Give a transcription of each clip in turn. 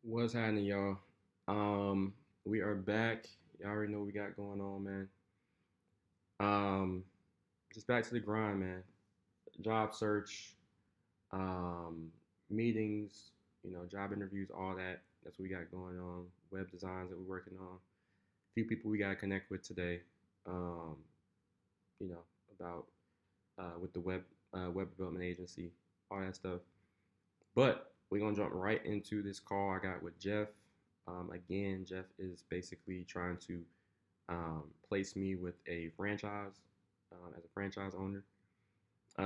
What's happening, y'all? We are back. Y'all already know what we got going on, man. Um, just back to the grind, man. Job search, um, meetings, job interviews, all that. That's what we got going on. Web designs that we're working on. A few people we gotta connect with today. Um, you know, about with the web development agency, all that stuff. But we're gonna jump right into this call I got with Jeff. Again, Jeff is basically trying to place me with a franchise as a franchise owner.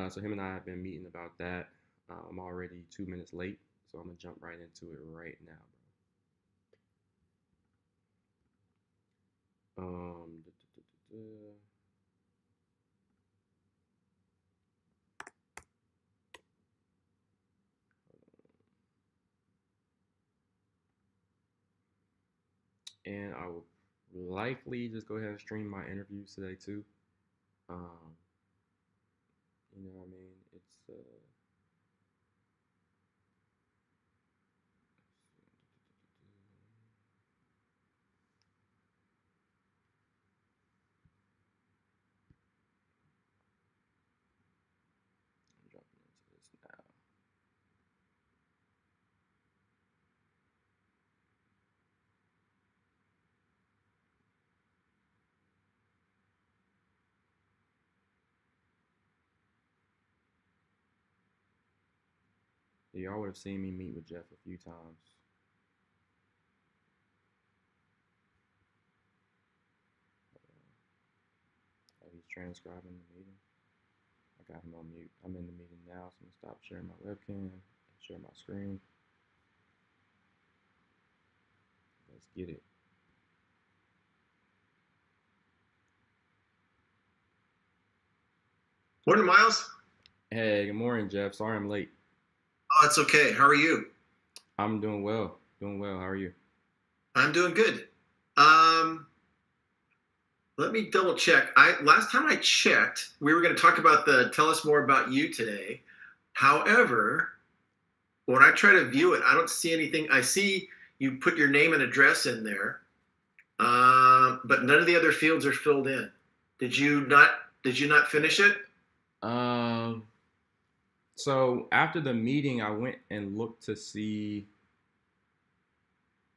So him and I have been meeting about that. I'm already 2 minutes late, so I'm gonna jump right into it right now, bro. And I will likely just go ahead and stream my interviews today too. Um, you know what I mean? It's I'm dropping into this now. Y'all would have seen me meet with Jeff a few times. He's transcribing the meeting. I got him on mute. I'm in the meeting now, so I'm gonna stop sharing my webcam and share my screen. Let's get it. Morning, Miles. Hey, good morning, Jeff. Sorry I'm late. Oh, it's okay. How are you? I'm doing well. Doing well. How are you? I'm doing good. Um, Let me double check. I last time I checked, we were going to talk about the tell us more about you today. However, when I try to view it, I don't see anything. I see you put your name and address in there, but none of the other fields are filled in. Did you not? Did you not finish it? Um, so after the meeting, I went and looked to see.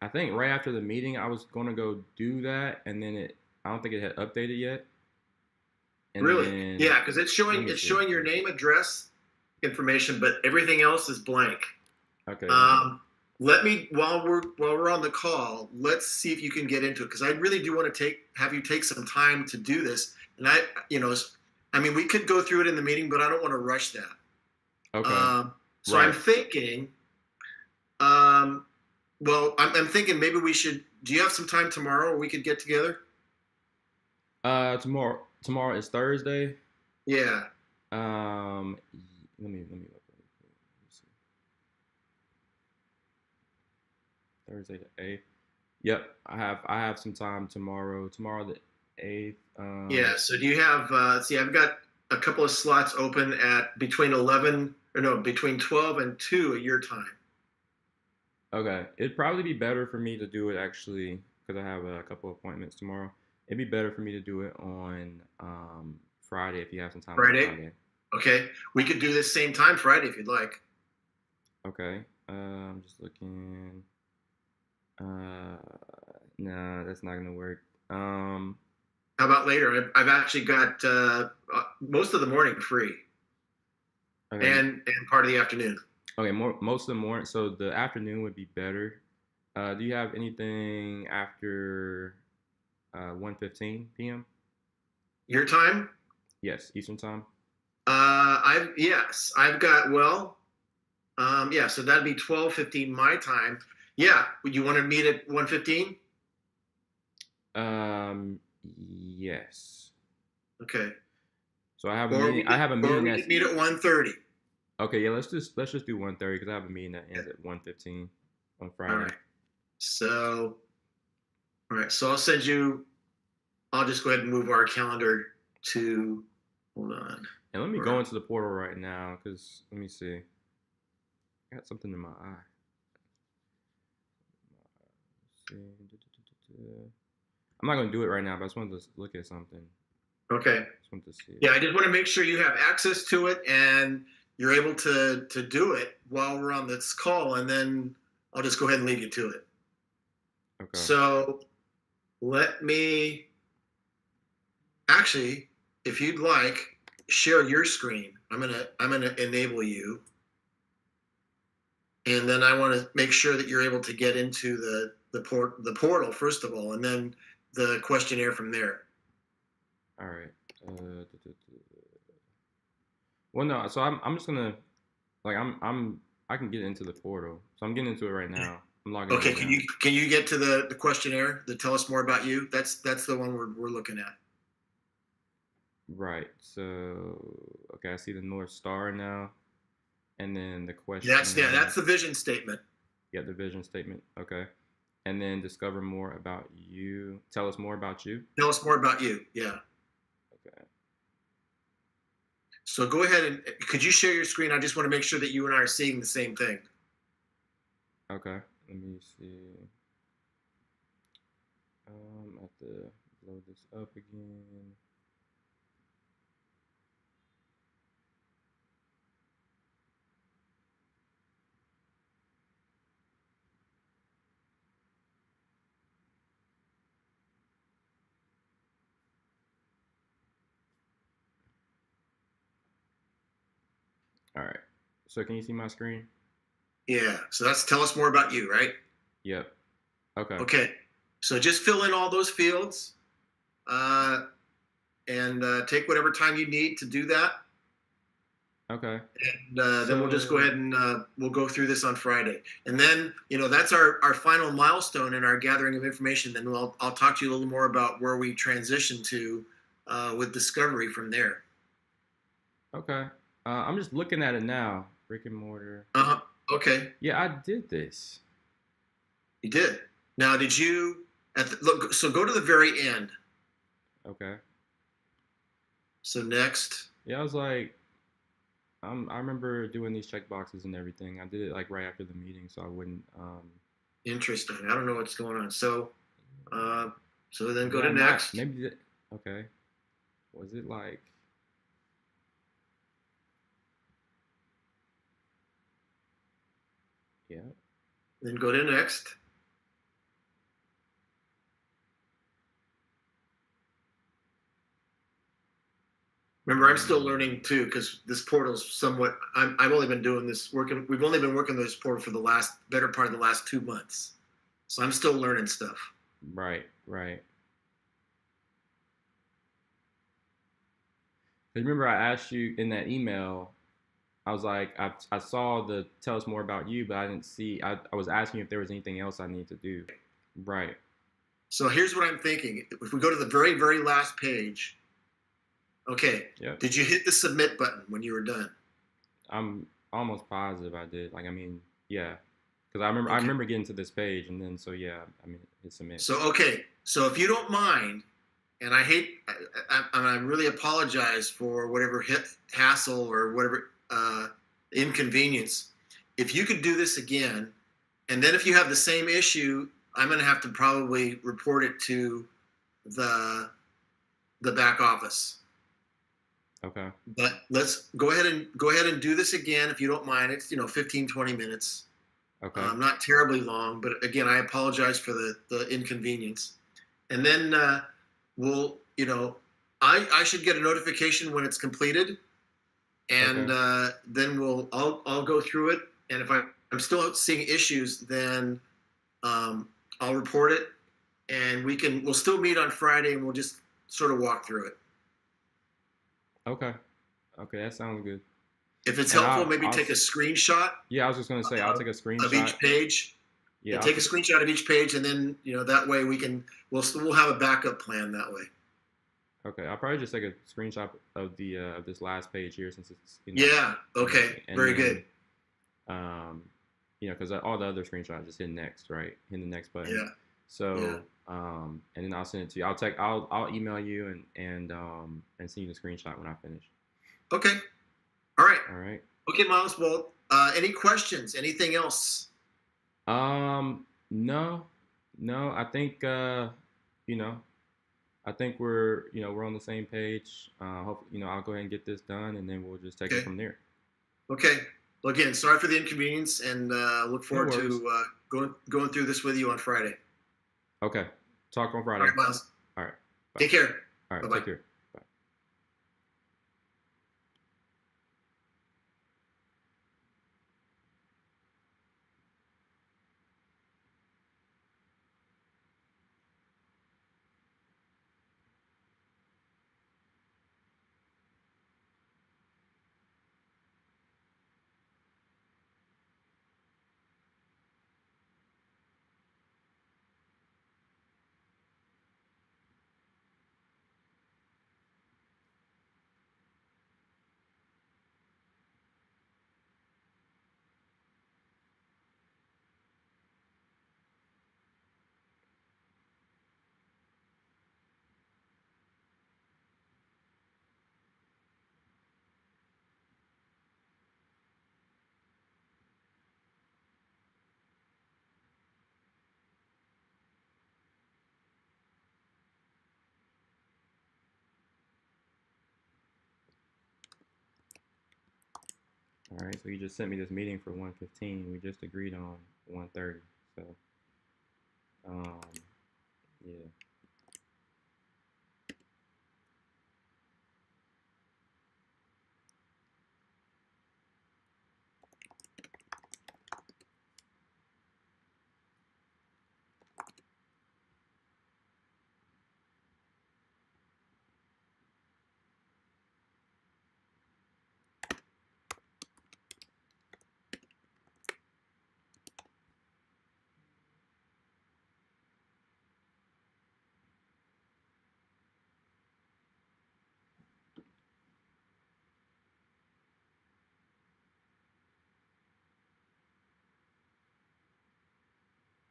I think right after the meeting, I was gonna go do that, and then I don't think it had updated yet. And Really? then Yeah, because it's let showing me it's see. showing your name, address, information, but everything else is blank. Okay, hold on. Um, Let me while we're on the call, let's see if you can get into it because I really do want to take have you take some time to do this. And I mean, we could go through it in the meeting, but I don't want to rush that. Okay, So I'm right. thinking, um, I'm thinking maybe we should. Do you have some time tomorrow, or we could get together? Tomorrow is Thursday. Yeah. Let me look. Let me see. Thursday the 8th. Yep, I have some time tomorrow. Tomorrow the 8th. Yeah. So do you have? See, I've got a couple of slots open at between 11 or no, between 12 and 2 at your time. Okay, it'd probably be better for me to do it actually because I have a couple appointments tomorrow. It'd be better for me to do it on Friday if you have some time on Friday. Friday. Okay. We could do this same time Friday if you'd like. Okay. I'm just looking. Uh, nah, that's not gonna work. How about later? I've actually got most of the morning free Okay. and part of the afternoon. Okay. Most of the morning. So the afternoon would be better. Do you have anything after 1:15 p.m.? Your time? Yes, Eastern time. I've got yeah. So that'd be 12:15 my time. Yeah. Would you want to meet at 1:15? Um, yes. Okay. So I have a Or meeting. we I could have a or meeting we that's could meet at 1:30. okay. Yeah, let's just do 1:30 because I have a meeting that ends at 1:15 on All Friday. right. So all right. So I'll send you. I'll just go ahead and move our calendar to. Hold on. And let me go Or into the portal right now because let me see. I got something in my eye. see. I'm not gonna do it right now, but I just wanted to look at something. Okay. Just wanted to see it. Yeah, I just want to make sure you have access to it and you're able to do it while we're on this call, and then I'll just go ahead and leave you to it. Okay. So let me actually, if you'd like, share your screen. I'm gonna enable you, and then I want to make sure that you're able to get into the portal first of all, and then the questionnaire from there. All right. Well, no. So I'm just gonna like I can get into the portal. So I'm getting into it right now. I'm logging in Okay, right now. can you get to the questionnaire? The tell us more about you. That's the one we're looking at. Right. So okay, I see the North Star now, and then the That's questionnaire. the vision statement. Yeah, the vision statement. Okay. And then discover more about you. Tell us more about you. Tell us more about you. Yeah. Okay. So go ahead and could you share your screen? I just want to make sure that you and I are seeing the same thing. Okay. Let me see. I have to load this up again. All right. So can you see my screen? Yeah. So that's tell us more about you, right? Yep. Okay. Okay. So just fill in all those fields, uh, and take whatever time you need to do that. Okay. And then we'll just go So ahead and we'll go through this on Friday. And then, that's our final milestone in our gathering of information. Then I'll talk to you a little more about where we transition to with discovery from there. okay. I'm just looking at it now. Brick and mortar. Uh-huh. Okay. Yeah, I did this. You did. Now, did you look? So go to the very end. Okay. So next. Yeah, I was like, I remember doing these check boxes and everything. I did it like right after the meeting, so I wouldn't. Interesting. I don't know what's going on. So, so then go Did I to not? next. Maybe. Okay. Was it like? Yeah. Then go to next. Remember, I'm still learning too because this portal's somewhat. I've only been doing this working. We've only been working this portal for the last better part of the last 2 months, so I'm still learning stuff. Right. Right. Because remember, I asked you in that email. I was like, I saw the tell us more about you, but I didn't see. I was asking if there was anything else I need to do. Right. So here's what I'm thinking. If we go to the very very last page, okay. Yep. Did you hit the submit button when you were done? I'm almost positive I did. Like, I mean, yeah, because I remember Okay. I remember getting to this page, and then so yeah, I mean, hit submit. So okay. So if you don't mind, and I really apologize for whatever hassle or whatever inconvenience. If you could do this again, and then if you have the same issue, I'm going to have to probably report it to the back office. Okay. But let's go ahead and do this again if you don't mind. It's 15, 20 minutes. Okay. Not terribly long, but again, I apologize for the inconvenience. And then we'll, I should get a notification when it's completed, and Okay. then I'll go through it. And if I'm still seeing issues, then I'll report it, and we'll still meet on Friday, and we'll just sort of walk through it. Okay. Okay, that sounds good. If it's And helpful, maybe take a screenshot. Yeah, I was just gonna say I'll take a screenshot of each page. Yeah, take a screenshot of each page, and then that way we'll have a backup plan that way. Okay, I'll probably just take a screenshot of the of this last page here since it's Yeah. Okay. Very good. Because all the other screenshots just hit next, right? Hit the next button. Yeah. So and then I'll send it to you. I'll email you and send you the screenshot when I finish. Okay. All right. All right. Okay, Miles. Well, any questions? Anything else? No. No, I think you know, I think we're on the same page. Hope I'll go ahead and get this done, and then we'll just take it Okay. from there. Okay. Well, again, sorry for the inconvenience, and look No forward worries. to going through this with you on Friday. Okay. Talk on All Friday. right, Miles. All right. Bye. Take care. All Bye right. bye. Take care. Bye. All right. So you just sent me this meeting for 1:15. We just agreed on 1:30. So um, yeah.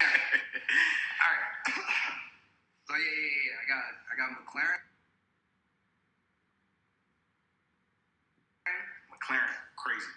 All right. So yeah. I got McLaren. McLaren, crazy.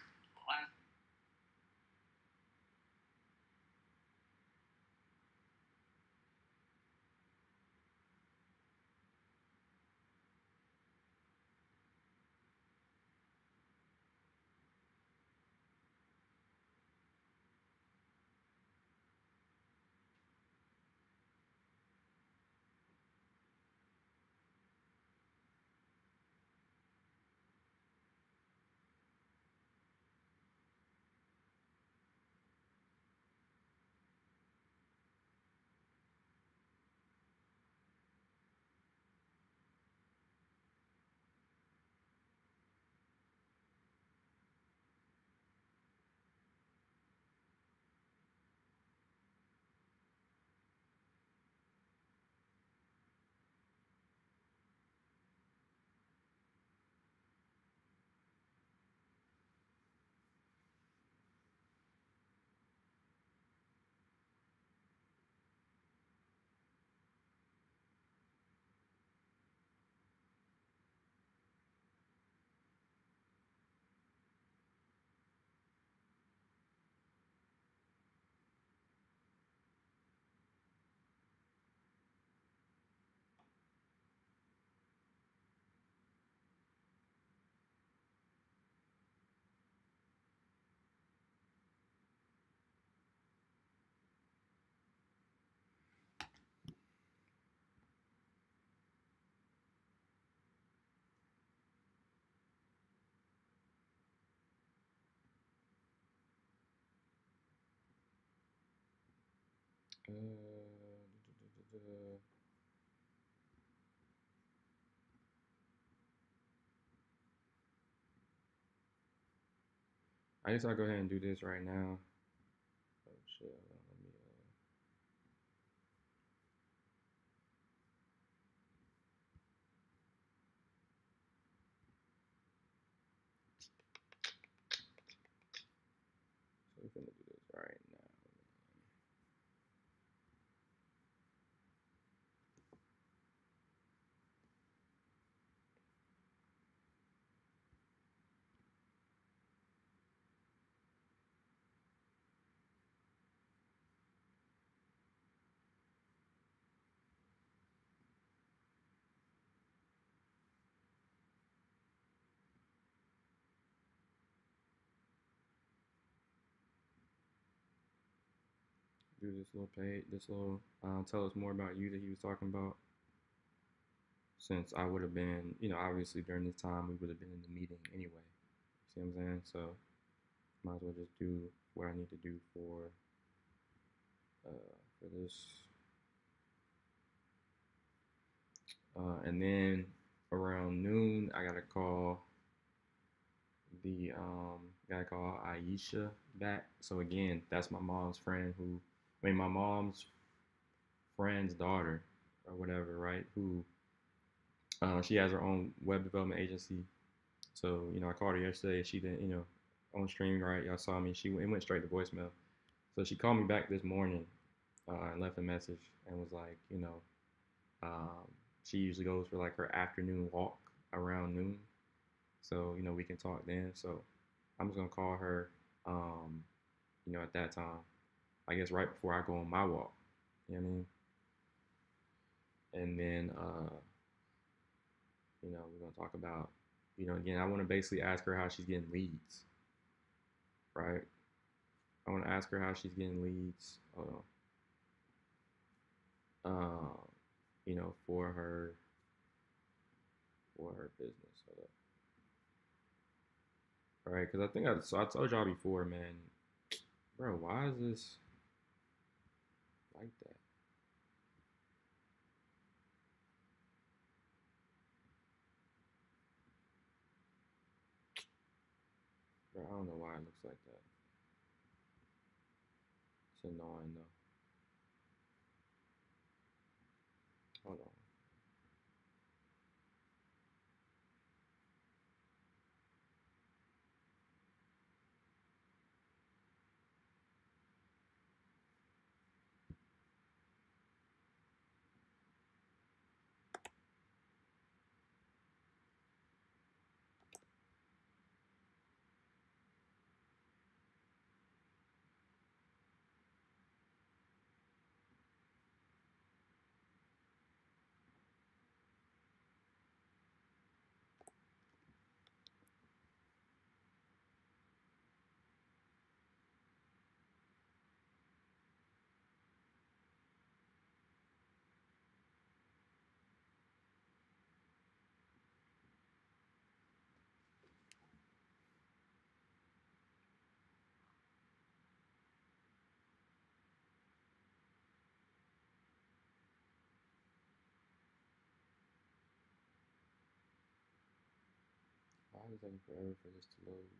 I guess I'll go ahead and do this right now. Oh shit. Let me, so we're gonna do this right now. do this little page, this little tell us more about you that he was talking about. Since I would have been, obviously during this time we would have been in the meeting anyway. See what I'm saying? So might as well just do what I need to do for this. And then around noon, I gotta call Aisha back. So again, that's my mom's friend my mom's friend's daughter or whatever, right? Who she has her own web development agency. So I called her yesterday. She didn't, on stream, right? Y'all saw me. It went straight to voicemail. So she called me back this morning and left a message and was like, um, she usually goes for like her afternoon walk around noon. So we can talk then. So I'm just gonna call her, at that time. I guess right before I go on my walk. You know what I mean? And then, we're gonna talk about, again, I want to basically ask her how she's getting leads, right? I want to ask her how she's getting leads, for her business. All right, because I think I told y'all before, man, bro, why is this like that? Bro, I don't know why it looks like that. It's annoying though. Hold on. Why is it taking forever for this to load?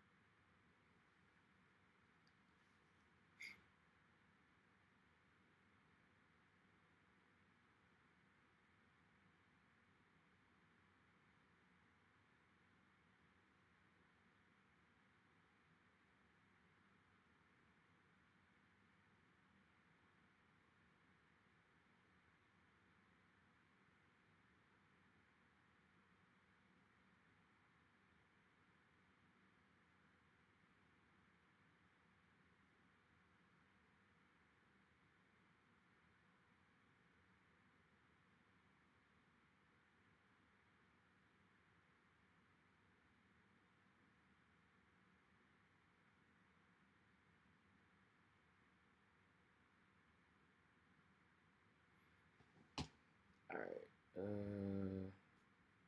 All right. All right,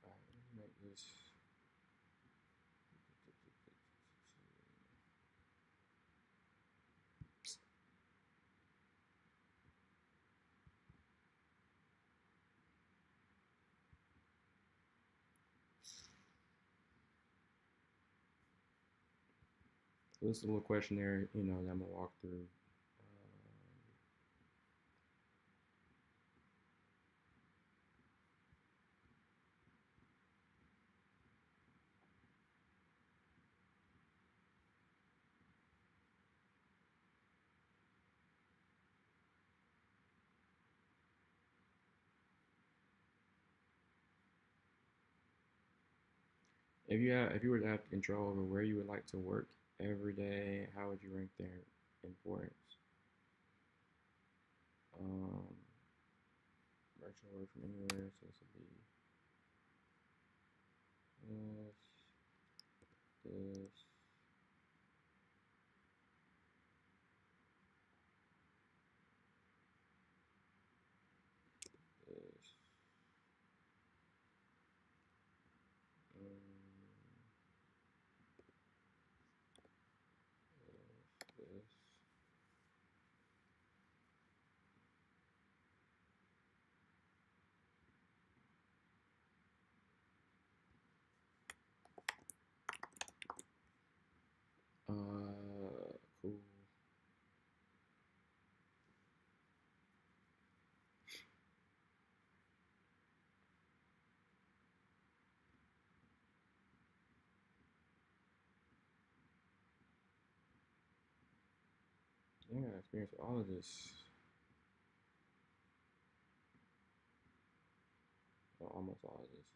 let me make this. So this is a little questionnaire, that I'm gonna walk through. If you were to have control over where you would like to work every day, how would you rank their importance? Um, Virtual work from anywhere, so this would be this. experience with all of this. Well, almost all of this.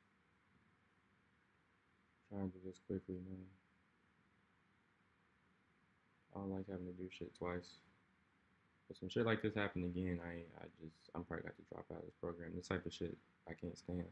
Trying to do this quickly, man. I don't like having to do shit twice. If some shit like this happen again, I'm probably got to drop out of this program. This type of shit I can't stand.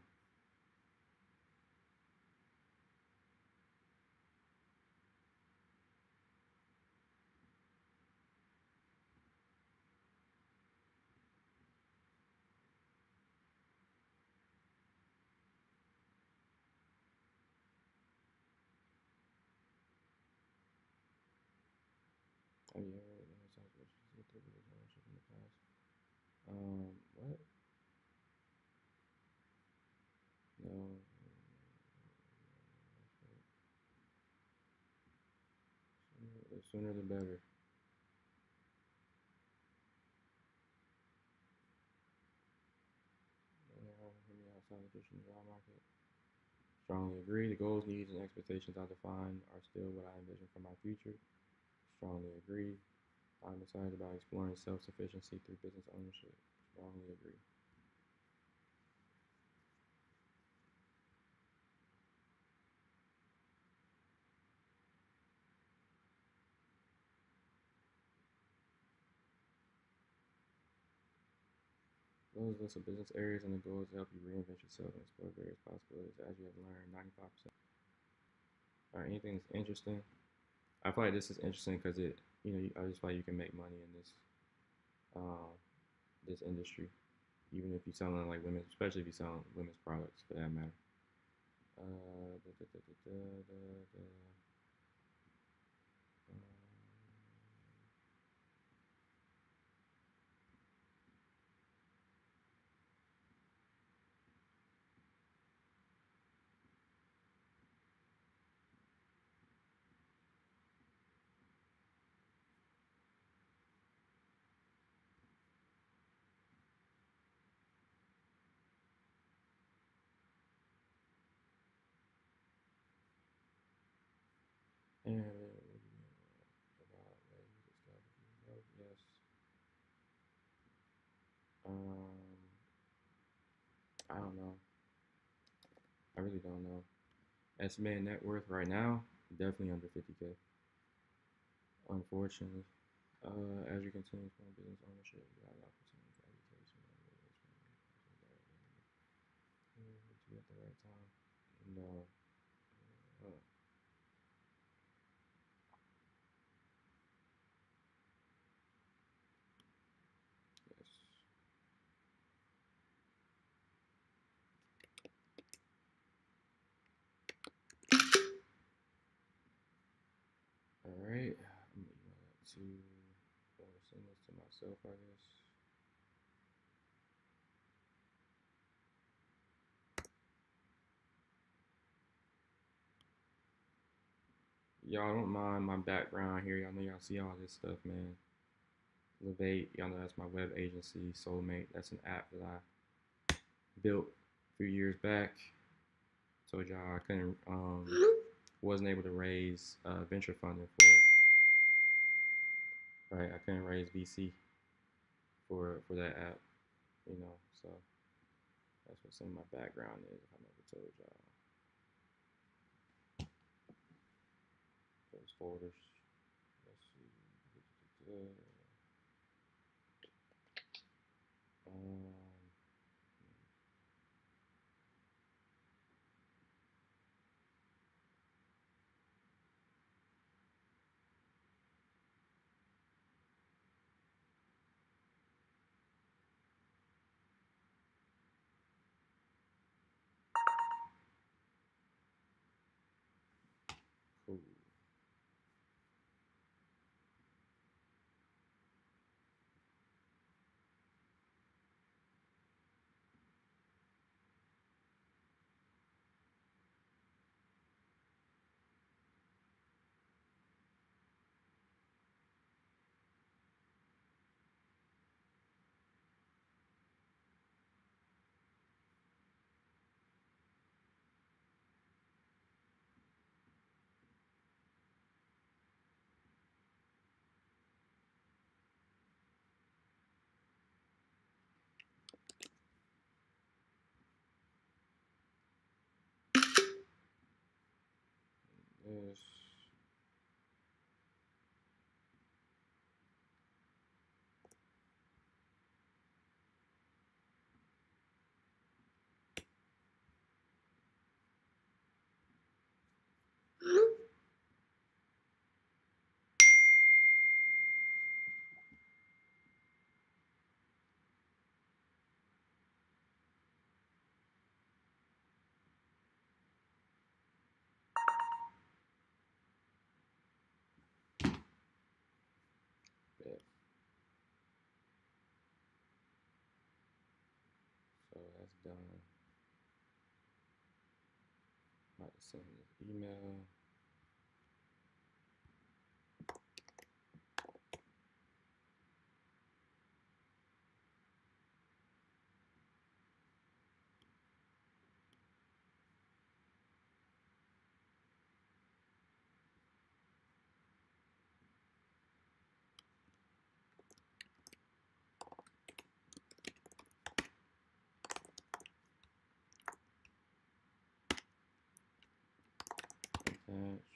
Oh yeah, right. No, it's not supposed to get through this ownership in the past. What? No. The sooner the better. Hear me outside the traditional job market. Strongly agree. The goals, needs, and expectations I define are still what I envision for my future. Strongly agree. I'm excited about exploring self-sufficiency through business ownership. Strongly agree. Those list of business areas and the goals to help you reinvent yourself and explore various possibilities as you have learned 95%. All right, anything that's interesting. I feel like this is interesting because I just feel like you can make money in uh, this industry, even if you're selling like women's, especially if you're selling women's products for that matter. Uh, da, da, da, da, da, da, and about yes. I don't know. I really don't know. Estimated net worth right now, definitely under 50K. Unfortunately, as you continue to find business ownership, you have the opportunity for education and at the right time. No. Yes. All right. I'm gonna email that to. I want to send this to myself, I guess. Y'all don't mind my background here. Y'all know y'all see all this stuff, man. Levate, y'all know that's my web agency. Soulmate, that's an app that I built a few years back. Told y'all I couldn't, wasn't able to raise venture funding for it. Right, I couldn't raise VC for that app, So that's what some of my background is. If I never told y'all. Those folders. Let's see. Um, cool. this. Yeah. So that's done. I'm about to send this email. Attached.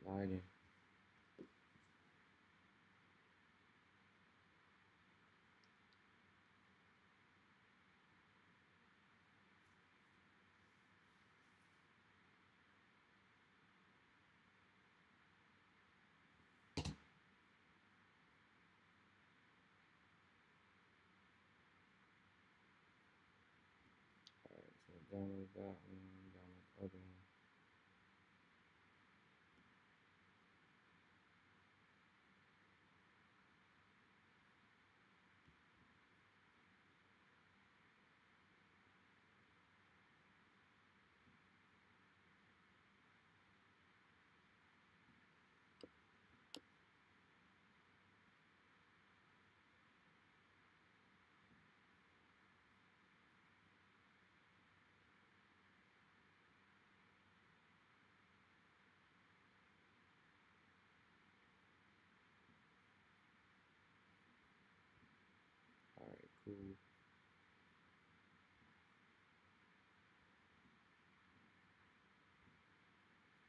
Lagging. Alright, so download that one, download the other one. Alright, cool.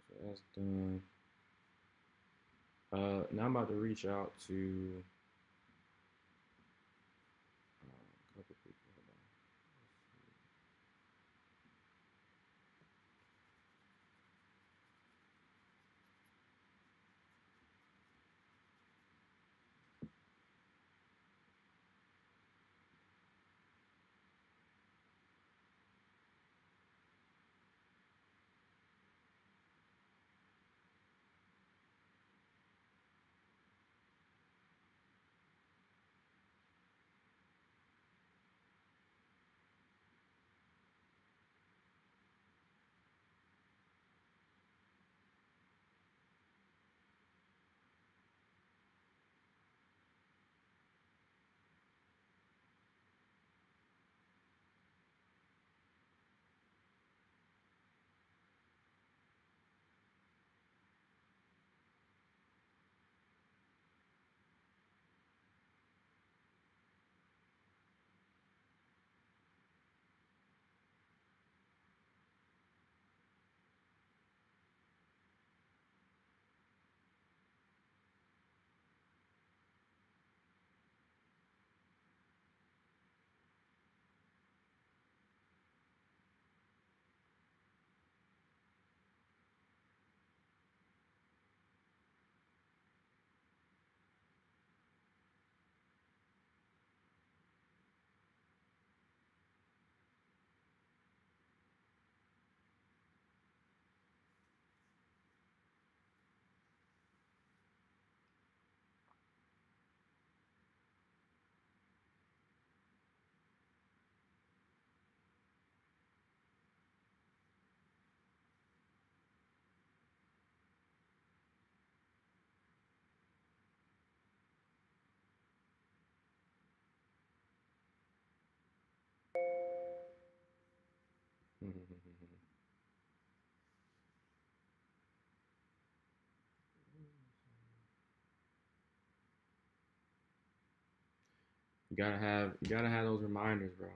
So that's done. Now I'm about to reach out to a couple people. Hold on. You gotta have those reminders, bro.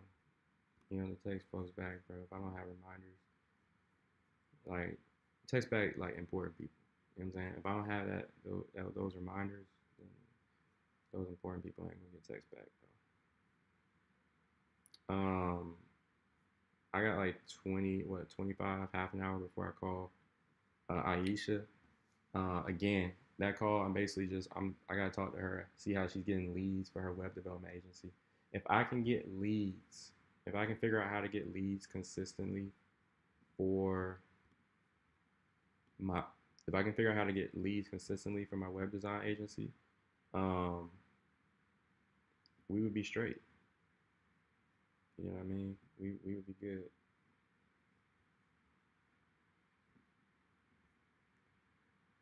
You know, to text folks back, bro. If I don't have reminders, like text back like important people. You know what I'm saying? If I don't have those reminders, then those important people ain't gonna get text back, bro. I got like 25, half an hour before I call Aisha. Again, that call, I gotta talk to her, see how she's getting leads for her web development agency. If I can get leads, if I can figure out how to get leads consistently for my, if I can figure out how to get leads consistently for my web design agency, um, we would be straight. You know what I mean? We would be good.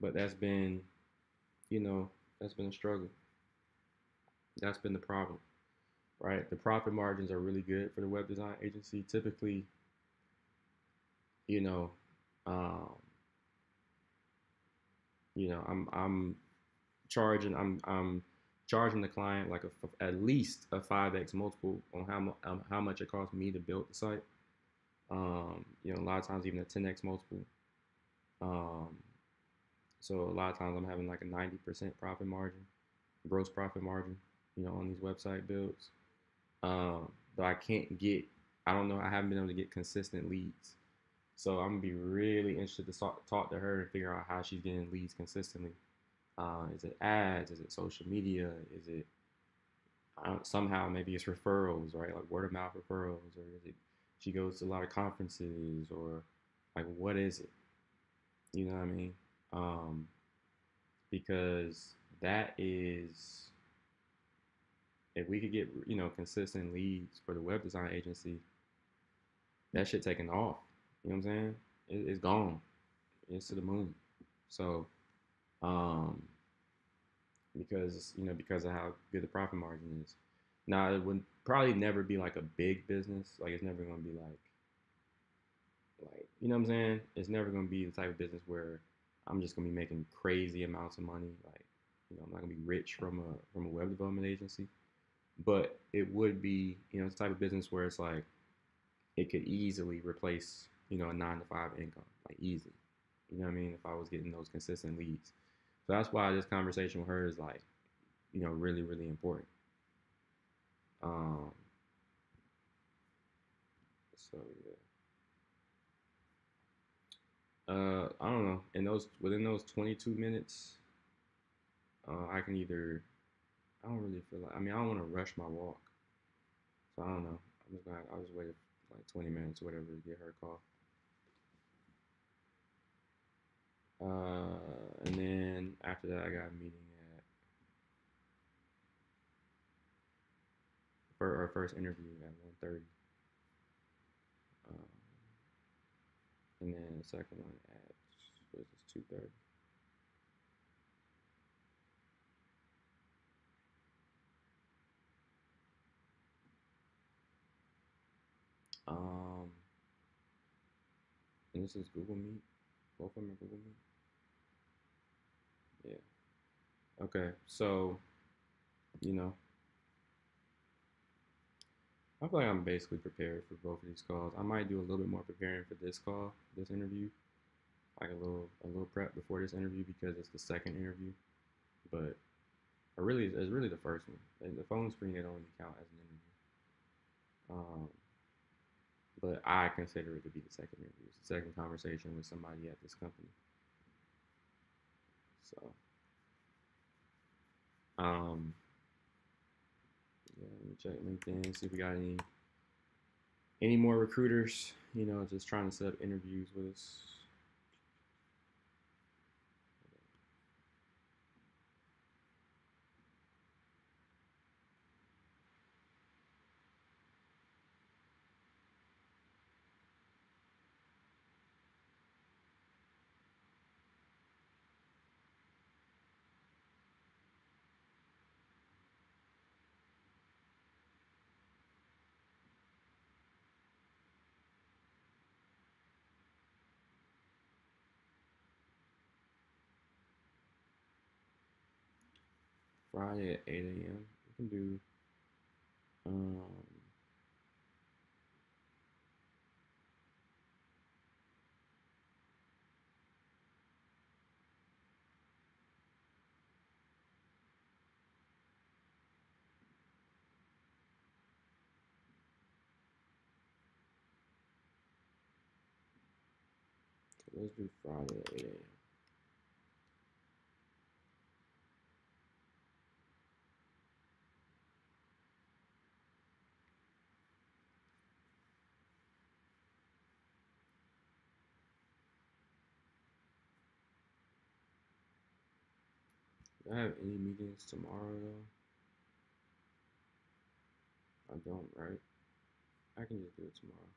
But you know, that's been a struggle. That's been the problem, right? The profit margins are really good for the web design agency. Typically, you know, um, I'm I'm charging the client like at least a 5x multiple on how much it costs me to build the site. A lot of times even a 10x multiple. Um, so a lot of times I'm having like a 90% profit margin, gross profit margin, on these website builds. But I don't know, I haven't been able to get consistent leads. So I'm gonna be really interested to talk to her and figure out how she's getting leads consistently. Is it ads? Is it social media? Is it somehow maybe it's referrals, right? Like word of mouth referrals, or is it she goes to a lot of conferences, or like what is it? You know what I mean? Um, because that is if we could get consistent leads for the web design agency, that shit taking off. You know what I'm saying? It's gone. It's to the moon. So, um, because of how good the profit margin is. Now it would probably never be like a big business. Like it's never gonna be like you know what I'm saying? It's never gonna be the type of business where I'm just gonna be making crazy amounts of money. Like I'm not gonna be rich from a web development agency. But it would be it's the type of business where it's like it could easily replace a 9 to 5 income, like easily. You know what I mean? If I was getting those consistent leads. So that's why this conversation with her is like, really, really important. Um, so yeah. I don't know. Within those 22 minutes, I can either. I don't really feel like. I mean, I don't want to rush my walk, so I don't know. I'll just wait like 20 minutes or whatever to get her call. And then after that, I got a meeting for our first interview at 1:30. Um, and then the second one at what is this 2:30. Um, and this is Google Meet. Both of them are Google Meet. Yeah. Okay. So, you know, I feel like I'm basically prepared for both of these calls. I might do a little bit more preparing for this call, this interview, like a little prep before this interview because it's the second interview. But it's really the first one. And the phone screen it only count as an interview. But I consider it to be the second interview. It's the second conversation with somebody at this company. So, um, yeah, let me check LinkedIn, see if we got any more recruiters, just trying to set up interviews with us. Friday at 8 a.m. We can do um let's do Friday at 8 a.m. Do I have any meetings tomorrow though? I don't, right? I can just do it tomorrow.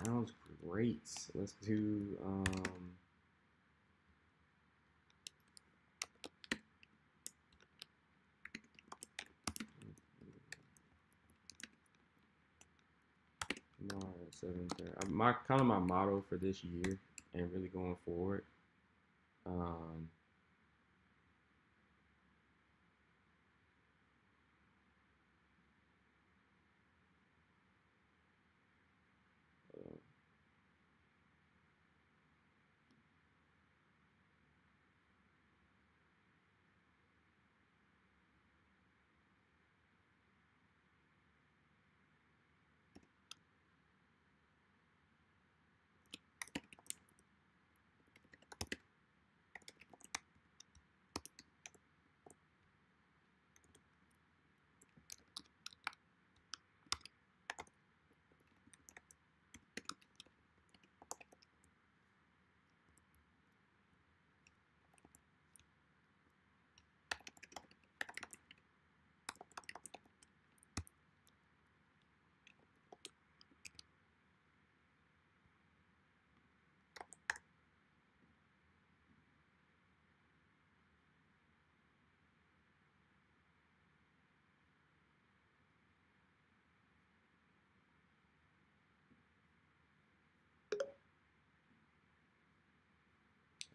Sounds great. Let's do tomorrow at 7:30. My kind of my motto for this year and really going forward. Um, uh,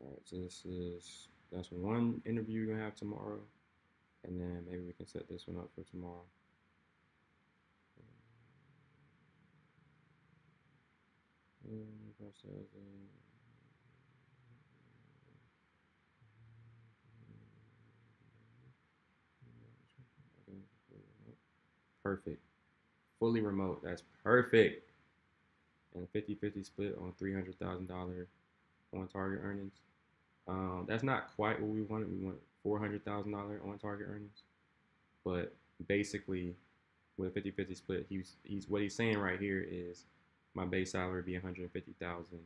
all right, so that's one interview we're gonna have tomorrow, and then maybe we can set this one up for tomorrow. Perfect. Fully remote. That's perfect. And 50-50 split on $300,000 on target earnings. That's not quite what we wanted. We want $400,000 on target earnings. But basically, with a 50-50 split, he's what he's saying right here is my base salary would be 150,000,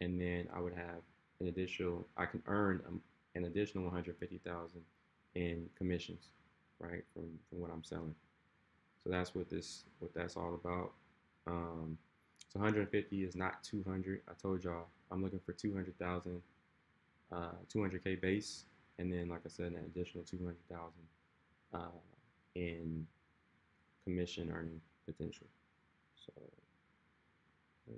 and then I would have an additional. I can earn an additional 150,000 in commissions, right, from what I'm selling. So that's what that's all about. So 150 is not 200. I told y'all I'm looking for 200,000, 200K base, and then like I said, an additional 200,000 in commission earning potential. So um,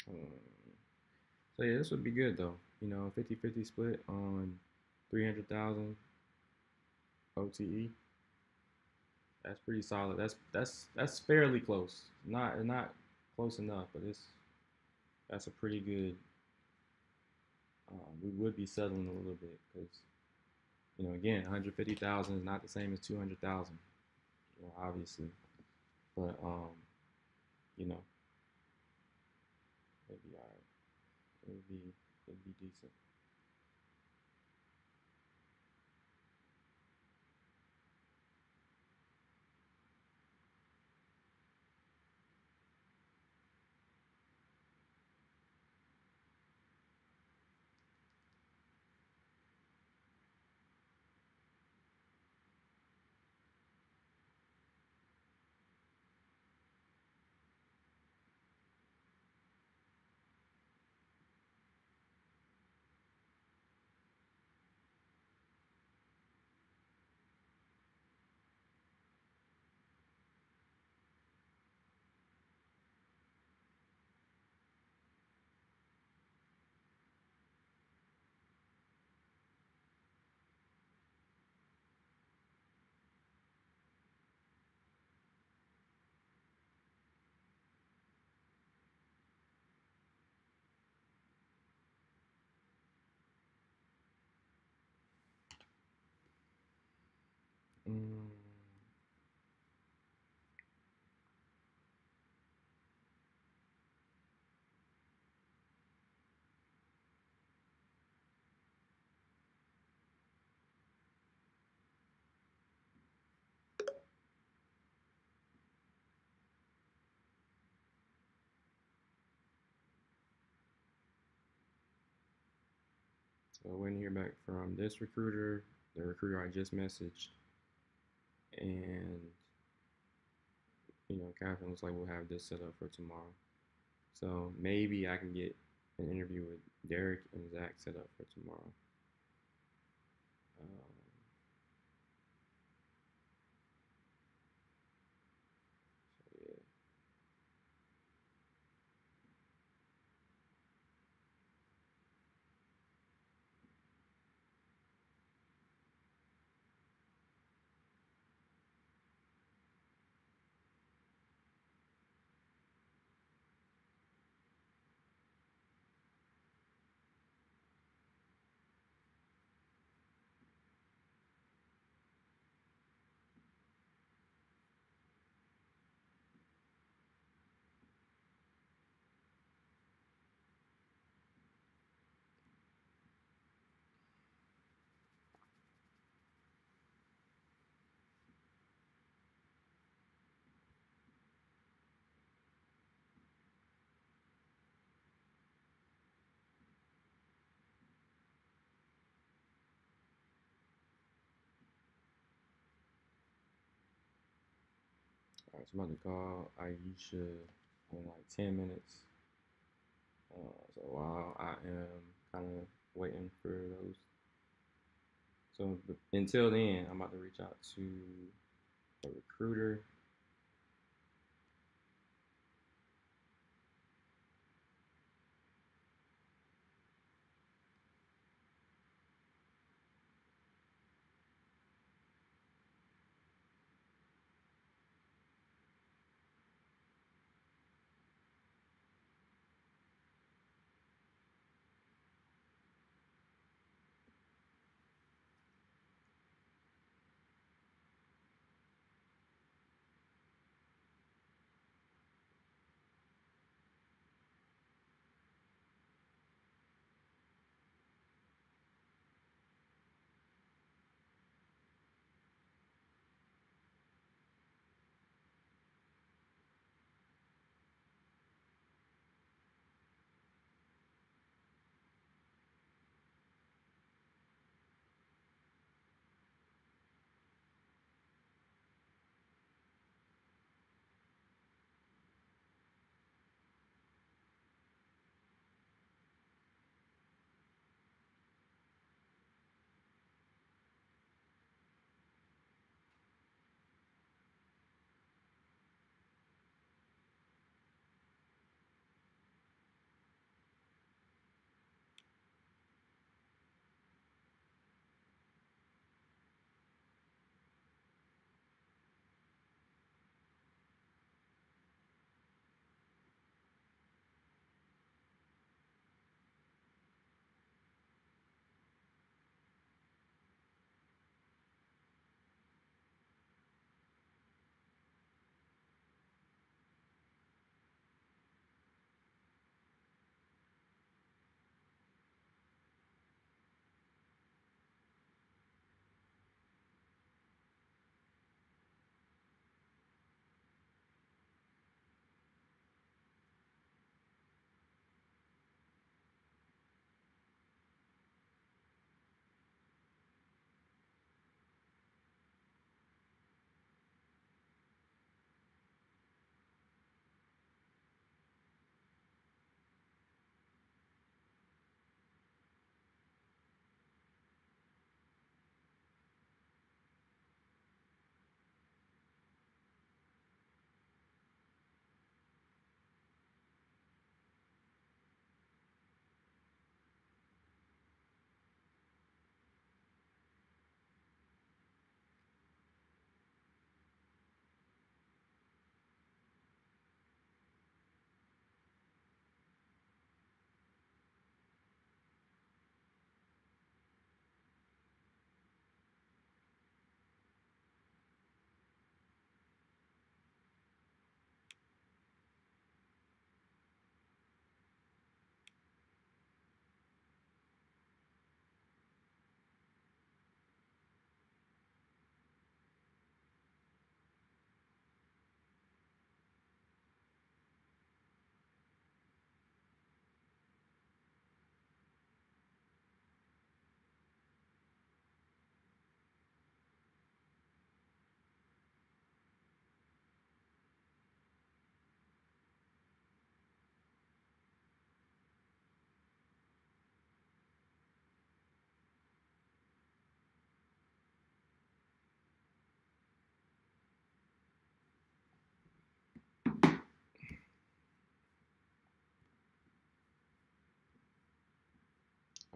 So yeah, this would be good though. 50-50 split on 300,000 OTE. That's pretty solid. That's fairly close. Not close enough, but that's a pretty good. We would be settling a little bit because again, 150,000 is not the same as 200,000. Obviously, but you know, it'd be all right. It'd be decent. Mm, so waiting to hear back from this recruiter, the recruiter I just messaged, and Catherine looks like we'll have this set up for tomorrow. So maybe I can get an interview with Derek and Zach set up for tomorrow. Um, so yeah. All right, so I'm about to call Aisha in like 10 minutes. So while I am kind of waiting for those. So until then, I'm about to reach out to a recruiter.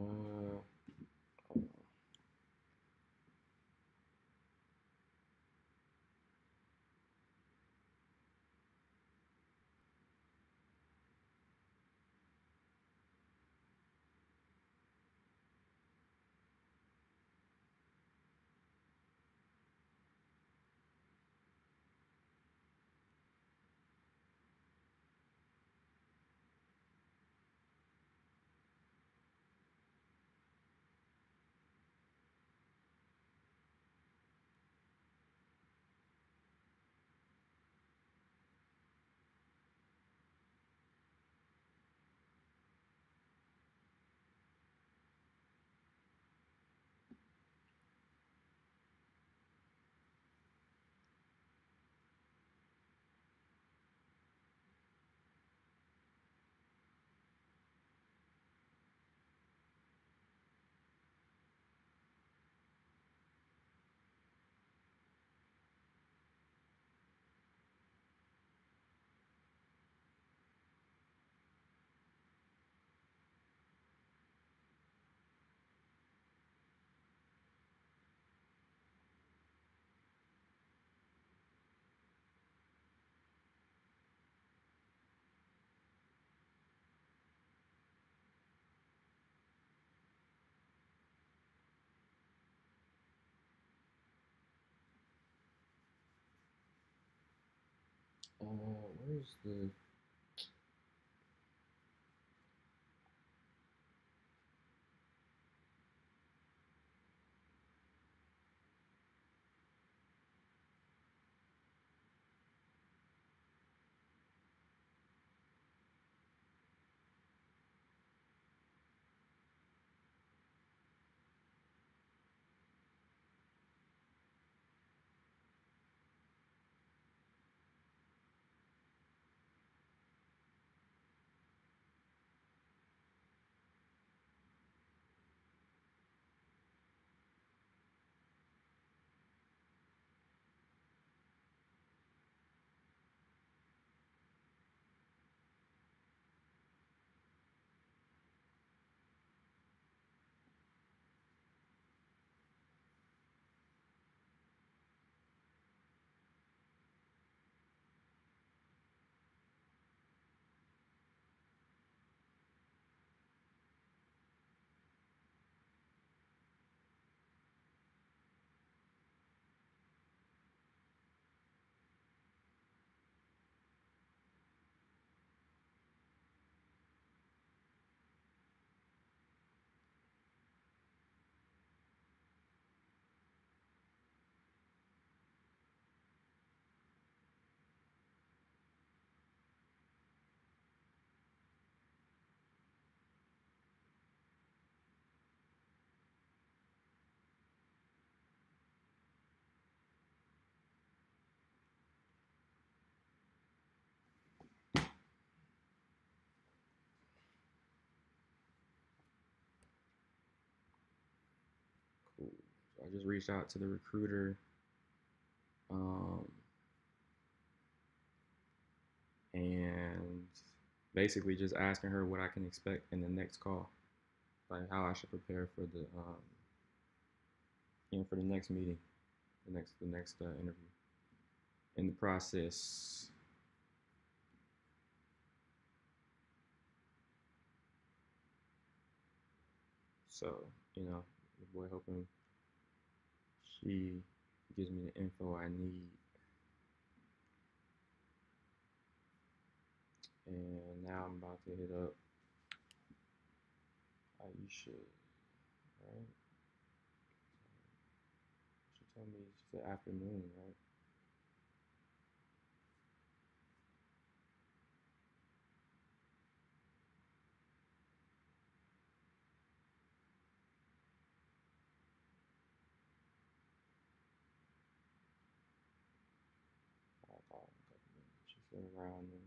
Uh, where's the? Cool. So I just reached out to the recruiter, um, and basically just asking her what I can expect in the next call, like how I should prepare for the, for the next meeting, the next interview. In the process, so the boy hoping she gives me the info I need, and now I'm about to hit up Aisha, right? She told me she said afternoon, right? I'll call in a couple minutes. She said around then.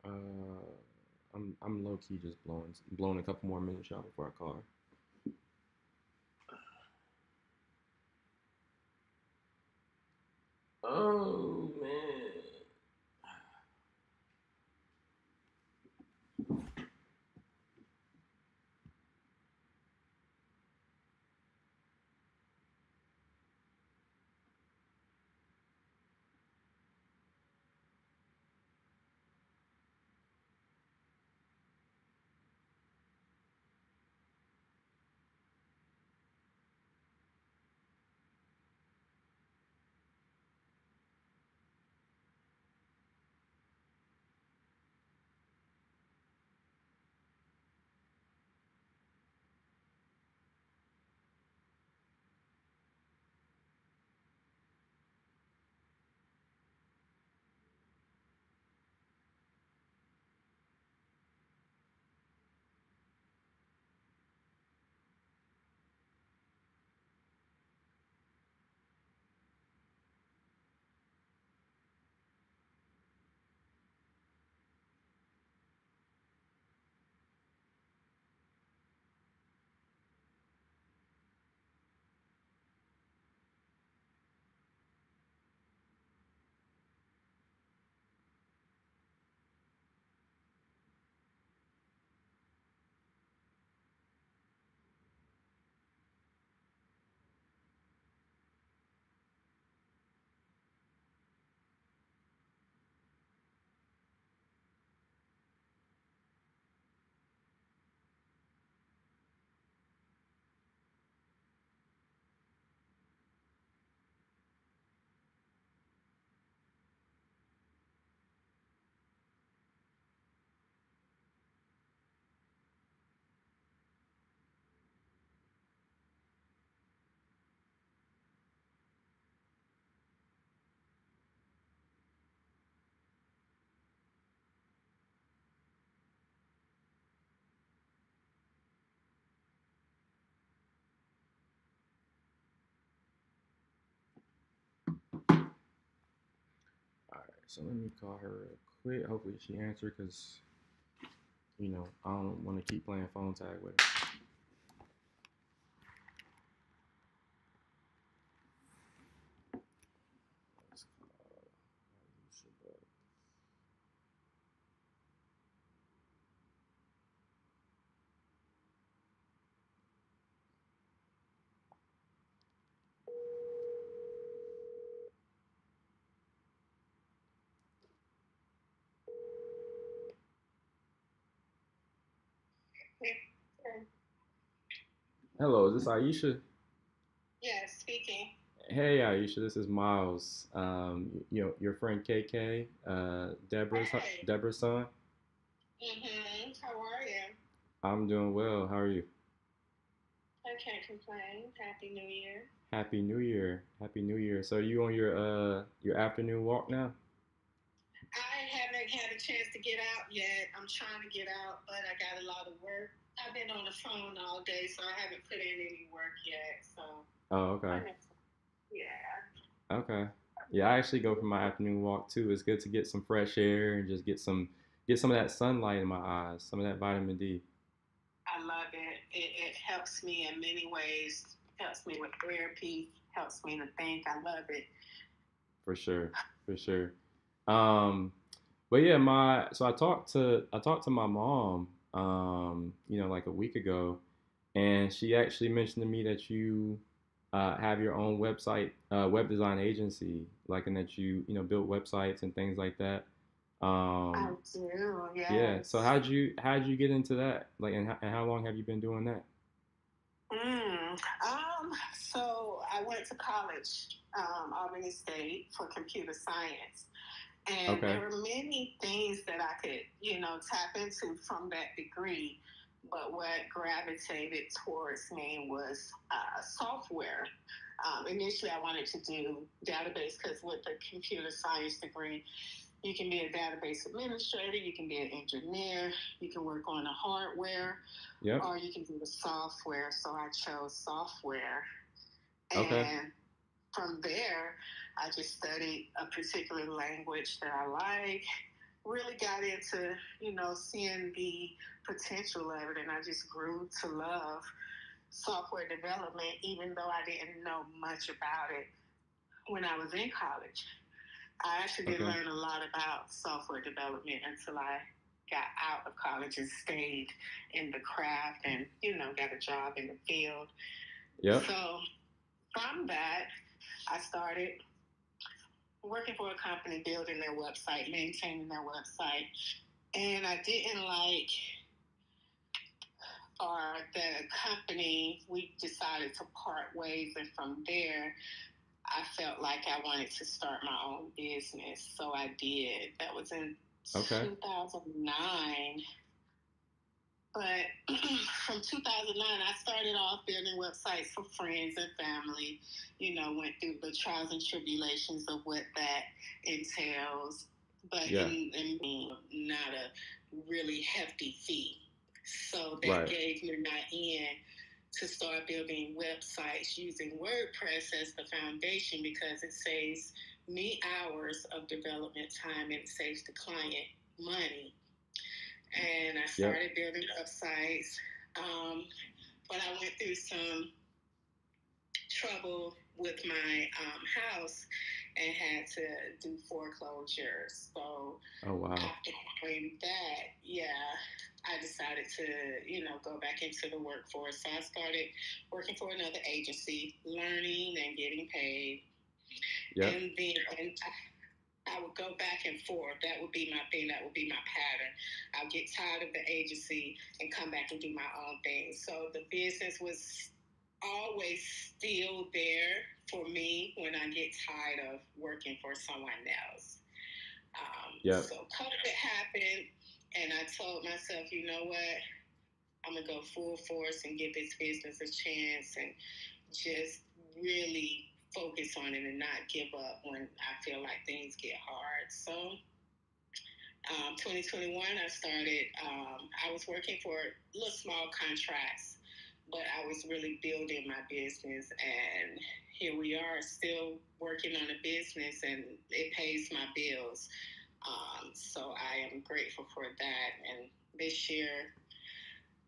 Uh, I'm low key just blowing a couple more minutes out before I call her. Oh man. All right, so let me call her real quick. Hopefully she answers because I don't want to keep playing phone tag with her. Let's call Alicia back. Hello, is this Aisha? Yes, speaking. Hey Aisha, this is Miles. Your friend KK, Hey. Deborah's son. How are you? I'm doing well. How are you? I can't complain. Happy New Year. Happy New Year. Happy New Year. So you on your afternoon walk now? I haven't had a chance to get out yet. I'm trying to get out, but I got a lot of work. I've been on the phone all day, so I haven't put in any work yet. So, Oh, okay. yeah. Okay. Yeah, I actually go for my afternoon walk too. It's good to get some fresh air and just get some of that sunlight in my eyes, some of that vitamin D. I love it. It helps me in many ways. Helps me with therapy. Helps me to think. I love it. For sure. For sure. Um, but yeah, my so I talked to my mom, like a week ago, and she actually mentioned to me that you have your own website, web design agency, like, and that build websites and things like that. I Um, do. yeah. So Yes. how'd you get into that? Like, and how long have you been doing that? So I went to college, Albany State, for computer science. And Okay. there were many things that I could, tap into from that degree. But what gravitated towards me was software. Initially, I wanted to do database because with a computer science degree, you can be a database administrator, you can be an engineer, you can work on the hardware, Yep. or you can do the software. So I chose software. Okay. And from there, I just studied a particular language that I like. really got into, seeing the potential of it, and I just grew to love software development, even though I didn't know much about it when I was in college. I actually didn't learn a lot about software development until I got out of college and stayed in the craft and, got a job in the field. Yeah. So from that, I started working for a company, building their website, maintaining their website. And I didn't like, or the company, we decided to part ways. And from there, I felt like I wanted to start my own business. So I did. That was in 2009. But from 2009, I started off building websites for friends and family, went through the trials and tribulations of what that entails. But in not a really hefty fee. So that gave me my in to start building websites using WordPress as the foundation, because it saves me hours of development time and it saves the client money. And I started building websites, but I went through some trouble with my house and had to do foreclosures. So after doing that, I decided to, go back into the workforce. So I started working for another agency, learning and getting paid. And then I would go back and forth. That would be my thing. That would be my pattern. I'll get tired of the agency and come back and do my own thing. So the business was always still there for me when I get tired of working for someone else. So COVID happened, and I told myself, you know what? I'm going to go full force and give this business a chance and just really focus on it and not give up when I feel like things get hard. So 2021, I started, I was working for little small contracts, but I was really building my business. And here we are still working on a business, and it pays my bills. So I am grateful for that. And this year,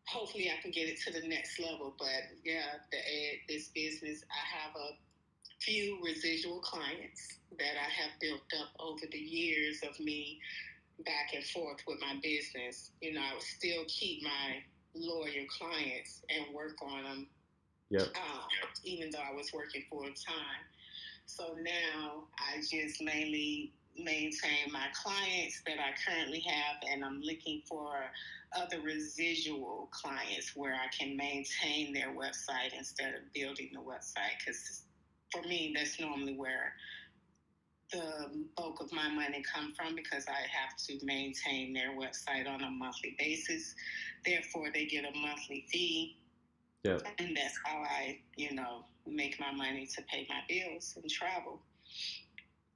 hopefully I can get it to the next level. But this business, I have a few residual clients that I have built up over the years of me back and forth with my business. I would still keep my loyal clients and work on them, even though I was working full time. So now I just mainly maintain my clients that I currently have, and I'm looking for other residual clients where I can maintain their website instead of building the website, because for me, that's normally where the bulk of my money come from, because I have to maintain their website on a monthly basis. Therefore, they get a monthly fee. And that's how I, make my money to pay my bills and travel.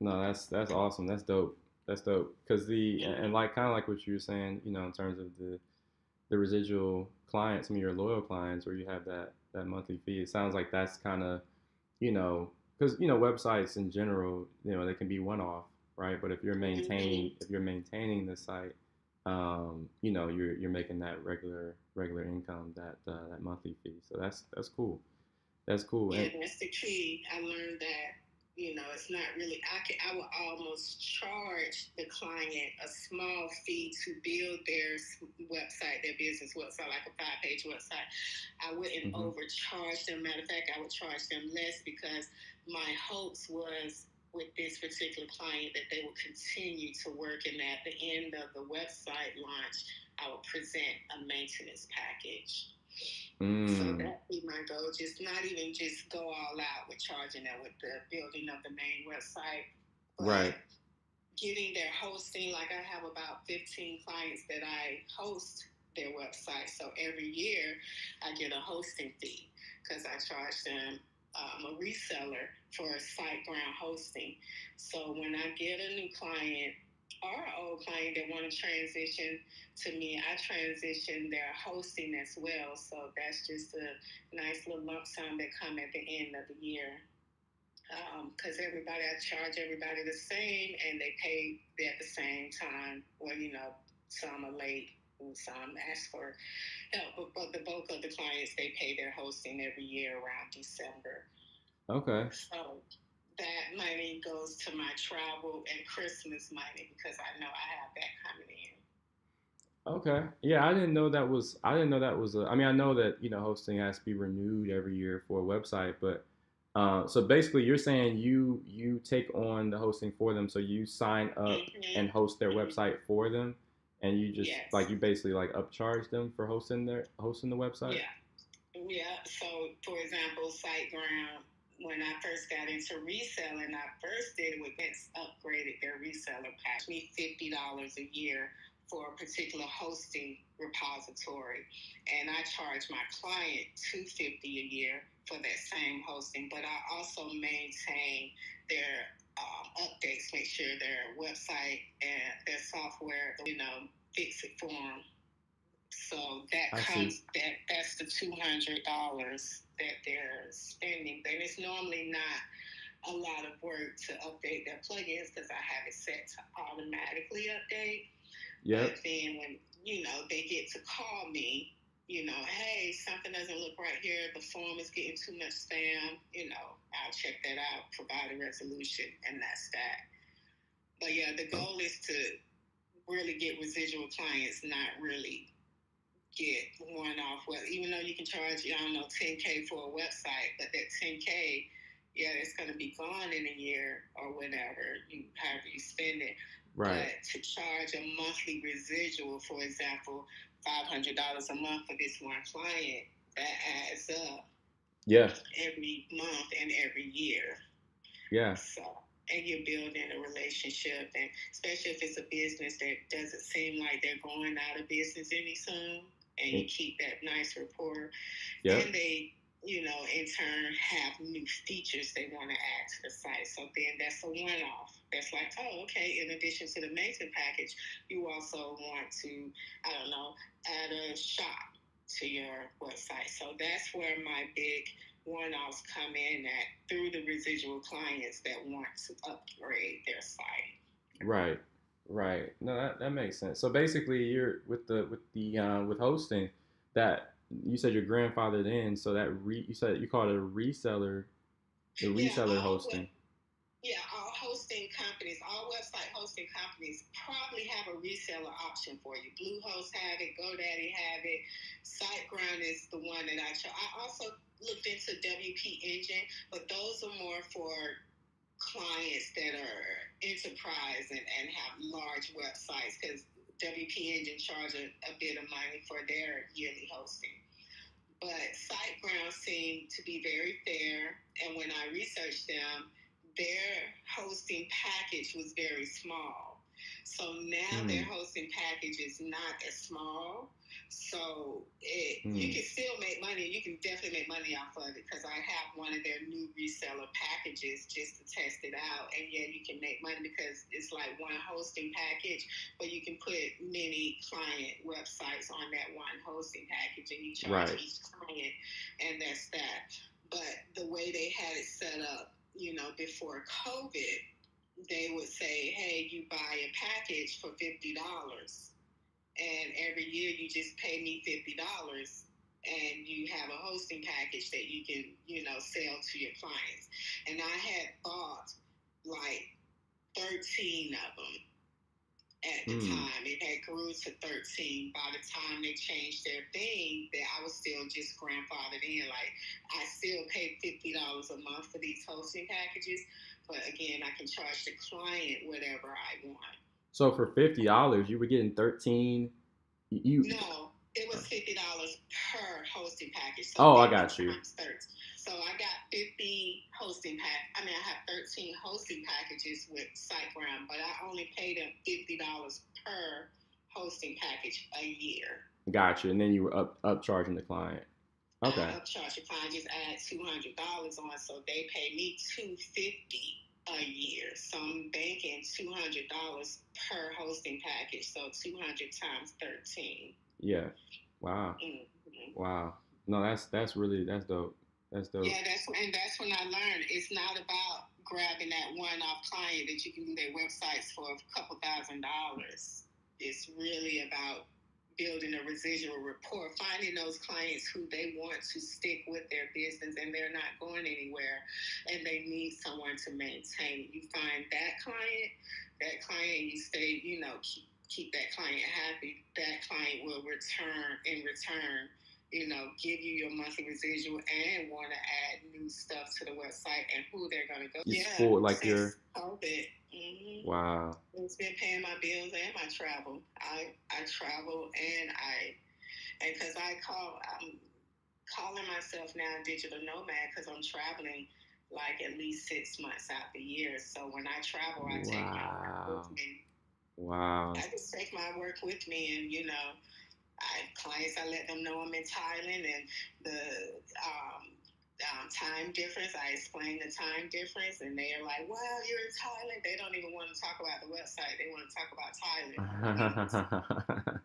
No, that's awesome. That's dope. That's dope. Because and like kind of like what you were saying, in terms of the residual clients, your loyal clients, where you have that monthly fee. It sounds like that's kind of, because websites in general, they can be one-off, right? But if you're maintaining the site, you're making that regular income, that monthly fee. So that's cool. That's cool. Yeah, that's the key. I learned that it's not really. I would almost charge the client a small fee to build their website, their business website, like a 5-page website. I wouldn't overcharge them. Matter of fact, I would charge them less, because my hopes was with this particular client that they would continue to work, and at the end of the website launch, I would present a maintenance package. So that'd be my goal. Just not even just go all out with charging them with the building of the main website, but getting their hosting. Like I have about 15 clients that I host their website. So every year I get a hosting fee, because I charge them a reseller for a SiteGround hosting. So when I get a new client or an old client that want to transition to me, I transition their hosting as well. So that's just a nice little lump sum that come at the end of the year. because I charge everybody the same, and they pay at the same time. Well, some are late and some ask for help, but the bulk of the clients, they pay their hosting every year around December. Okay. So that money goes to my travel and Christmas money because I know I have that coming in. Okay. Yeah, I didn't know that was. I didn't know that was. I mean, I know that hosting has to be renewed every year for a website, but so basically, you're saying you take on the hosting for them, so you sign up and host their website for them, and you just Yes. you basically upcharge them for hosting the website. Yeah. So, for example, SiteGround, when I first got into reselling, I first did it with upgraded their reseller pack. Me $50 a year for a particular hosting repository, and I charge my client $250 a year for that same hosting. But I also maintain their updates, make sure their website and their software, fix it for them. So that's the $200 that they're spending. And it's normally not a lot of work to update their plugins because I have it set to automatically update. Yep. But then when, they get to call me, hey, something doesn't look right here, the form is getting too much spam, I'll check that out, provide a resolution, and that's that. But yeah, the goal is to really get residual clients, not really get one off. Well, even though you can charge, $10K for a website, but that $10K, it's going to be gone in a year or whenever however you spend it. Right. But to charge a monthly residual, for example, $500 a month for this one client, that adds up. Yeah. Every month and every year. Yeah. So. And you're building a relationship, and especially if it's a business that doesn't seem like they're going out of business any soon, and you keep that nice rapport. Yep. And they, in turn have new features they want to add to the site. So then that's a one-off. That's like, oh, okay, in addition to the maintenance package, you also want to, add a shop to your website. So that's where my big one-offs come in at through the residual clients that want to upgrade their site. Right. No, that makes sense. So basically, you're with hosting that you said you're grandfathered in. So that you said you call it a reseller, the reseller hosting. All hosting companies, all website hosting companies probably have a reseller option for you. Bluehost have it, GoDaddy have it. SiteGround is the one that I chose. I also looked into WP Engine, but those are more for clients that are enterprise and have large websites because WP Engine charge a bit of money for their yearly hosting. But SiteGround seemed to be very fair, and when I researched them, their hosting package was very small. So now their hosting package is not as small. So you can still make money. You can definitely make money off of it because I have one of their new reseller packages just to test it out. And you can make money because it's like one hosting package, but you can put many client websites on that one hosting package and you charge each client, and that's that. But the way they had it set up, before COVID, they would say, hey, you buy a package for $50. And every year you just pay me $50 and you have a hosting package that you can, sell to your clients. And I had bought like 13 of them at the time. It had grew to 13. By the time they changed their thing, that I was still just grandfathered in. Like, I still pay $50 a month for these hosting packages. But again, I can charge the client whatever I want. So for $50, you were getting 13. No, it was $50 per hosting package. So I got you. So I got 50 hosting I have 13 hosting packages with SiteGround, but I only paid them $50 per hosting package a year. Gotcha. And then you were upcharging the client. Okay. Upcharge the client, just add $200 on, so they pay me $250 a year. So I'm banking $200 per hosting package. So 200 times 13. Yeah. Wow. Mm-hmm. Wow. No, that's dope. That's dope. Yeah, that's when I learned it's not about grabbing that one-off client that you can do their websites for a couple $1,000s. It's really about building a residual rapport, finding those clients who they want to stick with their business and they're not going anywhere, and they need someone to maintain it. You find that client, you stay, keep that client happy. That client will return, give you your monthly residual and want to add new stuff to the website and who they're going to go. It's Yeah, full like since your COVID, wow. it's been paying my bills and my travel. I travel and because I'm calling myself now a digital nomad because I'm traveling like at least 6 months out the year. So when I travel, I take my work Wow. with me. Wow. I just take my work with me, and clients, I let them know I'm in Thailand and the time difference. I explain the time difference, and they are like, "Well, you're in Thailand." They don't even want to talk about the website. They want to talk about Thailand.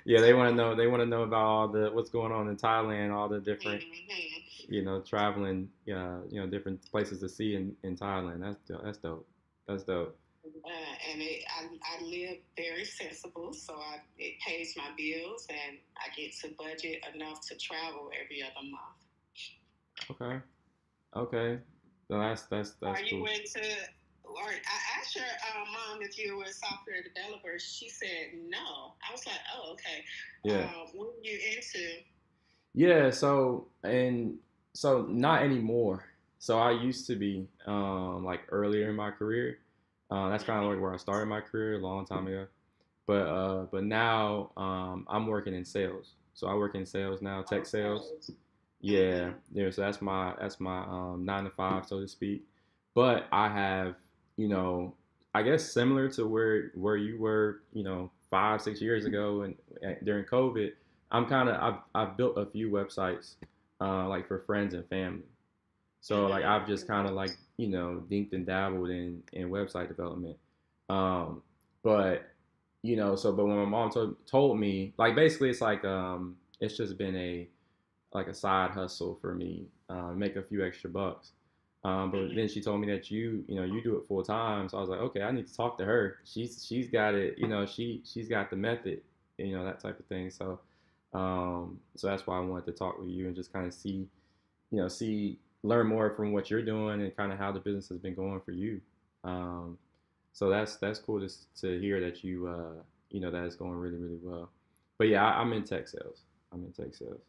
Yeah, they want to know. They want to know about all the what's going on in Thailand, all the different, traveling, different places to see in Thailand. That's dope. That's dope. That's dope. I live very sensible, so it pays my bills, and I get to budget enough to travel every other month. Okay. Okay. So that's Are you cool. into? Or I asked your mom if you were a software developer. She said no. I was like, oh, okay. Yeah. What are you into? Yeah. So not anymore. So I used to be like earlier in my career. That's kind of like where I started my career a long time ago. But now I'm working in sales. So I work in sales now, tech sales. Yeah, yeah. So that's my 9 to 5, so to speak. But I have, you know, I guess similar to where you were, 5 6 years ago and during COVID. I've built a few websites, like for friends and family. So like I've just kind of like dinked and dabbled in website development. Um, but but when my mom told me, like, basically it's like it's just been a side hustle for me, make a few extra bucks. But then she told me that you do it full time. So I was like, okay, I need to talk to her. She's got it. She's got the method. That type of thing. So that's why I wanted to talk with you and just kind of learn more from what you're doing and kind of how the business has been going for you. Um, so that's cool to hear that that it's going really really well. But yeah, I'm in tech sales. I'm in tech sales.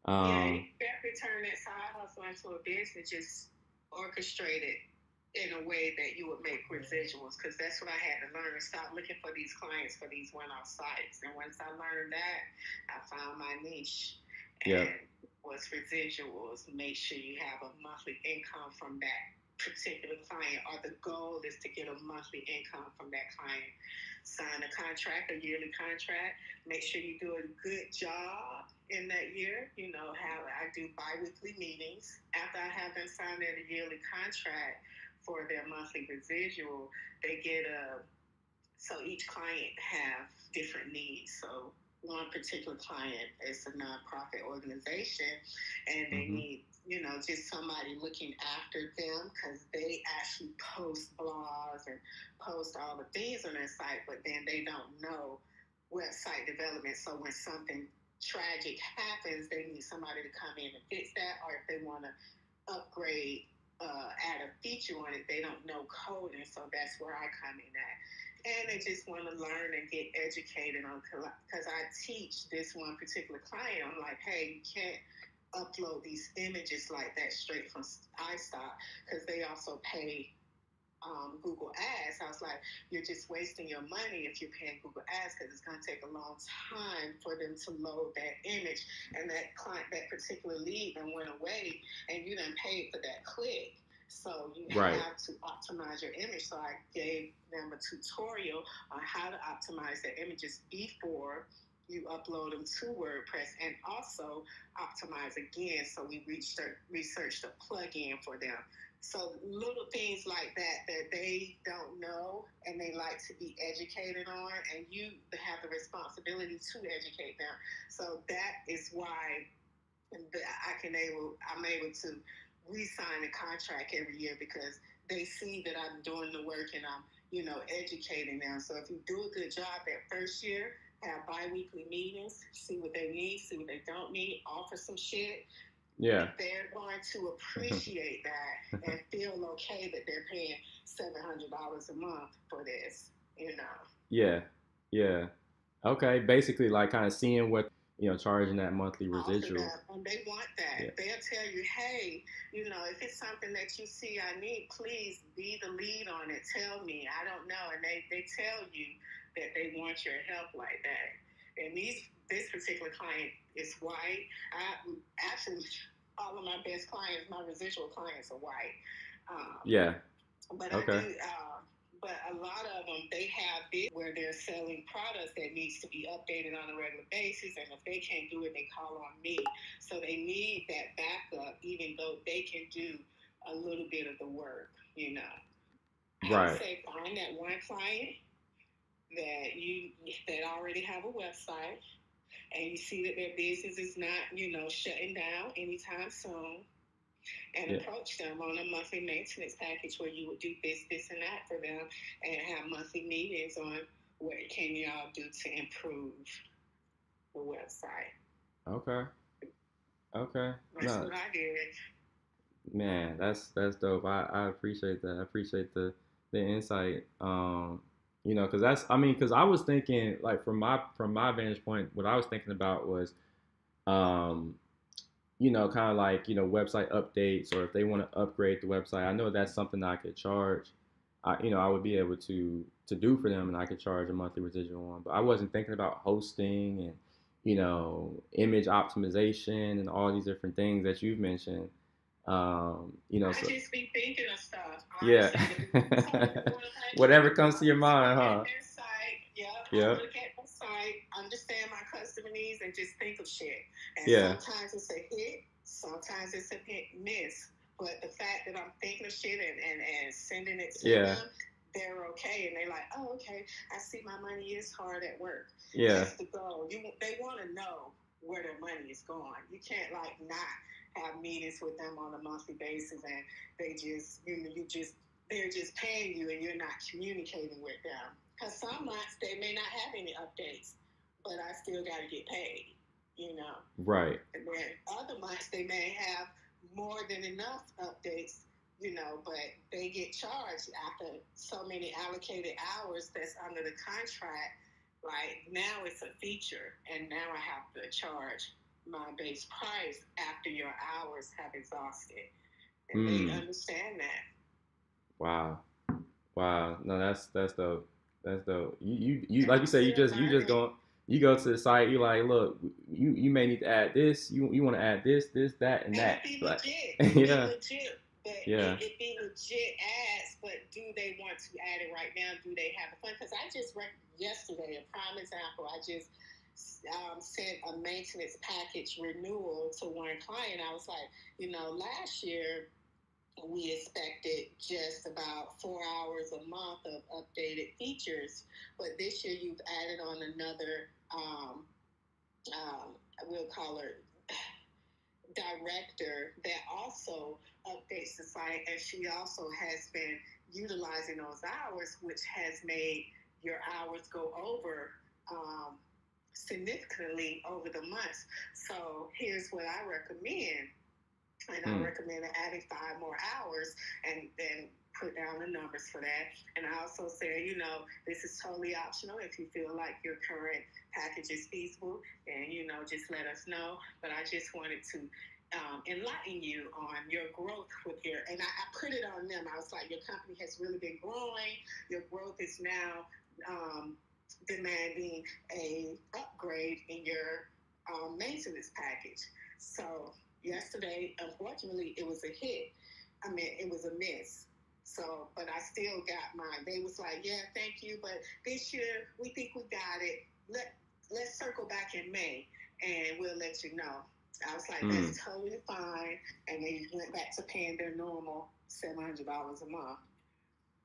Yeah, you Um, definitely turn that side hustle into a business, just orchestrate it in a way that you would make residuals, because that's what I had to learn. Stop looking for these clients for these one-off sites. And once I learned that, I found my niche. yeah. And was residuals. Make sure you have a monthly income from that particular client, or the goal is to get a monthly income from that client. Sign a contract, a yearly contract. Make sure you do a good job in that year. I do bi-weekly meetings. After I have them sign their yearly contract for their monthly residual, they get so each client have different needs. So one particular client is a nonprofit organization, and they need, just somebody looking after them, because they actually post blogs and post all the things on their site, but then they don't know website development. So when something tragic happens, they need somebody to come in and fix that, or if they want to upgrade, add a feature on it, they don't know coding. So that's where I come in at. And they just want to learn and get educated on, because I teach this one particular client. I'm like, hey, you can't upload these images like that straight from iStock, because they also pay Google Ads. I was like, you're just wasting your money if you're paying Google Ads, because it's going to take a long time for them to load that image. And that client, that particular lead, then went away, and you done paid for that click. So you have to optimize your image. So I gave them a tutorial on how to optimize their images before you upload them to WordPress, and also optimize again. So we researched a plugin for them. So little things like that they don't know and they like to be educated on, and you have the responsibility to educate them. So that is why I'm able to re-sign the contract every year because they see that I'm doing the work and I'm, educating them. So if you do a good job that first year, have bi-weekly meetings, see what they need, see what they don't need, offer some shit, Yeah. they're going to appreciate that and feel okay that they're paying $700 a month for this, Yeah. Yeah. Okay. Basically, like kind of seeing what charging that monthly offer residual. that. And they want that. Yeah. They'll tell you, hey, if it's something that you see I need, please be the lead on it. Tell me. I don't know. And they tell you that they want your help like that. And this particular client is white. Actually, all of my best clients, my residual clients are white. Yeah. But Okay. I do. But a lot of them, they have it where they're selling products that needs to be updated on a regular basis, and if they can't do it, they call on me. So they need that backup, even though they can do a little bit of the work. I Right. would say find that one client that already have a website, and you see that their business is not, shutting down anytime soon. And approach them on a monthly maintenance package where you would do this, and that for them, and have monthly meetings on what can y'all do to improve the website. Okay. Okay. That's what I did. Man, that's dope. I appreciate that. I appreciate the insight. Because because I was thinking like from my vantage point, what I was thinking about was, um, kind of like website updates, or if they want to upgrade the website. I know that's something that I could charge. I would be able to do for them, and I could charge a monthly residual on. But I wasn't thinking about hosting and image optimization and all these different things that you've mentioned. I just be thinking of stuff. Yeah. Whatever comes to your mind, huh? Their site, Yeah. I look at the site, understand my customer needs, and just think of shit. And Yeah. sometimes it's a hit, sometimes it's a hit miss. But the fact that I'm thinking of shit and sending it to them, they're okay, and they're like, oh, okay, I see my money is hard at work. Yeah. That's the goal. They want to know where their money is going. You can't like not have meetings with them on a monthly basis, and they just they're just paying you, and you're not communicating with them. Because some months they may not have any updates, but I still got to get paid. Right. And then other months they may have more than enough updates, but they get charged after so many allocated hours that's under the contract. Like now it's a feature, and now I have to charge my base price after your hours have exhausted. And they understand that. Wow. No, that's dope. That's dope. You like you said, you just go to the site. You like, look, you may need to add this. You want to add this, that, and that. It be legit. Yeah. Be legit. But yeah. It be legit ads, but do they want to add it right now? Do they have the fun? Because I just yesterday, a prime example, I just sent a maintenance package renewal to one client. I was like, last year we expected just about 4 hours a month of updated features, but this year you've added on another, we'll call her director, that also updates the site, and she also has been utilizing those hours, which has made your hours go over significantly over the months. So here's what I recommend. And I recommend adding 5 more hours, and then put down the numbers for that. And I also say, this is totally optional. If you feel like your current package is feasible, then, just let us know. But I just wanted to enlighten you on your growth and I put it on them. I was like, your company has really been growing. Your growth is now demanding a upgrade in your maintenance package. So yesterday, unfortunately, it was a hit. It was a miss. So, but I still got mine. They was like, yeah, thank you, but this year we think we got it. Let's circle back in May, and we'll let you know. I was like, that's totally fine. And they went back to paying their normal $700 a month.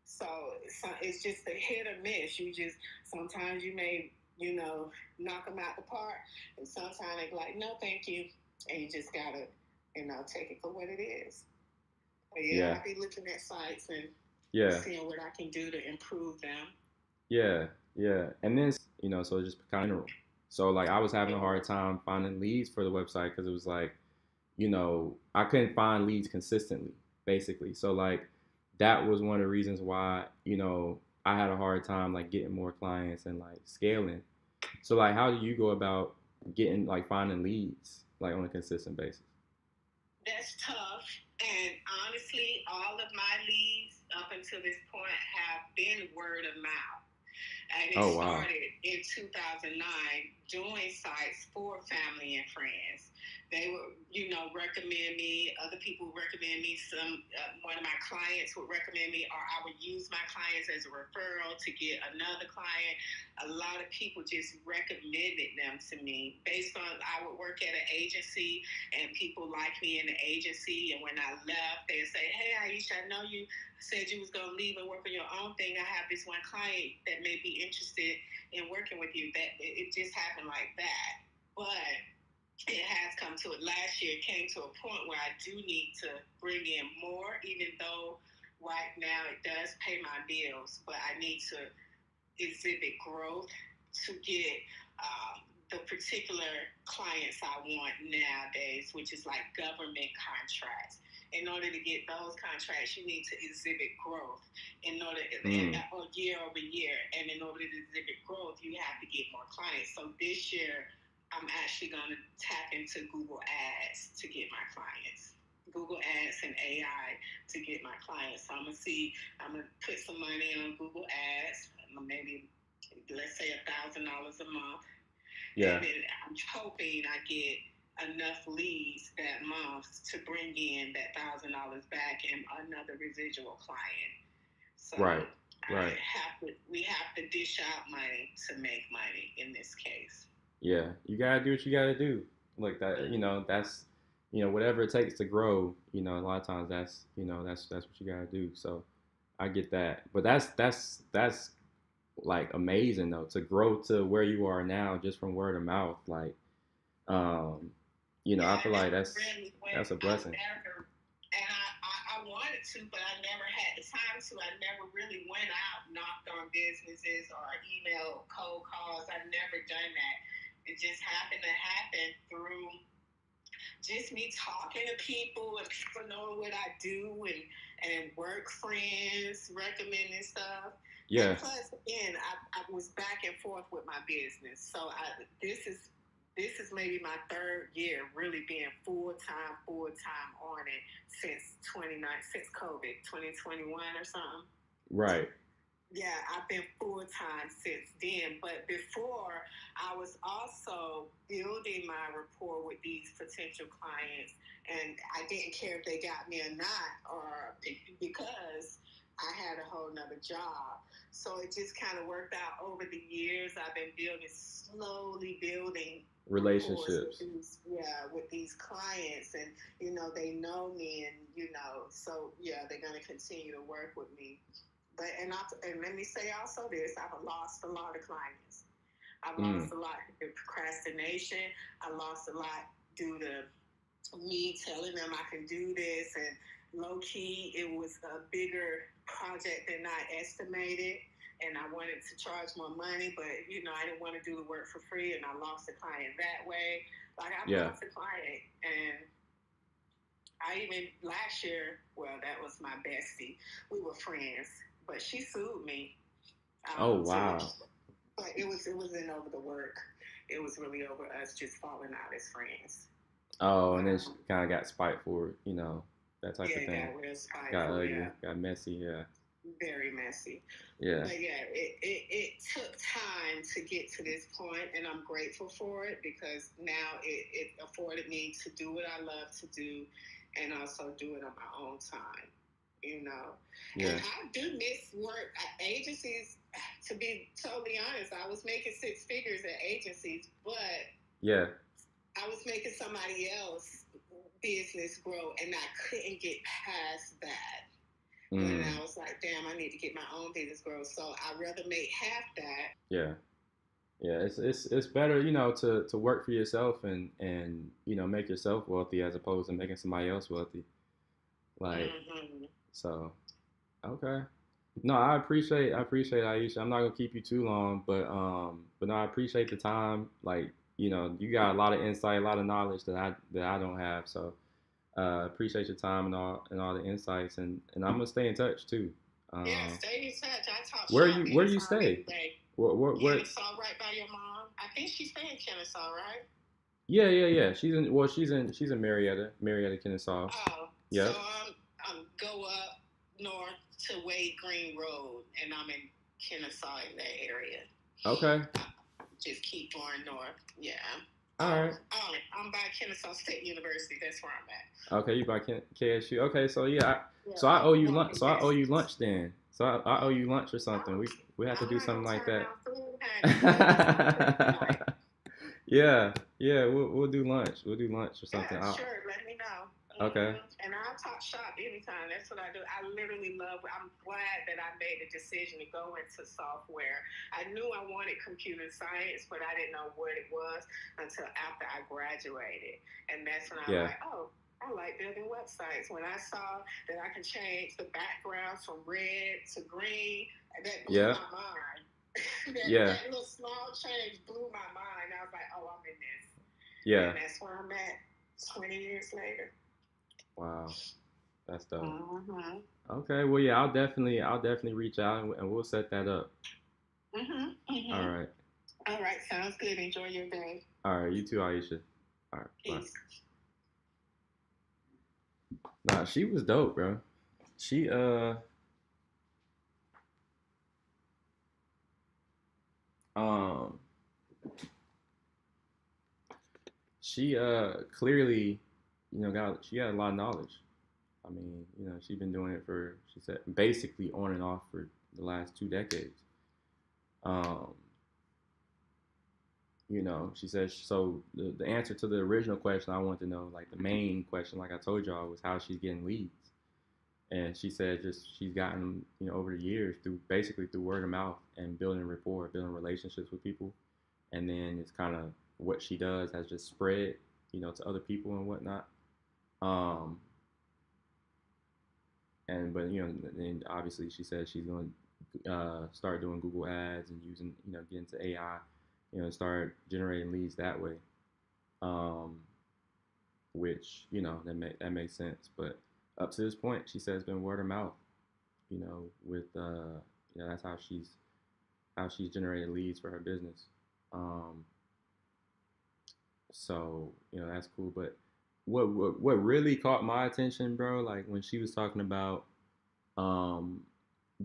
So it's just a hit or miss. Sometimes you may, knock them out the park, and sometimes they're like, no, thank you. and you just gotta, take it for what it is. But yeah, Yeah. I'll be looking at sites and Yeah. seeing what I can do to improve them. Yeah. Yeah. And then, so just kind of general. So like I was having a hard time finding leads for the website because it was like, I couldn't find leads consistently, basically. So like that was one of the reasons why, I had a hard time like getting more clients and like scaling. So like how do you go about getting like finding leads like on a consistent basis? That's tough. And honestly, all of my leads up until this point have been word of mouth. And it Oh wow. started in 2009 doing sites for family and friends. They would, recommend me. Other people would recommend me. One of my clients would recommend me, or I would use my clients as a referral to get another client. A lot of people just recommended them to me based on I would work at an agency and people liked me in the agency. And when I left, they'd say, "Hey, Aisha, I know you said you was going to leave and work on your own thing. I have this one client that may be interested in working with you." That it just happened like that. But it has come to it. Last year, it came to a point where I do need to bring in more, even though right now it does pay my bills. But I need to exhibit growth to get the particular clients I want nowadays, which is like government contracts. In order to get those contracts, you need to exhibit growth or year over year. And in order to exhibit growth, you have to get more clients. So this year, I'm actually going to tap into Google Ads to get my clients. Google Ads and AI to get my clients. So I'm going to put some money on Google Ads, maybe let's say $1,000 a month. Yeah. And then I'm hoping I get enough leads that month to bring in that $1,000 back and another residual client. So right. we have to dish out money to make money in this case. Yeah, you gotta do what you gotta do. Like that, that's, whatever it takes to grow. A lot of times that's what you gotta do. So I get that, but that's like amazing though to grow to where you are now just from word of mouth. Like, I feel like that's a blessing. I wanted to, but I never had the time to. I never really went out, knocked on businesses, or emailed cold calls. I've never done that. It just happened to happen through just me talking to people and people knowing what I do and work friends recommending stuff. Yeah. And plus, again, I was back and forth with my business. So this is maybe my third year really being full time on it since COVID 2021 or something. Right. Yeah, I've been full time since then. But before, I was also building my rapport with these potential clients, and I didn't care if they got me or not, or because I had a whole nother job. So it just kind of worked out over the years. I've been slowly building relationships. With these clients, and they know me, and so they're gonna continue to work with me. But and let me say also this: I've lost a lot of clients. I've lost a lot due to procrastination. I lost a lot due to me telling them I can do this, and low key it was a bigger project than I estimated. And I wanted to charge more money, but I didn't want to do the work for free, and I lost a client that way. Like I lost a client, and I even last year, well, that was my bestie. We were friends, but she sued me. Oh wow! But it wasn't over the work. It was really over us just falling out as friends. Oh, and then she kind of got spiteful, that type of thing. Got real spiteful. Got ugly. Got messy. Yeah. Very messy. Yeah. But it took time to get to this point, and I'm grateful for it because now it afforded me to do what I love to do, and also do it on my own time. Yeah. And I do miss work at agencies. To be totally honest, I was making 6 figures at agencies, but yeah, I was making somebody else business grow, and I couldn't get past that. And I was like, damn, I need to get my own business grow. So I'd rather make half that. Yeah. Yeah, it's better, to work for yourself and make yourself wealthy as opposed to making somebody else wealthy. Like, Hmm. so, okay. No, I appreciate Aisha. I'm not gonna keep you too long, but no, I appreciate the time. Like, you got a lot of insight, a lot of knowledge that I don't have. So, appreciate your time and all the insights, and I'm gonna stay in touch too. Yeah, Um, stay in touch. I talk where shop you where do you anytime, stay? any day. What? Kennesaw, right by your mom. I think she's staying in Kennesaw, right? Yeah, yeah, yeah. She's in Marietta, Kennesaw. Oh, so Yep. go up north to Wade Green Road, and I'm in Kennesaw in that area. Okay. Just keep going north. Yeah. All right. I'm by Kennesaau State University. That's where I'm at. Okay, you by KSU. Okay, so yeah, Yeah, so I owe you lunch. walking So I owe you distance. lunch then. So I owe you lunch or something. Oh, We have to all do right, something don't like turn that. down food, honey. Food is on plate tonight. Yeah, yeah. We'll do lunch. We'll do lunch or something. Yeah, sure. Let me know. Okay. And I'll talk shop anytime. That's what I do. I literally love. I'm glad that I made a decision to go into software. I knew I wanted computer science, but I didn't know what it was until after I graduated. And that's when I was Yeah. like, oh, I like building websites. When I saw that I could change the backgrounds from red to green, that blew Yeah. my mind. Yeah. That little small change blew my mind. I was like, oh, I'm in this. Yeah. And that's where I'm at 20 years later. Wow. That's dope. Mm-hmm. Okay. Well, yeah. I'll definitely reach out and we'll set that up. Mm-hmm. Mm-hmm. All right. All right. Sounds good. Enjoy your day. All right. You too, Aisha. All right. Bye. Peace. Nah, she was dope, bro. She um she clearly, she had a lot of knowledge. I mean, she's been doing it for, she said, basically on and off for the last 2 decades. Um, she says, so the answer to the original question I wanted to know, like the main question, like I told y'all, was how she's getting leads. And she said just she's gotten, over the years through word of mouth and building rapport, building relationships with people. And then it's kind of what she does has just spread, to other people and whatnot. Um, but then obviously she says she's going to start doing Google ads and using, get into AI, start generating leads that way. Um, which that makes sense. But up to this point, she says it's been word of mouth. With that's how she's generated leads for her business. Um, so that's cool. But what really caught my attention, bro, like when she was talking about um,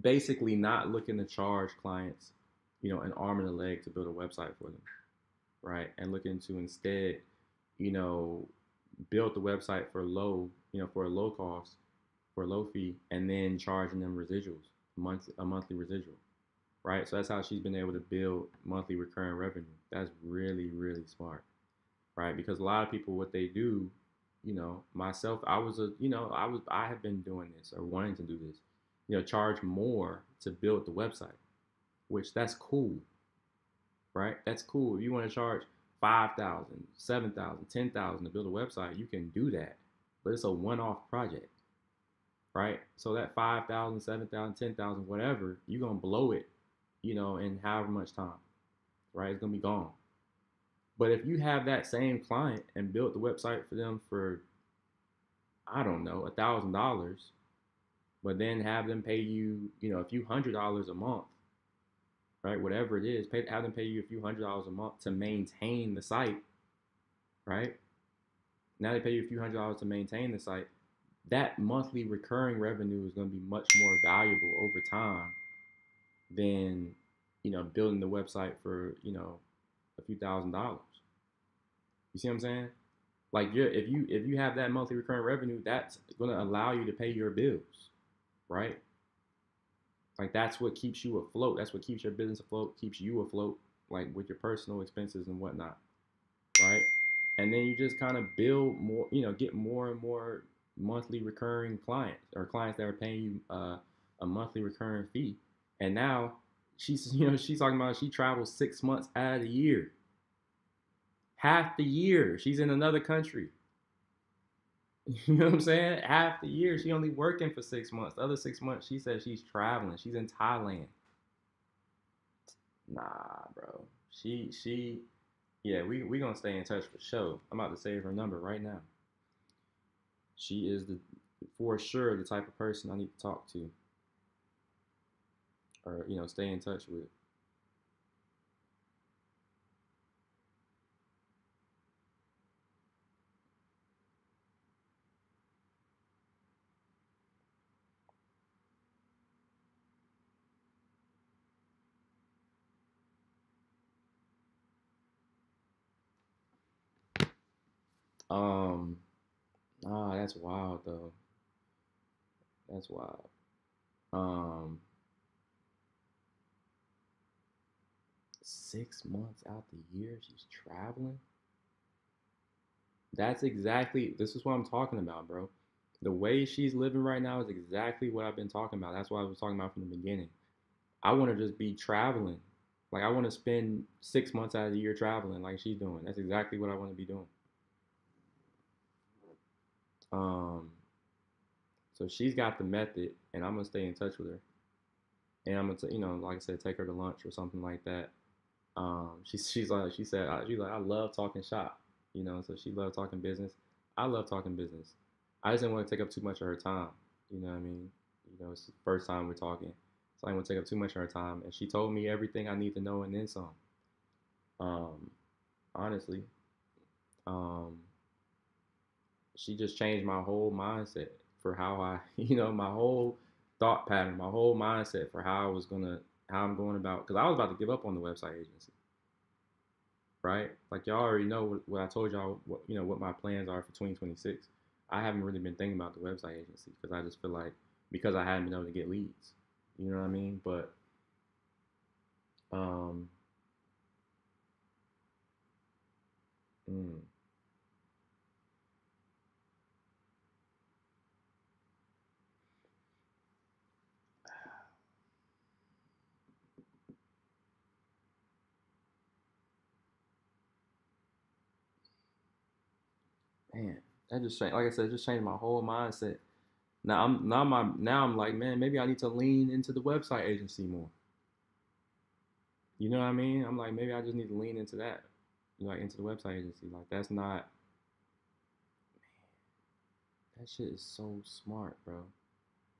basically not looking to charge clients, an arm and a leg to build a website for them, right? And looking to instead, you know, build the website for for a low cost, for a low fee, and then charging them residuals, a monthly residual, right? So that's how she's been able to build monthly recurring revenue. That's really, really smart, right? Because a lot of people, what they do, myself, I have been doing this or wanting to do this, charge more to build the website, which that's cool, right? That's cool. If you want to charge 5,000, 7,000, 10,000 to build a website, you can do that, but it's a one-off project, right? So that 5,000, 7,000, 10,000, whatever, you're gonna blow it, in however much time, right? It's gonna be gone. But if you have that same client and built the website for them for, I don't know, $1,000, but then have them pay you, a few $100s a month, right? Whatever it is, have them pay you a few $100s a month to maintain the site, right? Now they pay you a few $100s to maintain the site. That monthly recurring revenue is going to be much more valuable over time than, building the website for, a few $1,000s. You see what I'm saying? Like if you have that monthly recurring revenue, that's going to allow you to pay your bills, right? Like that's what keeps you afloat. That's what keeps your business afloat, keeps you afloat, like with your personal expenses and whatnot, right? And then you just kind of build more, get more and more monthly recurring clients or clients that are paying you a monthly recurring fee. And now She's, she's talking about she travels 6 months out of the year. Half the year, she's in another country. You know what I'm saying? Half the year, she only working for 6 months. The other 6 months, she said she's traveling. She's in Thailand. Nah, bro. Yeah, we gonna stay in touch for sure. I'm about to save her number right now. She is for sure the type of person I need to talk to, or stay in touch with. Um, that's wild though. That's wild. Um, 6 months out the year she's traveling. This is what I'm talking about, bro. The way she's living right now is exactly what I've been talking about. That's what I was talking about from the beginning. I want to just be traveling. Like I want to spend 6 months out of the year traveling like she's doing. That's exactly what I want to be doing. Um, so she's got the method, and I'm gonna stay in touch with her. And I'm gonna, like I said, take her to lunch or something like that. She's like she's like I love talking shop, so she loved talking business. I love talking business. I just didn't want to take up too much of her time. You know what I mean? It's the first time we're talking, so I didn't want to take up too much of her time. And she told me everything I need to know and then some. Um, honestly, um, she just changed my whole mindset for how I, my whole thought pattern, my whole mindset for how I'm going about, because I was about to give up on the website agency, right? Like y'all already know what I told y'all, what my plans are for 2026. I haven't really been thinking about the website agency because I just feel like because I hadn't been able to get leads, you know what I mean? But um, mm, man, that just changed. Like I said, it just changed my whole mindset. Now I'm like, man, maybe I need to lean into the website agency more. You know what I mean? I'm like, maybe I just need to lean into that, like into the website agency. Like that's not that shit is so smart, bro.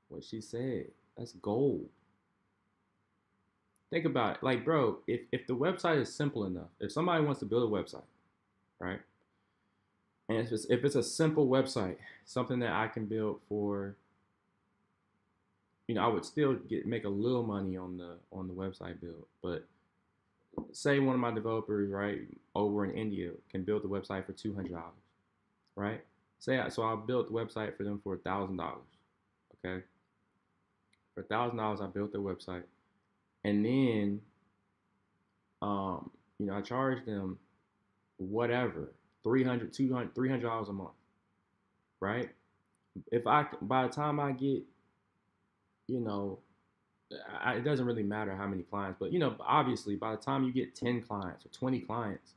What she said, that's gold. Think about it, like, bro, if the website is simple enough, if somebody wants to build a website, right, and if it's a simple website, something that I can build for, I would still make a little money on the website build, but say one of my developers, right, over in India can build the website for $200, right? So I built the website for them for $1,000. Okay, for $1,000 I built their website, and then I charged them whatever 300, 200, $300 a month, right? If I by the time I get, you know, it doesn't really matter how many clients, but obviously by the time you get 10 clients or 20 clients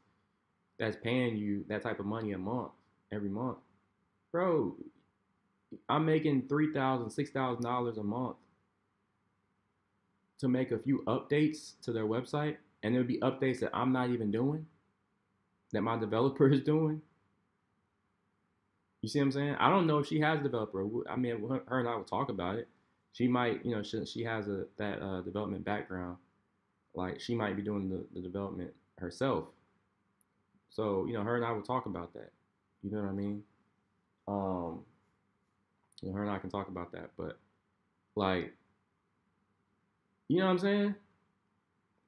that's paying you that type of money a month, every month, bro, I'm making $3,000, $6,000 a month to make a few updates to their website, and there'll be updates that I'm not even doing, that my developer is doing. You see what I'm saying? I don't know if she has a developer. I mean, her and I will talk about it. She might, she has that development background. Like she might be doing the development herself. So her and I will talk about that. You know what I mean? Um, her and I can talk about that. But like, you know what I'm saying?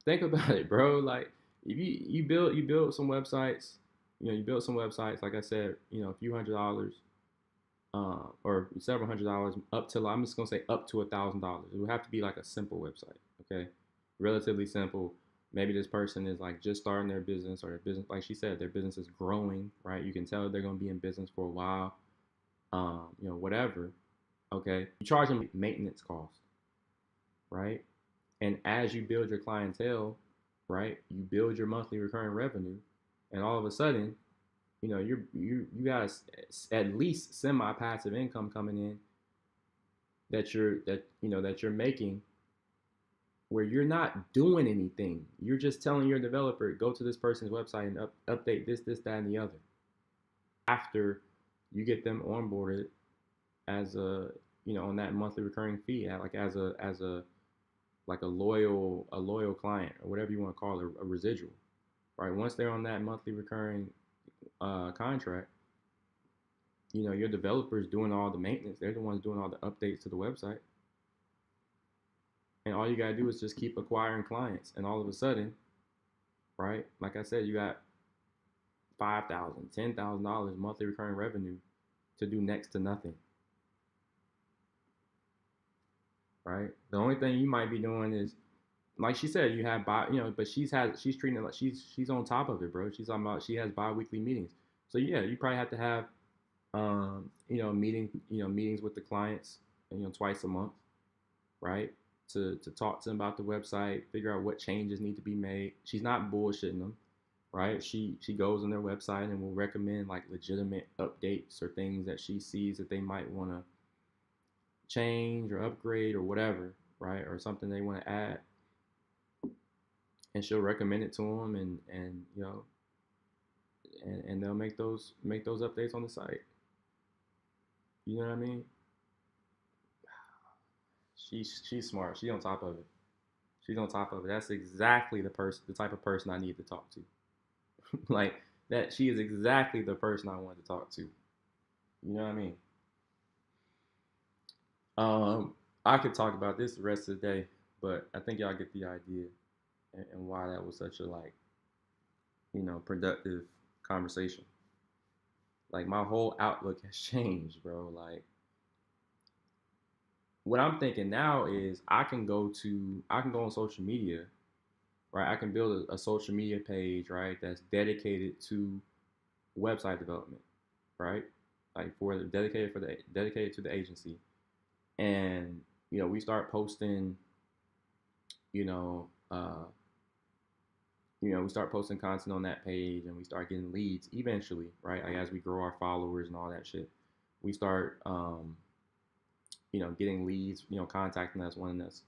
Think about it, bro. Like, if you build some websites, you build some websites. Like I said, a few $100s, or several $100s, up to, I'm just gonna say up to $1,000. It would have to be like a simple website, okay, relatively simple. Maybe this person is like just starting their business, or their business, like she said, their business is growing, right? You can tell they're gonna be in business for a while, whatever. Okay, you charge them maintenance costs, right? And as you build your clientele, right, you build your monthly recurring revenue, and all of a sudden, you guys at least semi passive income coming in that you're making, where you're not doing anything. You're just telling your developer, go to this person's website and update this, that, and the other. After you get them onboarded as a, on that monthly recurring fee, like as a like a loyal client, or whatever you want to call it, a residual, right? Once they're on that monthly recurring contract, your developers doing all the maintenance. They're the ones doing all the updates to the website. And all you gotta do is just keep acquiring clients. And all of a sudden, right, like I said, you got $5,000, $10,000 monthly recurring revenue to do next to nothing. Right? The only thing you might be doing is, like she said, you have but she's treating it like she's on top of it, bro. She's talking about, she has bi-weekly meetings. So yeah, you probably have to have meetings with the clients, twice a month, right? To talk to them about the website, figure out what changes need to be made. She's not bullshitting them, right? She goes on their website and will recommend like legitimate updates or things that she sees that they might want to change or upgrade or whatever, right? Or something they want to add, and she'll recommend it to them, and and they'll make those updates on the site. You know what I mean? She's smart. She's on top of it. She's on top of it. That's exactly the type of person I need to talk to. Like that, she is exactly the person I want to talk to. You know what I mean? I could talk about this the rest of the day, but I think y'all get the idea, and why that was such a productive conversation. Like my whole outlook has changed, bro. Like what I'm thinking now is I can go on social media, right? I can build a social media page, right, that's dedicated to website development, right? Like dedicated to the agency. And we start posting, we start posting content on that page, and we start getting leads eventually, right? Like as we grow our followers and all that shit, we start getting leads, contacting us, wanting us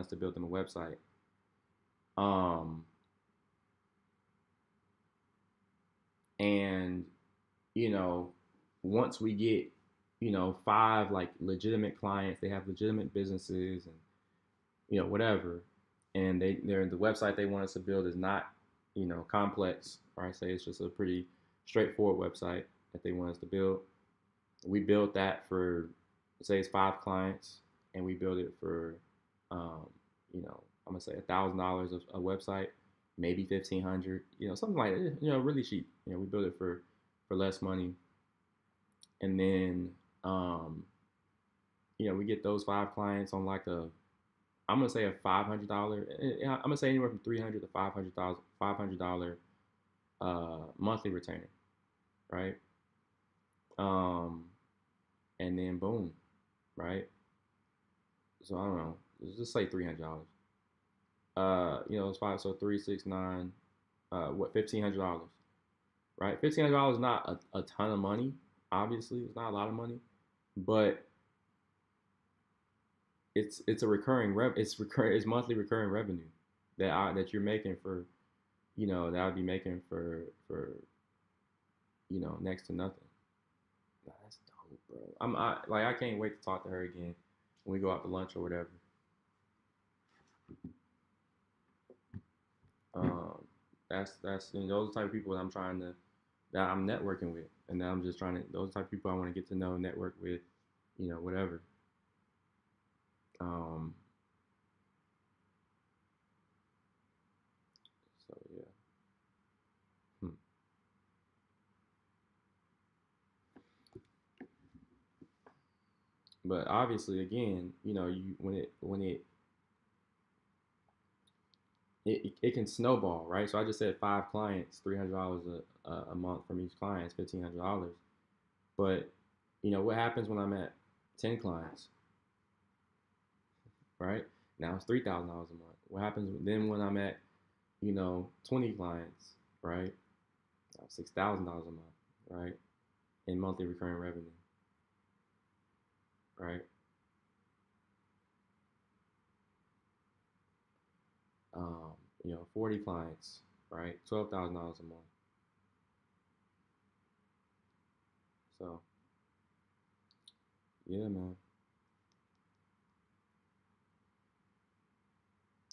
to build them a website. And once we get 5 like legitimate clients, they have legitimate businesses, and whatever, and they're the website they want us to build is not complex, right? Say it's just a pretty straightforward website that they want us to build. We build that for, say it's 5 clients, and we build it for I'm gonna say $1,000 of a website, maybe 1,500, something like that, really cheap. We build it for less money, and then we get those 5 clients on like I'm gonna say a $500. I'm gonna say anywhere from $300 to $500 monthly retainer, right? And then boom, right? So I don't know. Let's just say $300. It's 5, so 3, 6, 9, $1,500, right? $1,500 is not a ton of money. Obviously, it's not a lot of money, but it's monthly recurring revenue that you're making for, that I'd be making for next to nothing. That's dope, bro. I can't wait to talk to her again when we go out to lunch or whatever. That's those are the type of people that I'm networking with, and that I'm just those type of people I want to get to know, network with, whatever. So yeah. But obviously, again, it can snowball, right? So I just said 5 clients, $300 a month from each client, is $1,500. But what happens when I'm at 10 clients, right? Now it's $3,000 a month. What happens then when I'm at, 20 clients, right? $6,000 a month, right? In monthly recurring revenue, right? 40 clients, right? $12,000 a month. So, yeah, man.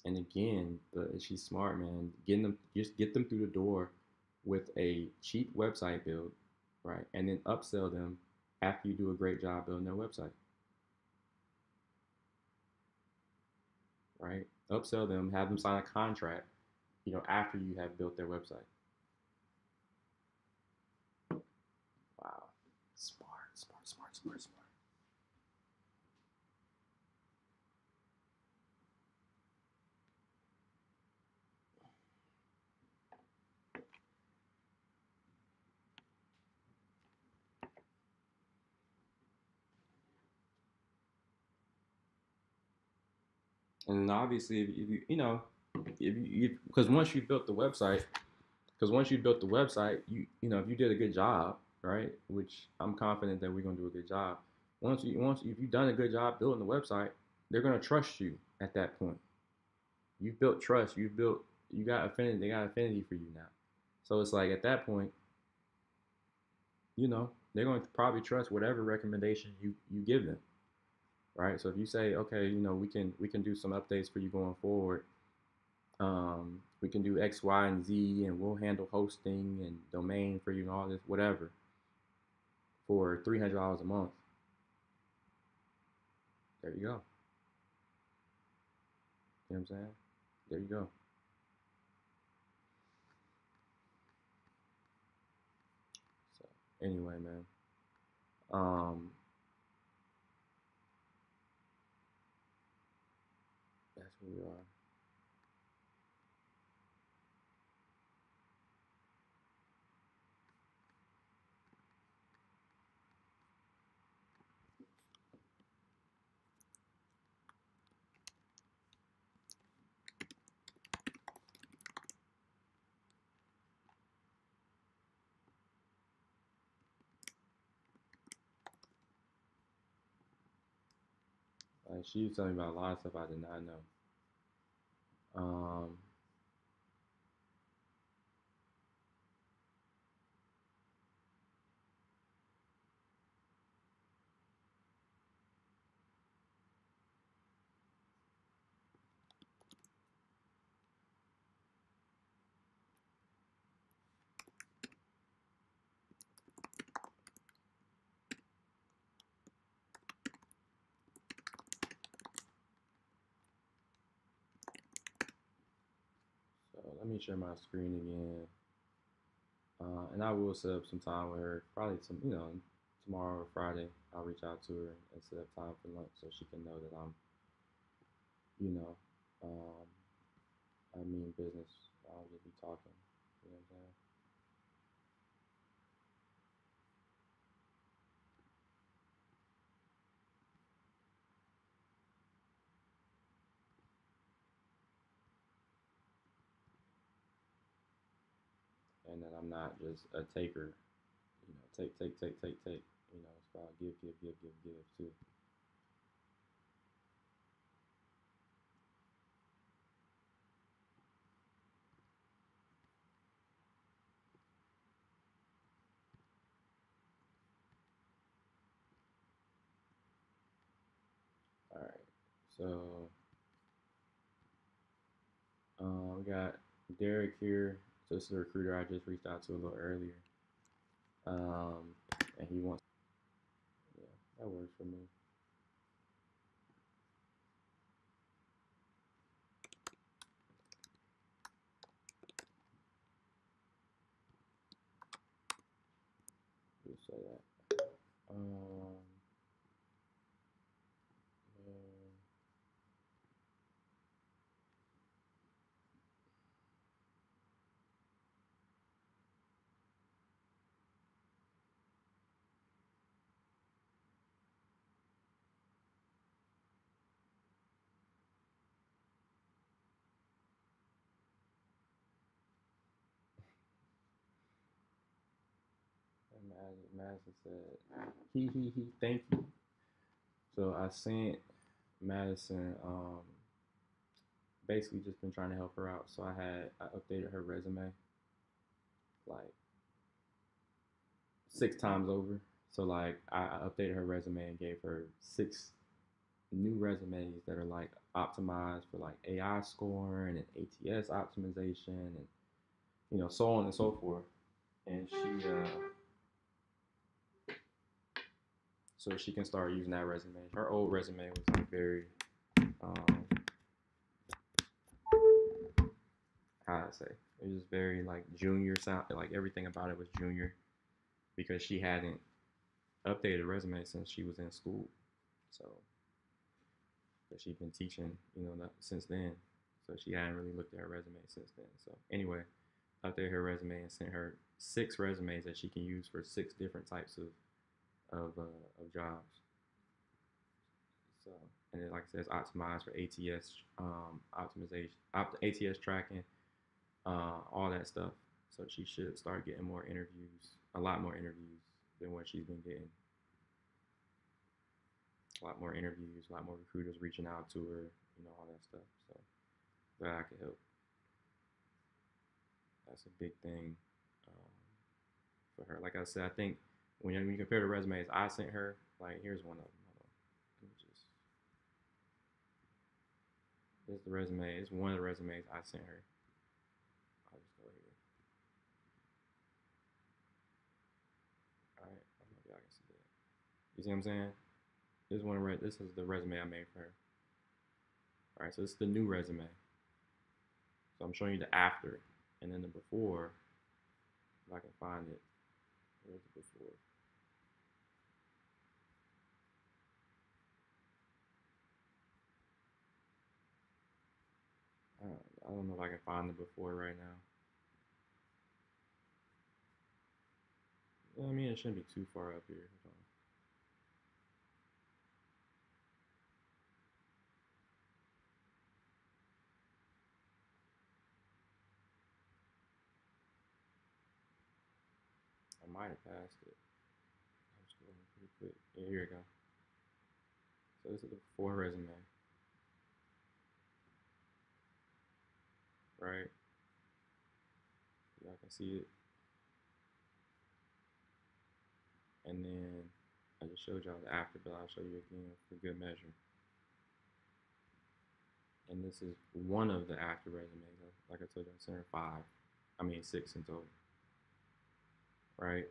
And again, she's smart, man. Just get them through the door with a cheap website build, right? And then upsell them after you do a great job building their website, right? Upsell them, have them sign a contract, after you have built their website. Wow. Smart, smart, smart, smart, smart. And obviously, if because once you built the website, if you did a good job, right? Which I'm confident that we're gonna do a good job. Once if you've done a good job building the website, they're gonna trust you at that point. You've built trust. You got affinity. They got affinity for you now. So it's like at that point, they're going to probably trust whatever recommendation you give them, right? So if you say, okay, we can do some updates for you going forward. We can do X, Y, and Z, and we'll handle hosting and domain for you and all this, whatever, for $300 a month. There you go. You know what I'm saying? There you go. So anyway, man. That's where we are. Like she was telling me about a lot of stuff I did not know. Um, so let me share my screen again. And I will set up some time with her, probably tomorrow or Friday. I'll reach out to her and set up time for lunch so she can know that you know, um, I mean business. I'll just be talking. You know what I'm saying? And that I'm not just a taker. Take, take, take, take, take. It's about give, give, give, give, give too. All right. So we got Derek here. So this is a recruiter I just reached out to a little earlier. And he wants. Yeah, that works for me. We'll say that. Yeah. Madison said, he, thank you. So I sent Madison, basically just been trying to help her out. So I updated her resume like 6 times over. So like I updated her resume and gave her 6 new resumes that are like optimized for like AI scoring and ATS optimization and so on and so forth. And so she can start using that resume. Her old resume was like very um, how I say it was very like junior sound, like everything about it was junior because she hadn't updated a resume since she was in school. So, but she's been teaching, since then. So she hadn't really looked at her resume since then. So anyway, updated her resume and sent her 6 resumes that she can use for 6 different types of jobs. So and then like I said, it's optimized for ATS optimization, ATS tracking, all that stuff. So she should start getting more interviews, a lot more interviews than what she's been getting. A lot more interviews, a lot more recruiters reaching out to her, all that stuff. So glad I could help. That's a big thing for her. Like I said, I think when you compare the resumes I sent her, like here's one of them. Let me just. This is the resume. It's one of the resumes I sent her. I'll just go here. All right. I don't know if y'all can see that. You see what I'm saying? This is the resume I made for her. All right. So this is the new resume. So I'm showing you the after and then the before. If I can find it. Where's the before? I don't know if I can find the before right now. I mean, it shouldn't be too far up here. I might have passed it. I'm scrolling pretty quick. Yeah, here we go. So this is the before resume. Right? Y'all can see it. And then I just showed y'all the after, but I'll show you again for good measure. And this is one of the after resumes. Like I told you, I sent her 6 in total. Right?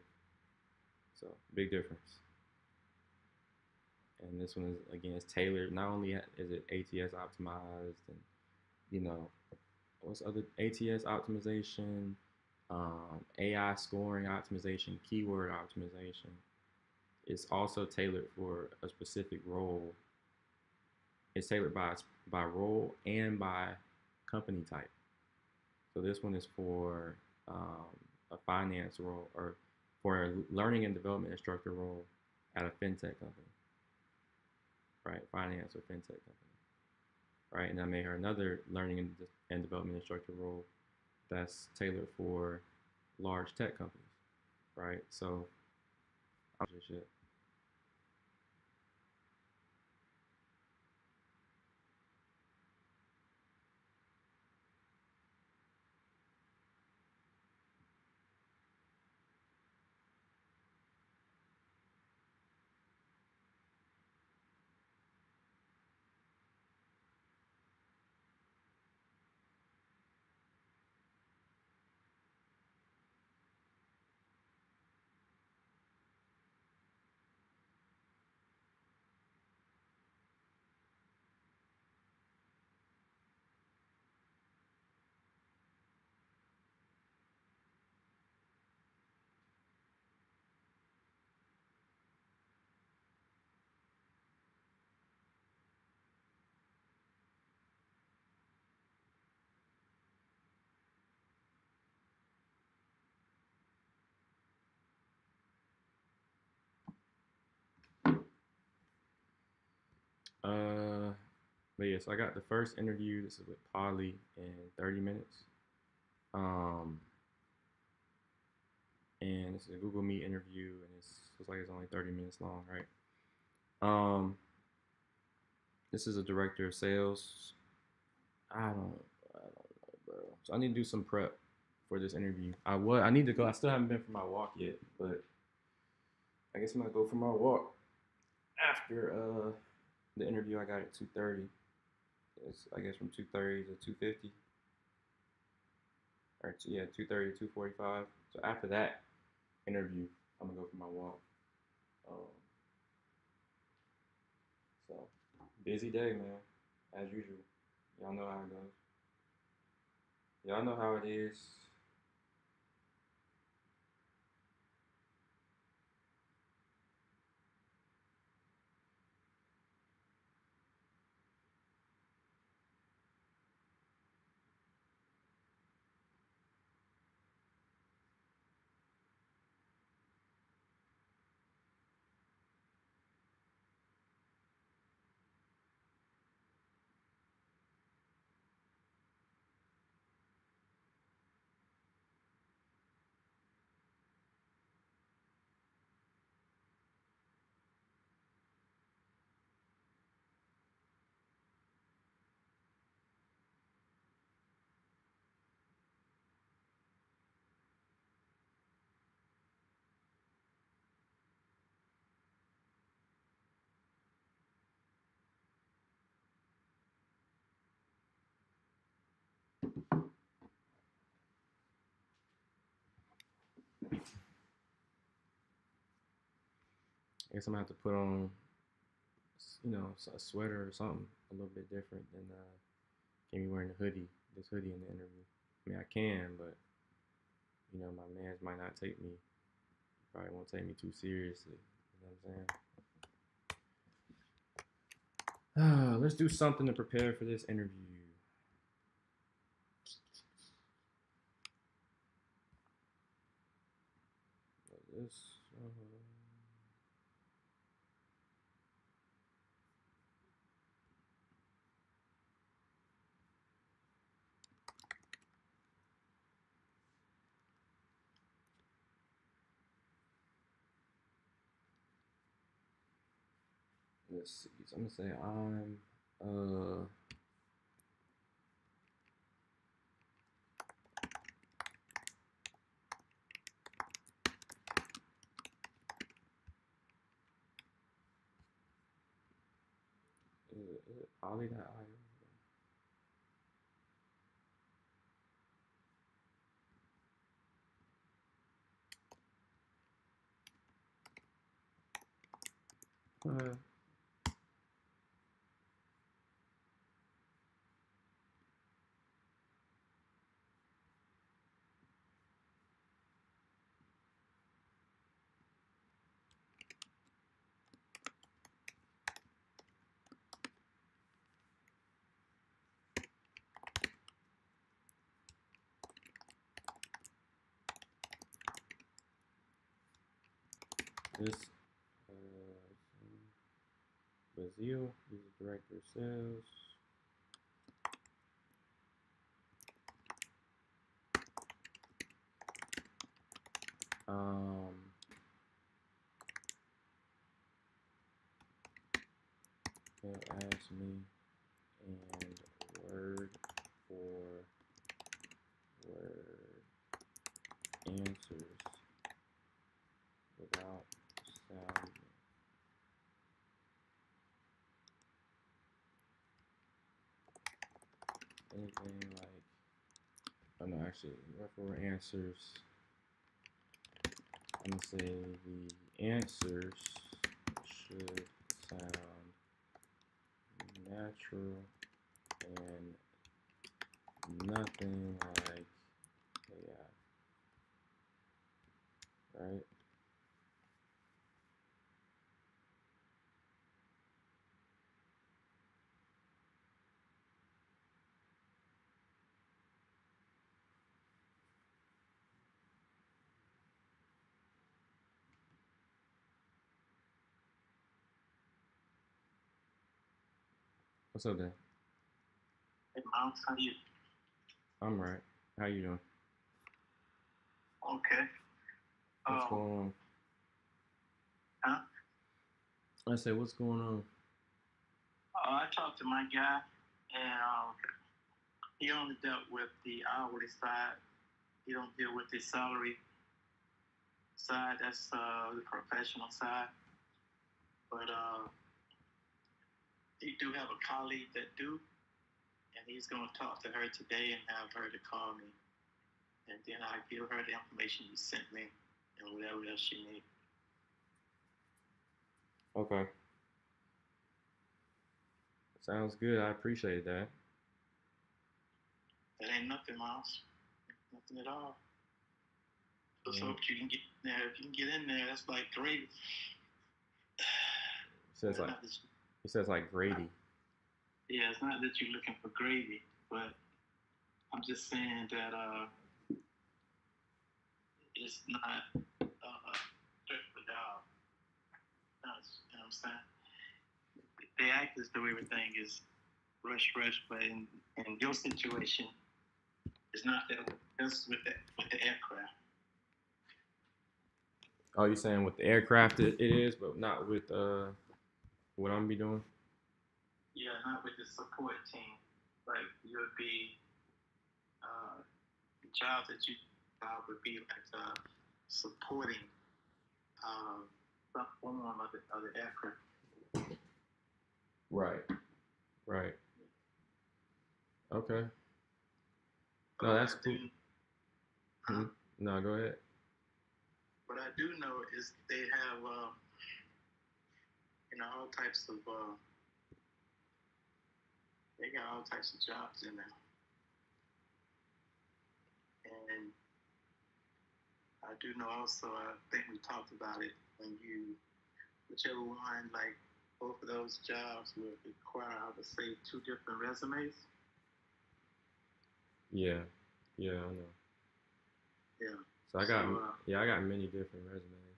So big difference. And this one is again it's tailored. Not only is it ATS optimized and what's other ATS optimization, AI scoring optimization, keyword optimization. It's also tailored for a specific role. It's tailored by role and by company type. So this one is for a finance role or for a learning and development instructor role at a fintech company, right? Finance or fintech company, right? And I made her another learning and development instructor role that's tailored for large tech companies, right? So I'm just shit. But yeah, so I got the first interview. This is with Polly in 30 minutes. and it's a Google Meet interview, and looks like it's only 30 minutes long, right? Um, this is a director of sales. I don't know, bro. So I need to do some prep for this interview. I need to go. I still haven't been for my walk yet, but I guess I'm gonna go for my walk after the interview I got at 2:30. It's I guess from 2:30 to 2:50, or yeah, 2:30 to 2:45. So after that interview, I'm gonna go for my walk. Um, so busy day, man, as usual. Y'all know how it goes. Y'all know how it is. I guess I'm gonna have to put on, a sweater or something a little bit different than can't be wearing a hoodie. This hoodie in the interview. I mean, I can, but my mans might not take me. Probably won't take me too seriously. You know what I'm saying? Let's do something to prepare for this interview. This. Let's see. So I'm gonna say I'm is it poly.io? This Bazil, he's the director of sales. He'll ask me, and word for word answers without sound. Anything like, oh no, actually, word for answers. I'm gonna say the answers should sound natural and nothing like AI, right? What's up, Dan? Hey, Miles, how you? I'm right. How you doing? Okay. What's going on? Huh? I said, what's going on? I talked to my guy, and he only dealt with the hourly side. He don't deal with the salary side. That's the professional side. But he do have a colleague that do, and he's going to talk to her today and have her to call me. And then I give her the information you sent me and whatever else she needs. Okay. Sounds good. I appreciate that. That ain't nothing, Miles. Nothing at all. Just Yeah. hope you can get in there. If you can get in there, that's like great. He says like Grady. Yeah, it's not that you're looking for gravy, but I'm just saying that it's not stressful job. You know what I'm saying? They act as though everything is rush, but in your situation, it's not that. It's with the aircraft. Oh, you saying with the aircraft it is, but not with what I'm be doing? Yeah, not with the support team. Like you would be the job that you would be like supporting some form of the aircraft. Right. Okay. No, that's cool. No, go ahead. What I do know is they have all types of they got all types of jobs in there. And I do know also, I think we talked about it, whichever one, like both of those jobs would require, I would say, 2 different resumes. Yeah, I know. Yeah. So I got many different resumes.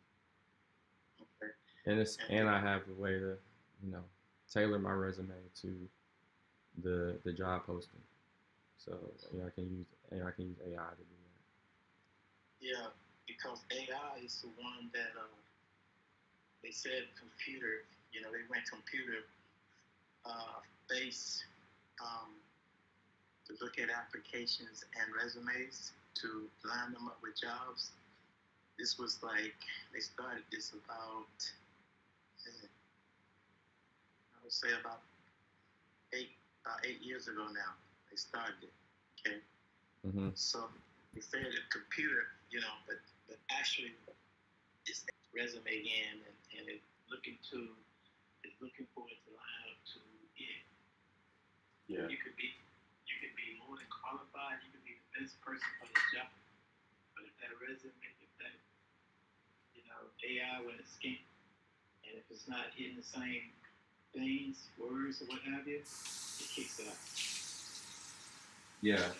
Okay. And I have a way to, tailor my resume to the job posting. So I can use AI to do that. Yeah, because AI is the one that they said computer. They went computer based to look at applications and resumes to line them up with jobs. This was like they started this about I would say about 8 years ago now. They started it. Okay. Mm-hmm. So they said a computer, but actually it's resume in and it's looking for it to line up to it. Yeah. You could be more than qualified. You could be the best person for the job. But if that resume, AI when it's scan, and if it's not hitting the same things, words or what have you, it kicks it out. Yeah.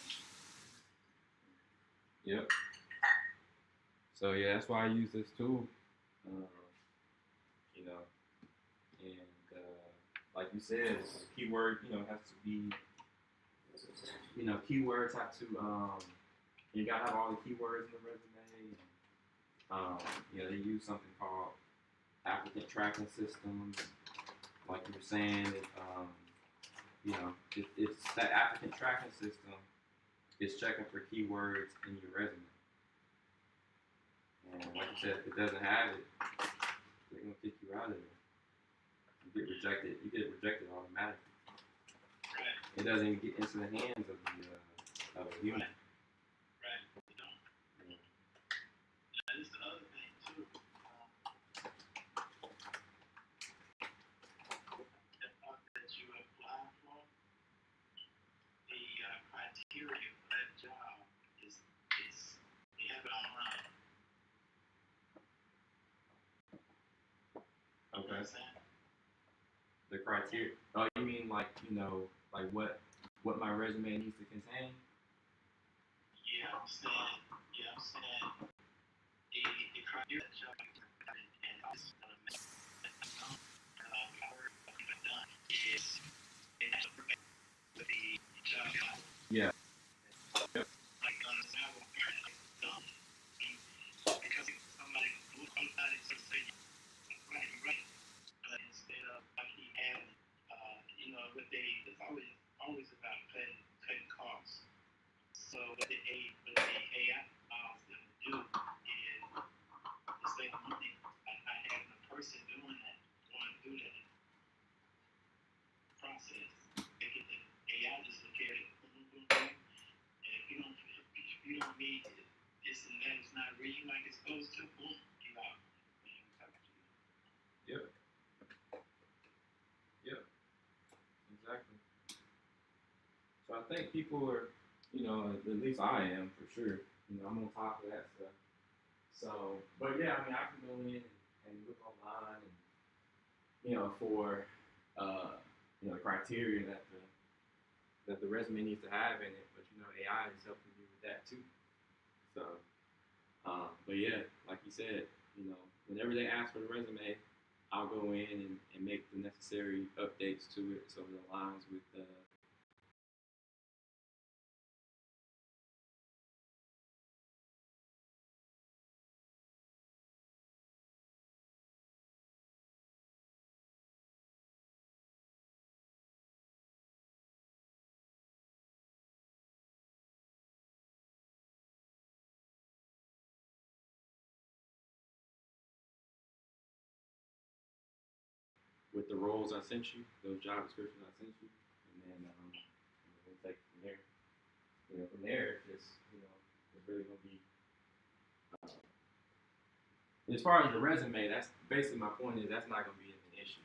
Yep. So yeah, that's why I use this tool. And like you said, keyword, has to be, keywords have to, you gotta have all the keywords in the resume. They use something called applicant tracking systems. Like you were saying, it's that applicant tracking system is checking for keywords in your resume. And like you said, if it doesn't have it, they're gonna kick you out of there. You get rejected automatically. It doesn't even get into the hands of the human. Right. That is the other thing too. That you apply for, the criteria for that job is they have it online. Okay. The criteria. Oh, you mean like what my resume needs to contain? Yeah, I'm saying the criteria that job and is it has to prevent the job. Yeah. Like on the level because somebody where you like exposed to, boom, you out. Yep. Yep. Exactly. So I think people are, at least I am for sure. I'm on top of that stuff. So, but yeah, I mean, I can go in and look online and, for, the criteria that the resume needs to have in it. But AI is helping you with that too. So, but yeah, like you said, whenever they ask for the resume, I'll go in and make the necessary updates to it so it aligns with the roles I sent you, those job descriptions I sent you, and then we'll take it from there. From there, it's just it's really gonna be. As far as the resume, that's basically my point. Is that's not gonna be an issue.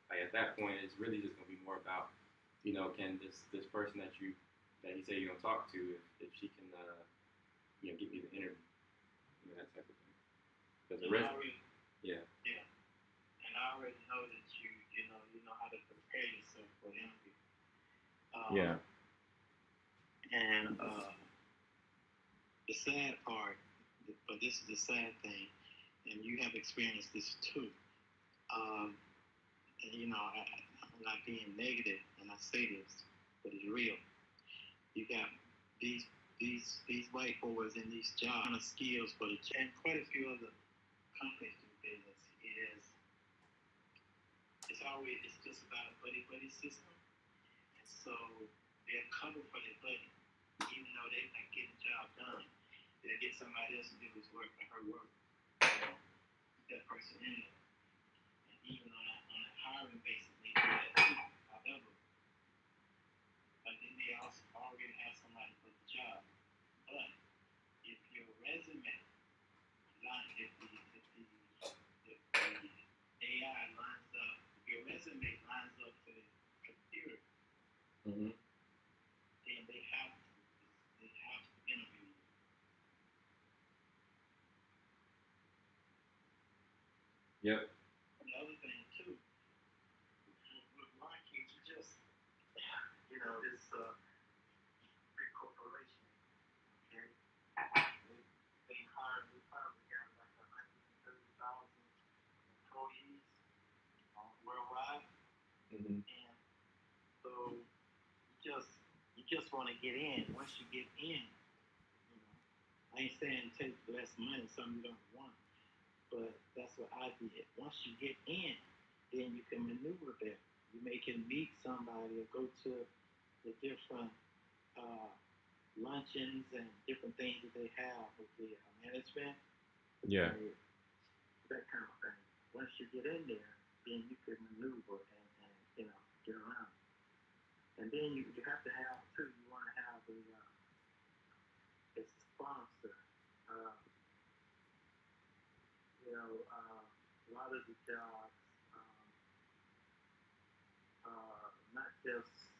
Like at that point, it's really just gonna be more about, can this person that you say you're gonna talk to, if she can, get me the interview, that type of thing. Because the resume, yeah. Yeah. And I already know that you know how to prepare yourself for the interview. Yeah. And the sad part, but this is the sad thing, and you have experienced this too. And I'm not being negative when I say this, but it's real. You got these white boys in these jobs, kind of skills for and quite a few other companies do business is it's just about a buddy system, and so they're covered for their buddy, even though they're not getting the job done. They'll get somebody else to do his work or her work. That person in there. And even on a hiring basis, they do that too. However, but then they also already have somebody for the job. But if your resume if the AI lines up, if your resume lines up to the computer, Mm-hmm. then they have to interview you. Yep. The other thing too, with Lockheed, you just this big corporation, okay? They probably got like 130,000 employees worldwide, Mm-hmm. and so you just want to get in. Once you get in, I ain't saying take less money, something you don't want, but that's what I did. Once you get in, then you can maneuver better. You may can meet somebody or go to the different luncheons and different things that they have with the management. Yeah. That kind of thing. Once you get in there, then you can maneuver and get around. And then you have to have too. You want to have a sponsor. A lot of the jobs, not just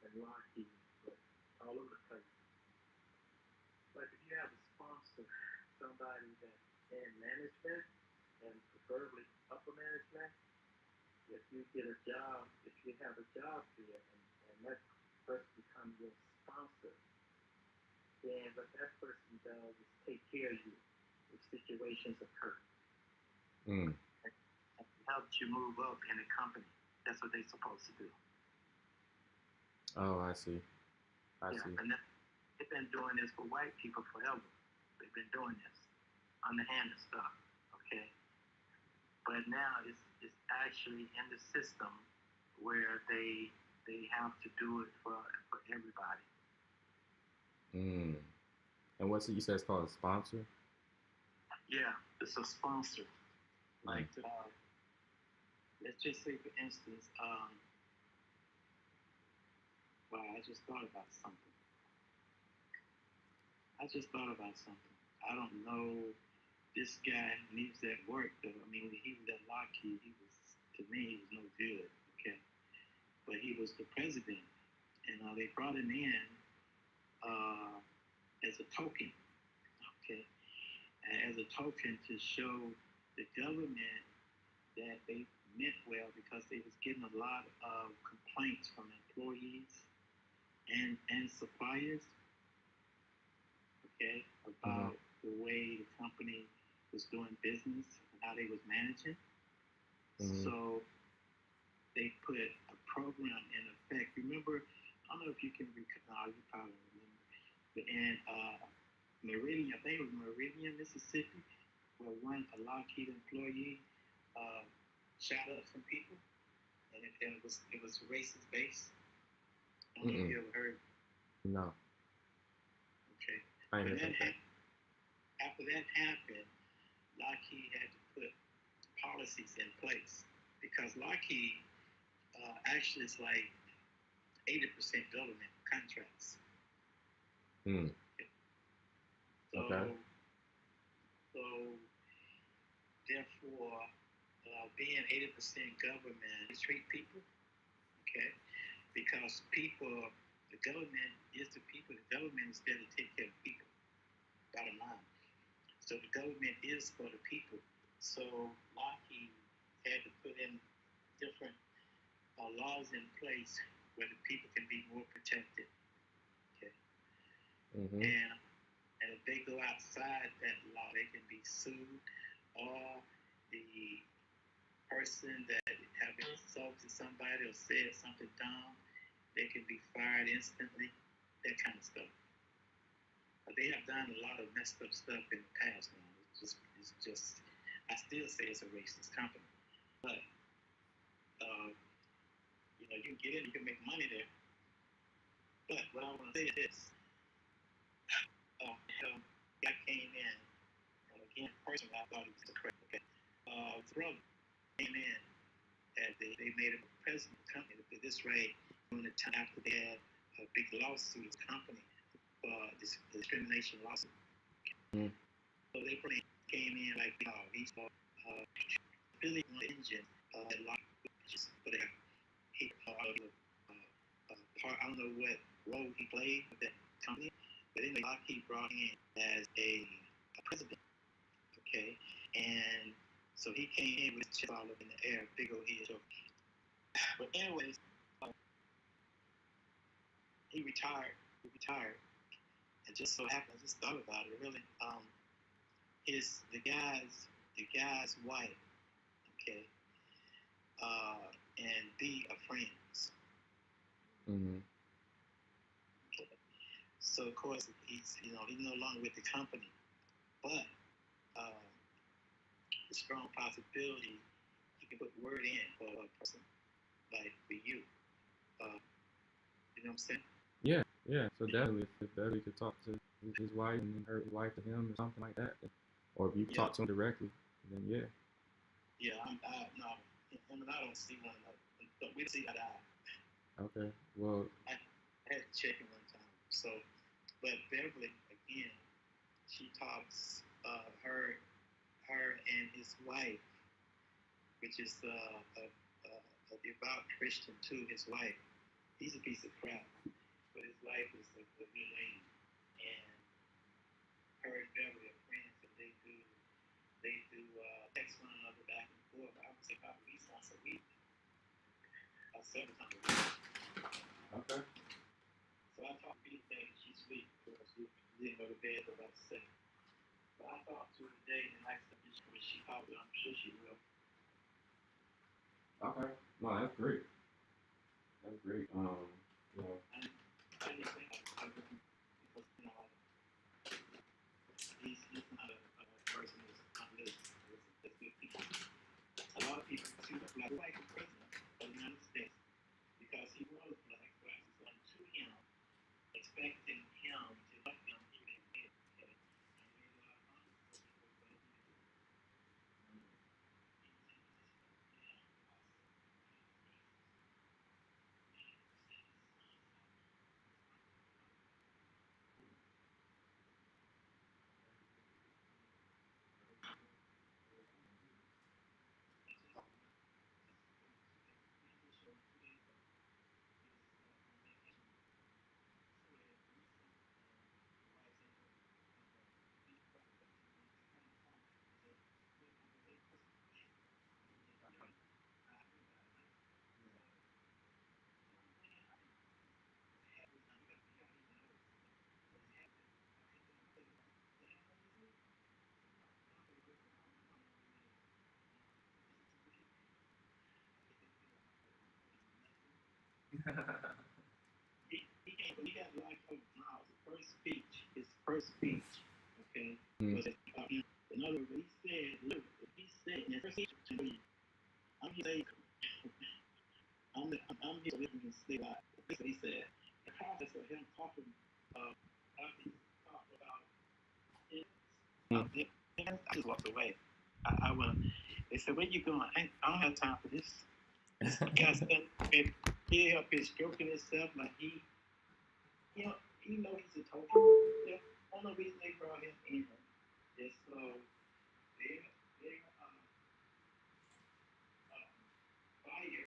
in Lockheed, but all over the place. But if you have a sponsor, somebody that's in management and preferably upper management, if you get a job, if you have a job there and that person becomes your sponsor, then what that person does is take care of you if situations occur. Mm. And helps you move up in a company. That's what they're supposed to do. Oh, I see. I see. And they've been doing this for white people forever. They've been doing this underhanded stuff, okay? But now it's actually in the system where they have to do it for everybody. Mm. And what's it you said it's called, a sponsor? Yeah, it's a sponsor. Like, let's just say, for instance, wow, I just thought about something. I don't know. This guy needs that work though. I mean, when he was at Lockheed, he was, to me, he was no good. Okay, but he was the president, and they brought him in as a token. Okay, and as a token to show the government that they meant well because they was getting a lot of complaints from employees and suppliers. Okay, about the way the company was doing business and how they was managing. So they put a program in effect. Remember, I don't know if you can recall, you probably remember, but in Meridian, I think it was Meridian, Mississippi, where a Lockheed employee shot up some people, and it was racist based. I don't know if you ever heard. No. Okay. I ain't heard that. After that happened, Lockheed had to put policies in place because Lockheed actually is like 80% government contracts. So therefore, being 80% government, you treat people, okay? Because people, the government is the people. The government is there to take care of people. Bottom line. So the government is for the people. So Lockheed had to put in different laws in place where the people can be more protected. Okay. And if they go outside that law, they can be sued, or the person that have insulted somebody or said something dumb, they can be fired instantly. That kind of stuff. But they have done a lot of messed up stuff in the past now. It's just, I still say it's a racist company. But, you can get in, you can make money there. But what I want to say is this. Guy came in, and again, personally, I thought he was correct. Okay. His brother came in, and they made him president of the company. This right during the time after they had a big lawsuit with the company, this discrimination lawsuit. So they pretty came in like, he's Billy on the engine at Lockheed, but he I don't know what role he played with that company, but anyway, Lockheed brought him as a president, okay, and so he came in with his chest all up in the air, big old head. So, but anyways, he retired, and just so happened, I just thought about it really. The guy's wife, okay, and B are friends. Okay. So of course he's no longer with the company, but the strong possibility he can put word in for a person like for you. You know what I'm saying? Yeah. So definitely, if Beverly could talk to his wife and then her wife to him or something like that, or if you talk to him directly, then yeah. Yeah, no, him and I don't see one another, but we see eye to eye. Okay, well. I had to check him one time. So, but Beverly, again, she talks her and his wife, which is a devout Christian too. His wife, he's a piece of crap, but his wife is a good lady, and her and Beverly are friends, and they do text one another back and forth. I would say probably at least once a week, several times a week. Okay. So I talked to her today, and she's sweet because we didn't go to bed till about 6. But I talked to her today, and I said when she called me, I'm sure she will. Okay. No, that's great. That's great. I just think because he's not a person that's uplifted. That's good people. A lot of people see the black president of the United States because he was black, was on to him, expecting him to help him even in it. And he made a lot of money for what he did. he got like miles. His first speech, okay, Mm. was about him. In other words, he said, in the first speech to me, I'm here to I'm here to live and stay alive. This is what he said. The process of him talking, after he talked about it, I just walked away. I went. They said, "Where you going?" I don't have time for this. This guy said, he up here stroking himself like he he's a token. Yeah, I don't know reason they brought him in. Just so they fire.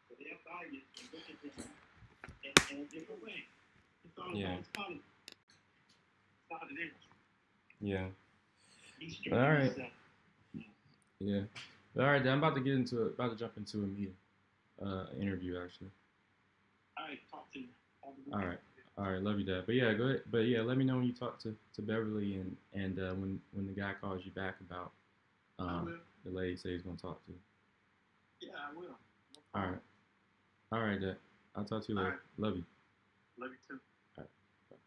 So they'll fire you and look at this in a different way. It's all Yeah. about politics. It's not an interest. Yeah. He's All stroking right. himself. Yeah. All right. Then I'm about to jump into a meeting, interview actually. All right, talk to you. All right. All right. Love you, Dad. But yeah, go ahead. But yeah, let me know when you talk to Beverly and when the guy calls you back about I will. the lady says he's gonna talk to you. Yeah, I will. No All problem. right. All right, Dad. I'll talk to you later. All right. Love you. Love you too. All right. Bye.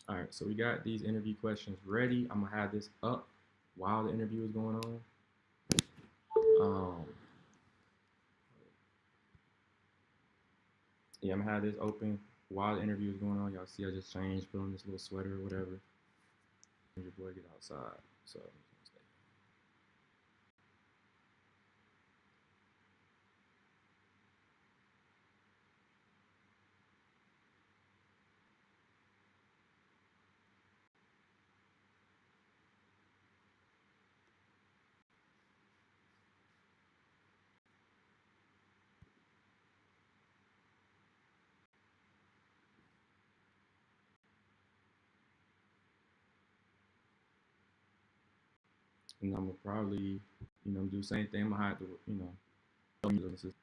All right, so we got these interview questions ready. I'm gonna have this up while the interview is going on. Yeah, I'm gonna have this open while the interview is going on. Y'all see, I just changed, put on this little sweater or whatever. And your boy get outside, so. And I'm gonna probably, do the same thing. I'm gonna have to, tell me this is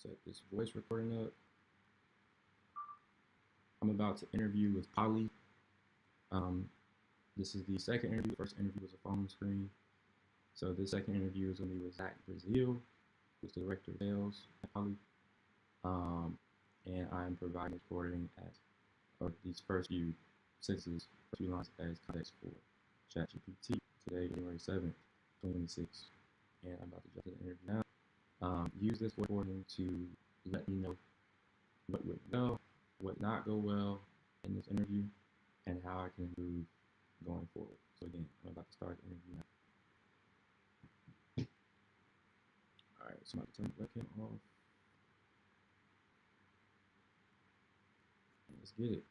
set this voice recording up. I'm about to interview with Polly. This is the second interview. The first interview was a phone screen. So this second interview is gonna be with Zach Brazil, who's the director of sales at Polly. And I'm providing recording of these first few sentences, two lines as context for ChatGPT. Today, January 7th, 2026, and I'm about to jump to the interview now. Use this recording to let me know what went well, what not go well in this interview, and how I can improve going forward. So again, I'm about to start the interview now. All right, so I'm about to turn the webcam off. Let's get it.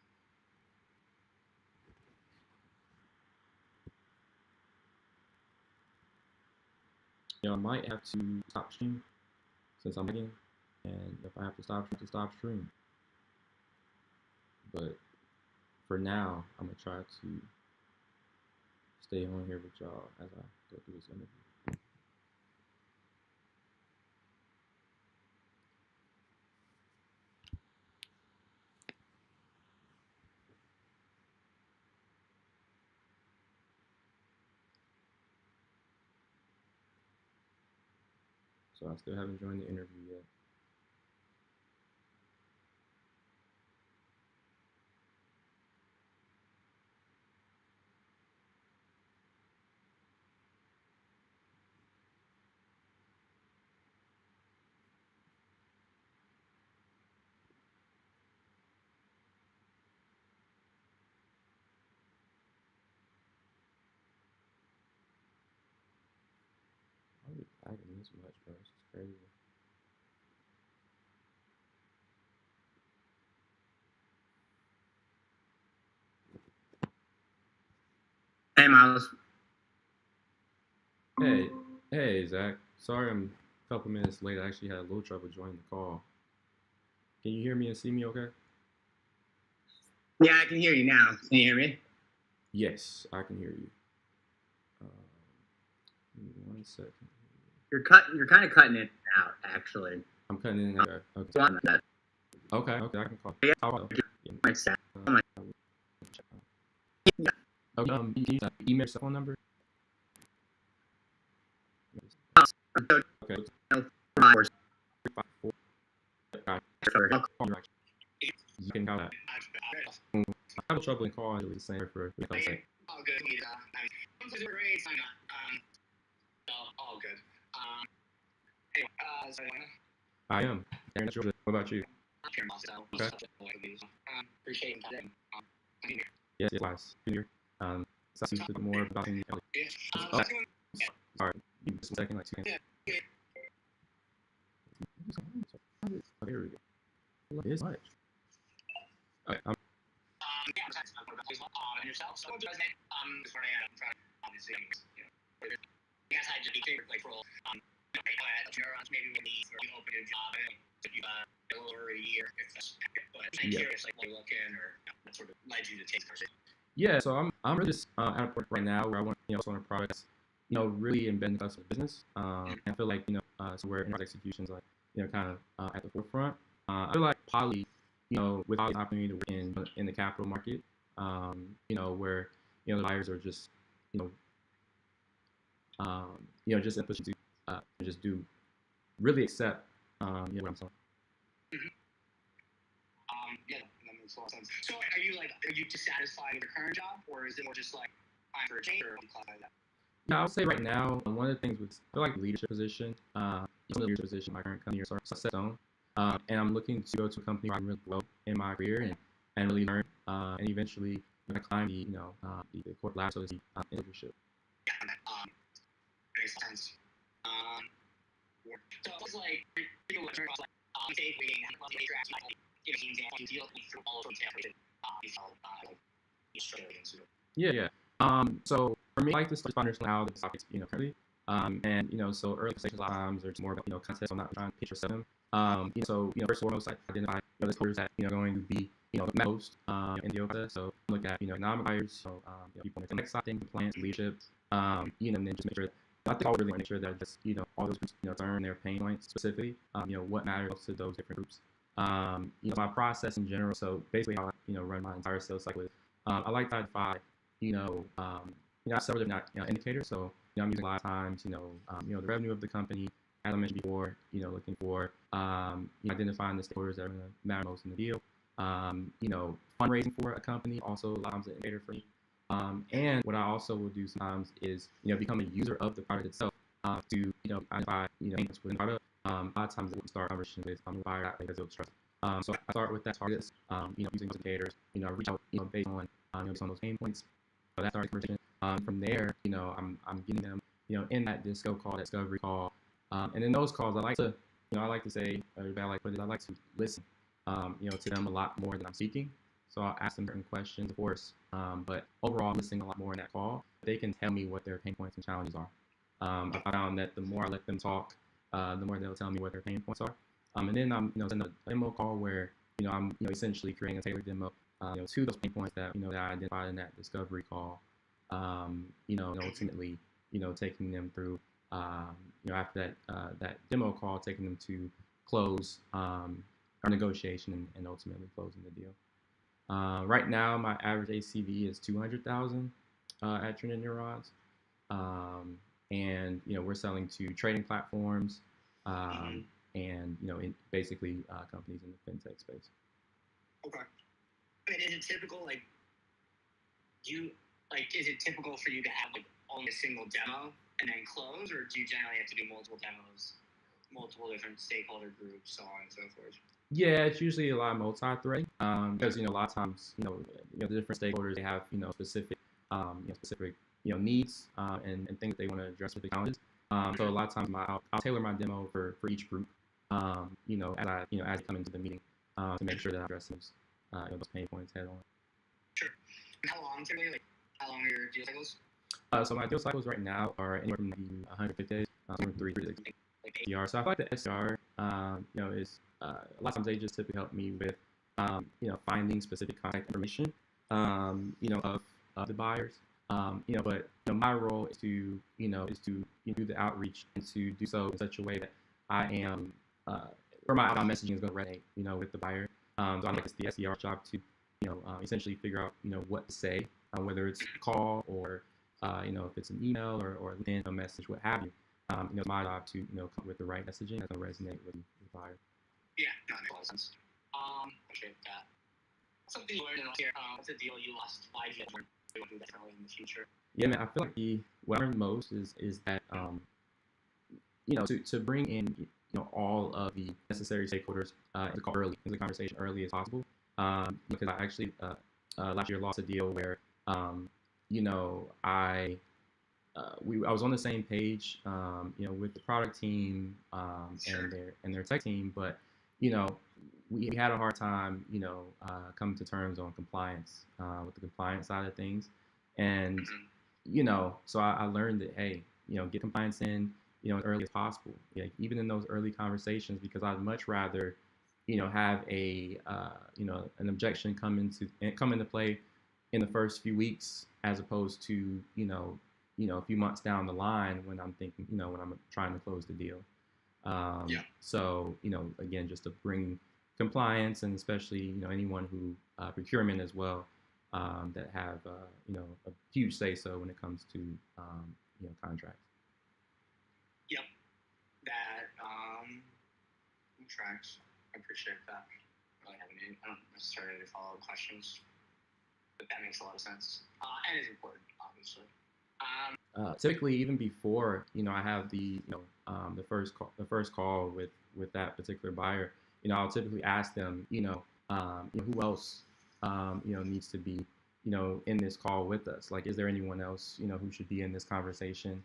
I might have to stop stream since I'm lagging, and if I have to stop stream. But for now, I'm gonna try to stay on here with y'all as I go through this interview. So I still haven't joined the interview yet. Why are we lagging this much, bro? This is crazy. Hey, Miles. Hey, Zach. Sorry I'm a couple minutes late. I actually had a little trouble joining the call. Can you hear me and see me okay? Yeah, I can hear you now. Can you hear me? Yes, I can hear you. Give me 1 second. You're kind of cutting it out, actually. I'm cutting in and out. Okay. Okay, I can call. Yeah. Yeah. Okay, you email your cell phone number? Okay. 354. You can call that. I have trouble in calling it the same for All good. All good. Anyway, so I am. Aaron, Georgia. What about you? Okay. Appreciate that. Yes, yes. Here. So a bit more about me. Oh, sorry. Give me just 1 second, like 2 minutes. Oh, here we go. This much. Alright, and yourself. So, this morning, I'm trying to obviously, I guess I just be favorite like role. Neurons maybe we need for you open a job if you a little over a year, if that's but I'm curious like what you're looking or what sort of led you to take conversation. Yeah, so I'm really just at a point right now where I want on a product, really embed the customer business. And I feel like so where enterprise executions like kind of at the forefront. I feel like Poly, with the opportunity to work in the capital market, where the buyers are just just in a position to just do really accept what I'm selling. Yeah, that makes a lot of sense. So are you dissatisfied with your current job, or is it more just like time for a change, or that? Yeah, I would say right now, one of the things with I feel like leadership position, the leadership position in my current company is sort of set on. And I'm looking to go to a company where I can really grow in my career and really learn and eventually climb the corporate ladder, so to speak, in leadership. Yeah, makes sense. So it's like yeah. So for me, I like to start understanding how the topics, currently. And so early conversations a lot of times there's more about context. I'm not trying to pitch or sell them. So first and foremost, I identify the players that going to be most in the process. So look at economic buyers, people in the next side, compliance, leadership, and then just make sure. I think I would really make sure that just all those groups learn their pain points specifically. What matters to those different groups. My process in general. So basically, how I run my entire sales cycle is I like to identify several different indicators. So I'm using a lot of times the revenue of the company, as I mentioned before. Looking for identifying the stakeholders that are going to matter most in the deal. fundraising for a company, also a lot of times an indicator for me. And what I also will do sometimes is, become a user of the product itself to, identify, pains within the product. A lot of times we start conversation with the buyer because of trust. So I start with that targets, using those indicators, reach out, based on, based on those pain points. So that's our conversation. From there, I'm getting them, in that discovery call. And in those calls, I like to say, or I like to put it, I like to listen, to them a lot more than I'm speaking. So I'll ask them certain questions, of course, but overall, I'm listening a lot more in that call. They can tell me what their pain points and challenges are. I found that the more I let them talk, the more they'll tell me what their pain points are. And then I'm, send a demo call where, I'm, essentially creating a tailored demo, to those pain points that, that I identified in that discovery call. And ultimately, taking them through, after that demo call, taking them to close, our negotiation and ultimately closing the deal. Right now, my average ACV is 200,000 at Trinity Neurons, and we're selling to trading platforms, and basically companies in the fintech space. Okay. I mean, is it typical is it typical for you to have only a single demo and then close, or do you generally have to do multiple demos, multiple different stakeholder groups, so on and so forth? Yeah, it's usually a lot of multi-threading, because a lot of times the different stakeholders, they have specific needs and things that they want to address with the challenges. So a lot of times I'll tailor my demo for each group, as I come into the meeting, to make sure that I address those pain points head on. Sure. And how long typically? How long are your deal cycles? So my deal cycles right now are anywhere from 150 days, from 3 to 6 SDR. So I feel like the SDR, is a lot of times they just typically help me with, finding specific contact information, of the buyers. But my role is to, do the outreach and to do so in such a way that I am, where my messaging is going to resonate, with the buyer. So I think it's the SDR job to, essentially figure out, what to say, whether it's a call or, if it's an email or LinkedIn, a message, what have you. It's my job to, come up with the right messaging that's going to resonate with the buyer. Yeah, that makes a lot of sense. Appreciate that. Something you learned in here. What's a deal you lost 5 years? We will do that in the future. Yeah, man. I feel like what I learned most is that to bring in all of the necessary stakeholders into the conversation early as possible. Because I actually last year lost a deal where I was on the same page, with the product team, and their tech team, but we had a hard time, coming to terms on compliance, with the compliance side of things, and so I learned that, hey, get compliance in, as early as possible, even in those early conversations, because I'd much rather have an objection come into play in the first few weeks, as opposed to a few months down the line when I'm thinking, when I'm trying to close the deal. So, again, just to bring compliance, and especially, anyone who, procurement as well, that have, a huge say-so when it comes to, contracts. Yep. That, tracks. I appreciate that. I don't necessarily have any follow-up questions, but that makes a lot of sense. And is important, obviously. Typically, even before I have the the first call with that particular buyer, I'll typically ask them, who else needs to be in this call with us. Like, is there anyone else who should be in this conversation?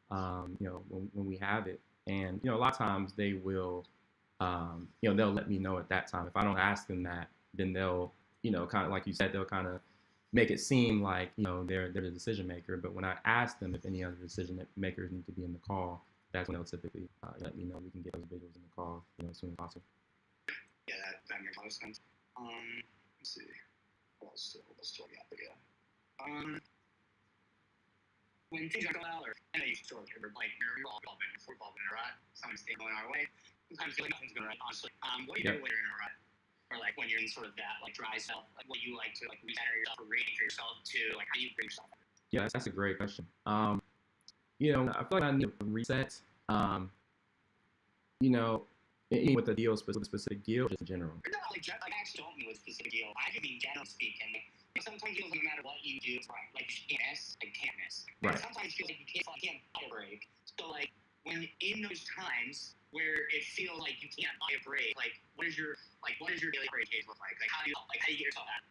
When we have it, and a lot of times they will, they'll let me know at that time. If I don't ask them that, then they'll kind of, like you said, they'll kind of make it seem like they're the decision maker. But when I ask them if any other decision makers need to be in the call, that's when they'll typically let me know. We can get those individuals in the call as soon as possible. Yeah, that makes a lot of sense. Let's see. What else do I got for you? When things are going well, or I know you sort of we're all been in a rut. Something's going our way. Sometimes you feel like nothing's going right. Honestly, what do you do when you're in a rut? Or when you're in sort of that dry spell, what do you like to recenter yourself or re-anchor yourself to? How do you bring yourself up? Yeah, that's a great question. I feel like I need a reset. Even with the deal, specific deal, just in general. No, like I actually don't mean with specific deal. I can mean generally speaking. Sometimes deals, no matter what you do, right? Like you can't miss, like can't miss. Right. And sometimes you feel like you can't buy a break. So like when in those times where it feels like you can't buy a break, like what is your daily break case look like? Like how do you get yourself out?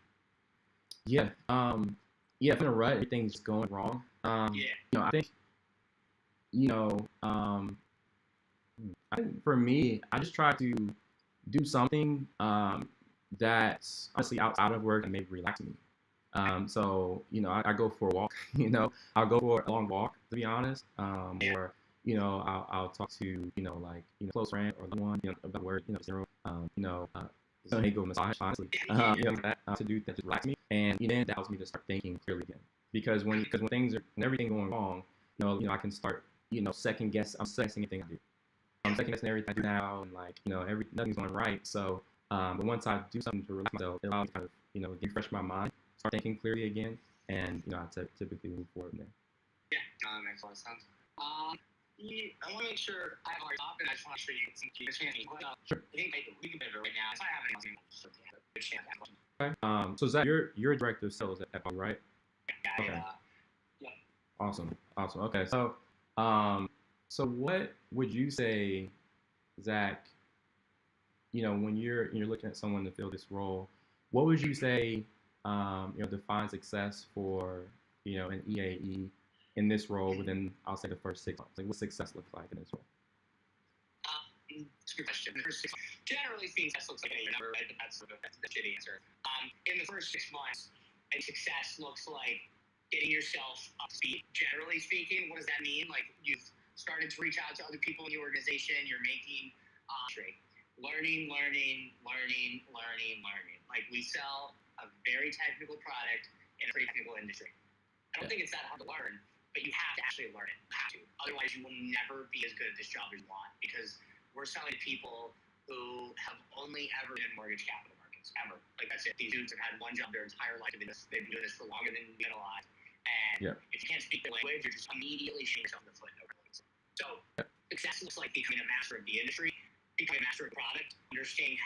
Yeah. Yeah. In a rut, everything's going wrong. I think, I think for me, I just try to do something that's honestly outside of work and maybe relax me. So, I go for a walk, I'll go for a long walk, to be honest. Or, I'll talk to, close friend or one, about work, zero, some ego massage, honestly, to do that, to relax me. And then that allows me to start thinking clearly again. Because when when everything going wrong, I can start, I'm second guessing everything I do. I'm second guessing everything I do now, and nothing's going right. So, but once I do something to relax myself, it allows me to kind of, refresh my mind, start thinking clearly again, and I typically move forward from there. Yeah, makes a lot of sense. I want to make sure I have our top, and I just want to make sure you can see Sure. I think we can better right now. If I have any good chance. Okay. So Zach, you're a director of sales at Bobby, right? Yeah. Okay. Yeah. Awesome. Okay. So, so what would you say, Zach? When you're looking at someone to fill this role, what would you say, defines success for, an EAE in this role within, I'll say, the first 6 months? Like, what success looks like in this role? It's a good question. Generally speaking, success looks like any number, right? But that's the shitty answer. In the first 6 months, and success looks like getting yourself up to speed. Generally speaking, what does that mean? Like you've started to reach out to other people in the organization. You're making learning. Like we sell a very technical product in a pretty technical industry. I don't think it's that hard to learn, but you have to actually learn it. You have to. Otherwise, you will never be as good at this job as you want, because we're selling to people who have only ever been in mortgage capital markets, ever. Like that's it. These dudes have had one job their entire life. They've been doing this for longer than you've been alive. And if you can't speak the language, you're just immediately shooting yourself in the foot. So success looks like becoming a master of the industry, becoming a master of the product, understanding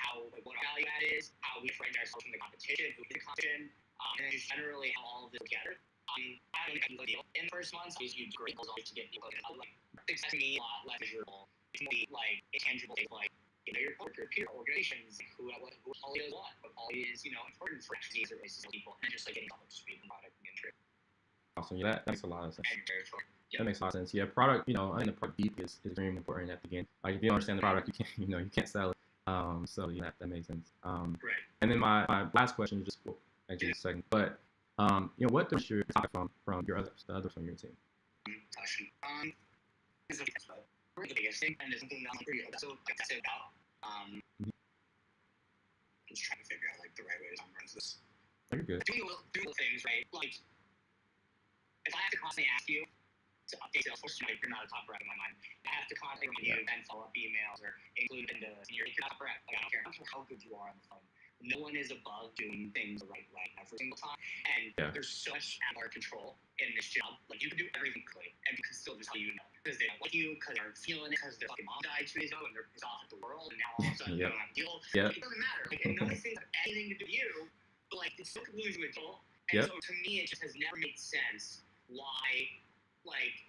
what our value add is, how we differentiate ourselves from the competition, who is the competition, and then just generally how all of this together. I don't think I can deal in the first months. These huge great goals always to get people. Like success to me a lot less measurable. It's more like intangible things like your peer organizations, who Poly is what Poly is, important for these or races people, and just like getting up to speed and product and industry. Awesome. Yeah, that makes a lot of sense. That makes a lot of sense. Yeah, product, I think the product deep is very important at the beginning. Like if you don't understand the product, you can't sell it. So yeah, that makes sense. Right. And then my last question is just actually a second, but what does your topic from the others from your team? Is the biggest thing, and it's something that I'm that's about. I'm just trying to figure out the right way to summarize this. You're good. Doing little things, right? Like if I have to constantly ask you to update Salesforce, you're not a top rep in my mind. I have to constantly remind you and follow up emails or include in you're not a top rep. Like I don't care how good you are on the phone. No one is above doing things the right way every single time. And there's so much out of our control in this job. Like you can do everything quickly, and you can still just tell because they don't like you, because they're feeling it, because their fucking mom died 2 days ago, and they're pissed off at the world, and now all of a sudden they don't have a deal. It doesn't matter. And none of these things have anything to do with you, but it's still losing a deal. And so to me, it just has never made sense why.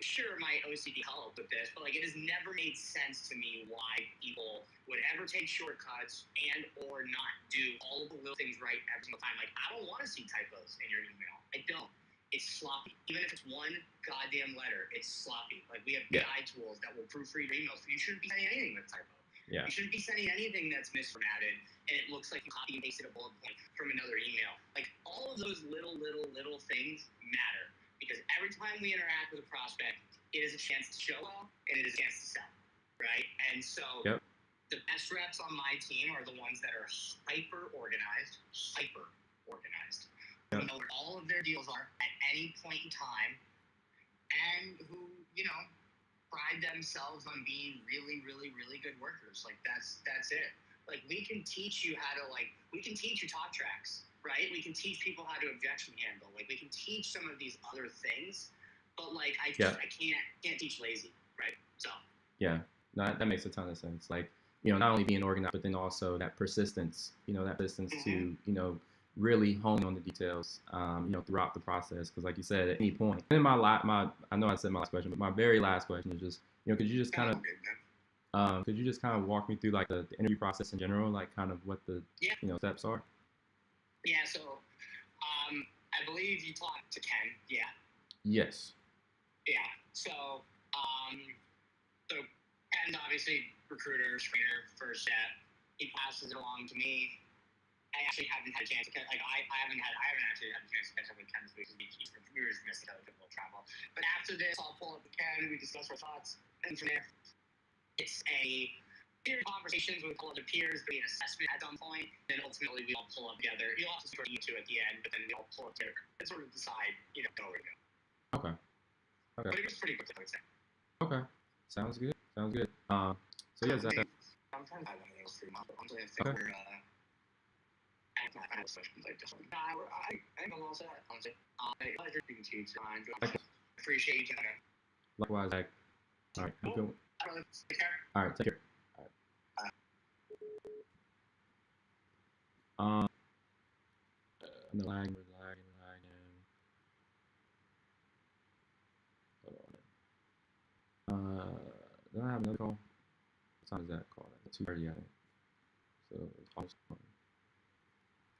Sure, my OCD helped with this, but it has never made sense to me why people would ever take shortcuts and or not do all of the little things right every single time. I don't want to see typos in your email. I don't. It's sloppy. Even if it's one goddamn letter, it's sloppy. We have AI tools that will proofread your emails. You shouldn't be sending anything that's typo. Yeah. You shouldn't be sending anything that's misformatted and it looks like you copy and pasted a bullet point from another email. All of those little things matter. Because every time we interact with a prospect, it is a chance to show well and it is a chance to sell, right? And so the best reps on my team are the ones that are hyper organized, who know where all of their deals are at any point in time, and who, pride themselves on being really, really, really good workers. That's it. We can teach you how to we can teach you talk tracks. Right? We can teach people how to objection handle. We can teach some of these other things, but I can't teach lazy, right? So yeah, no, that makes a ton of sense. not only being organized, but then also that persistence, to, really hone on the details, throughout the process. Because like you said, at any point, in I know I said my last question, but my very last question is just, could you just kind of, walk me through like the interview process in general, like kind of what the, Yeah. Steps are? Yeah. So, I believe you talked to Ken. Yeah. Yes. Yeah. So, Ken's obviously recruiter, screener, first step. He passes it along to me. I actually haven't had a chance to I haven't actually had a chance to catch up with Ken this week because we were just missing a little travel. But after this, I'll pull up with Ken. We discuss our thoughts, and from there, it's a series of conversations with all other peers, be an assessment at some point. Then ultimately, we all pull up together. You'll have to sort you two at the end, but then we all pull up together and sort of decide, go where to go. Okay. But it was pretty quick, I would say. Okay. Sounds good. So yeah, Zach. I'm trying to find anything else for you, honestly. I think we're. I have questions like this one. I think I'm all set, honestly. Pleasure speaking to you, Ryan. Appreciate you. Likewise, Zach. All right. Have a good one. Take care. All right. Take care. All right. I'm lagging. Hold on. Then I have another call. What time is that call? At 2:30, I think. So it's almost on.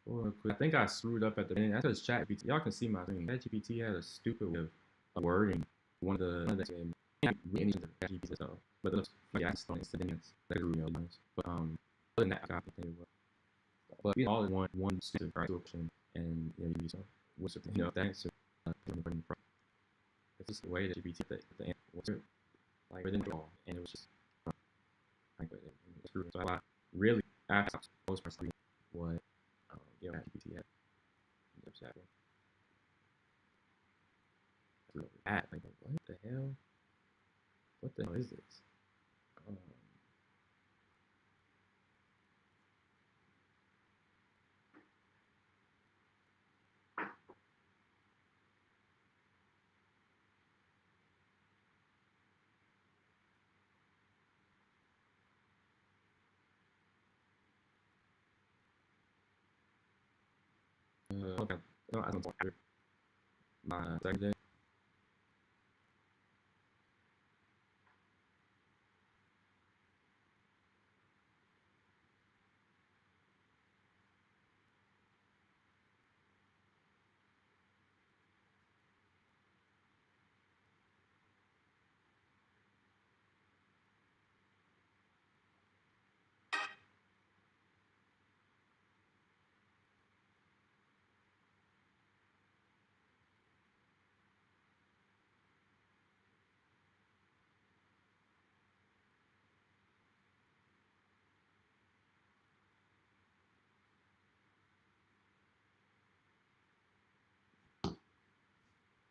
Real quick, I think I screwed up at the beginning. That's because ChatGPT. Y'all can see my screen. ChatGPT had a stupid way of wording one of the things. Can't read any of the ChatGPT stuff, but the I just don't instantaneous. That grew me all nice. But other than that, I got the thing. But all in one stupid question, and you use what's the the answer. It's just the way that GPT the answer was like within the all, and it was just like so I really after most personally what GPT had. Like, what the hell? What the hell is this? Okay. No, I don't talk my second day.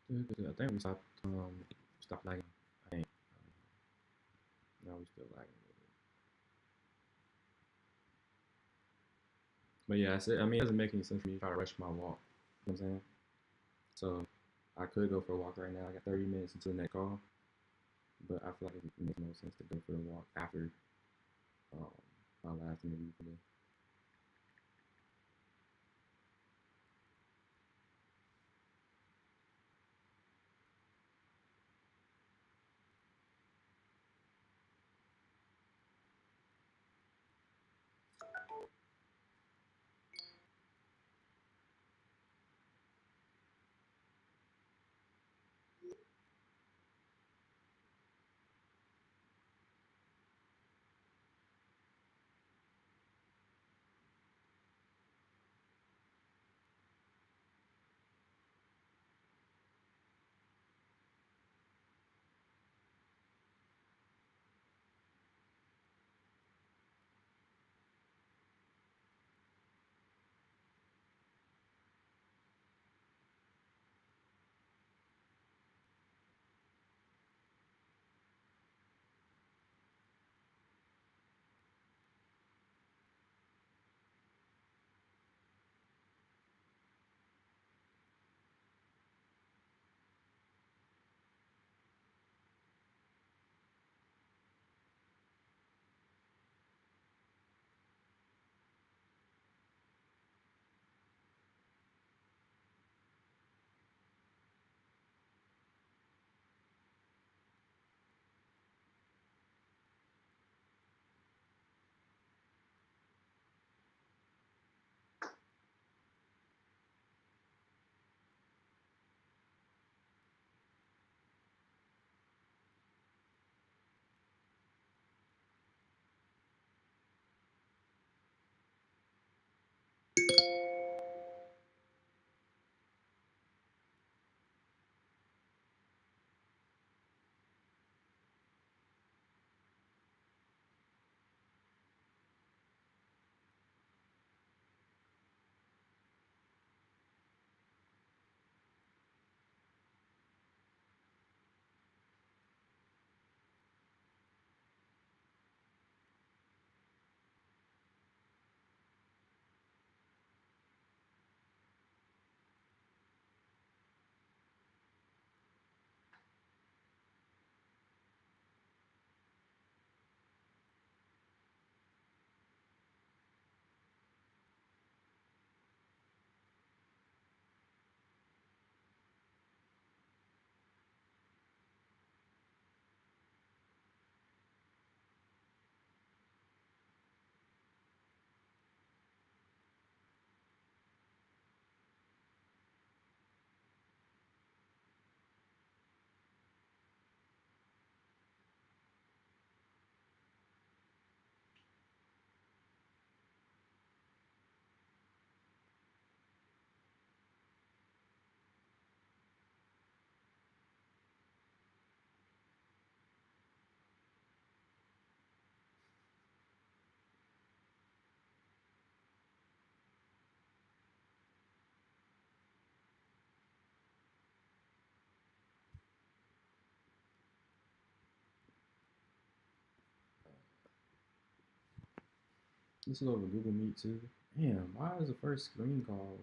I think we stopped lagging. I think now we still lagging a little bit. But yeah, I mean, it doesn't make any sense for me to try to rush my walk. You know what I'm saying? So I could go for a walk right now. I got 30 minutes until the next call, but I feel like it makes no sense to go for a walk after my last interview today. This is over Google Meet too. Damn, why is the first screen call?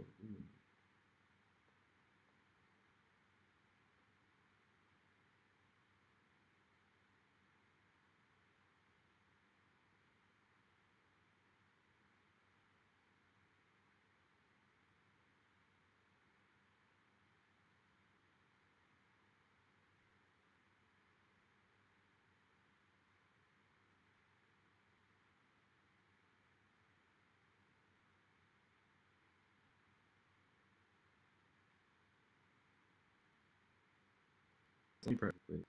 Let me prep quick.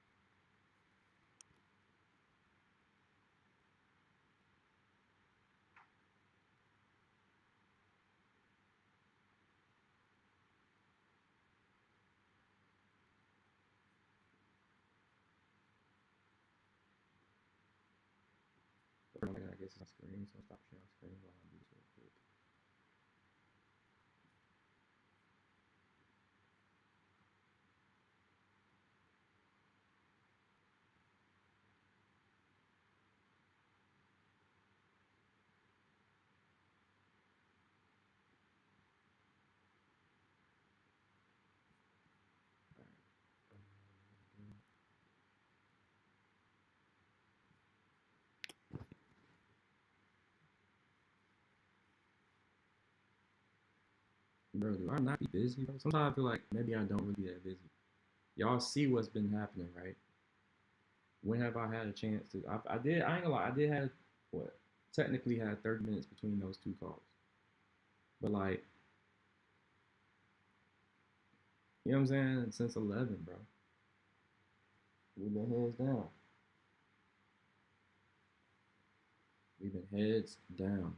I guess it's on screen, so I'll stop sharing screen while I do this real quick. Bro, do I not be busy, bro? Sometimes I feel like maybe I don't really be that busy. Y'all see what's been happening, right? When have I had a chance to? I did. I ain't gonna lie. I did have what? Technically had 30 minutes between those two calls. But like, you know what I'm saying? Since 11, bro. We've been heads down. We've been heads down.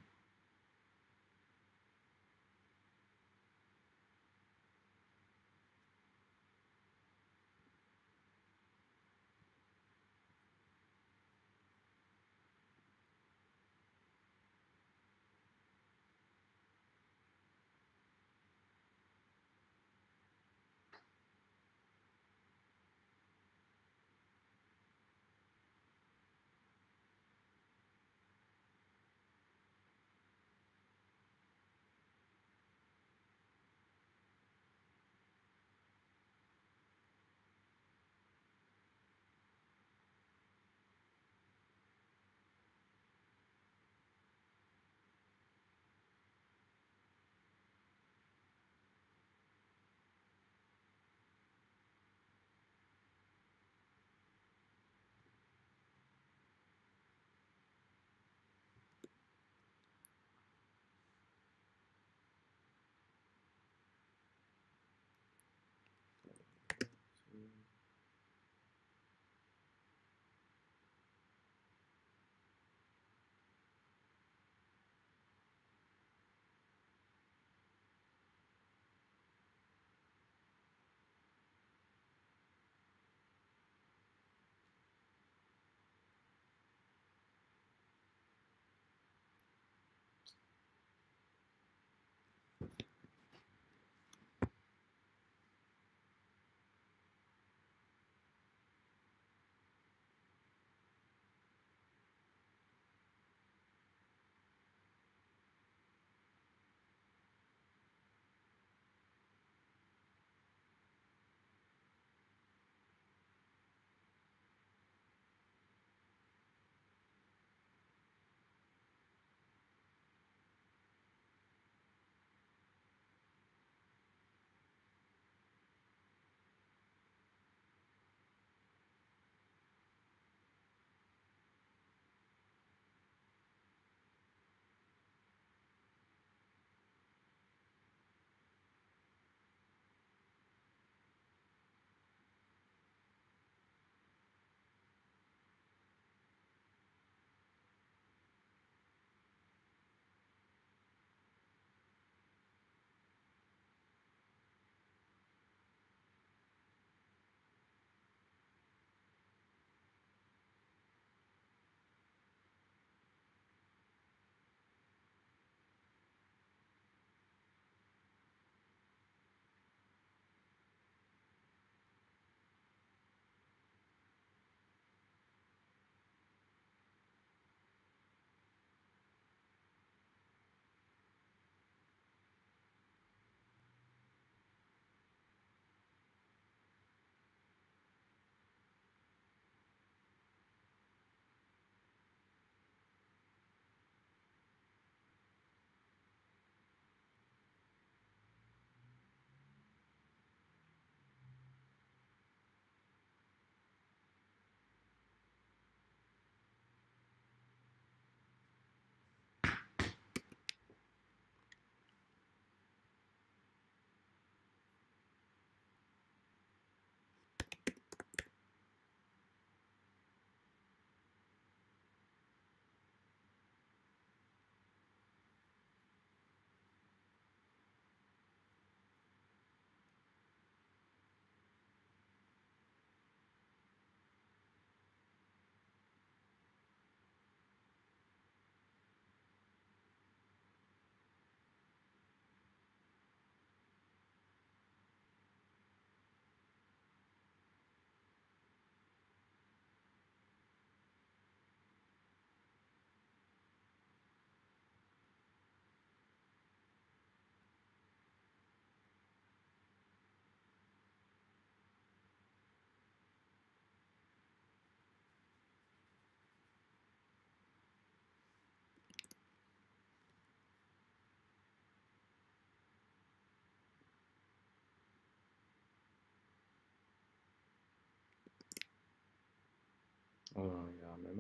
Hold on, y'all, man.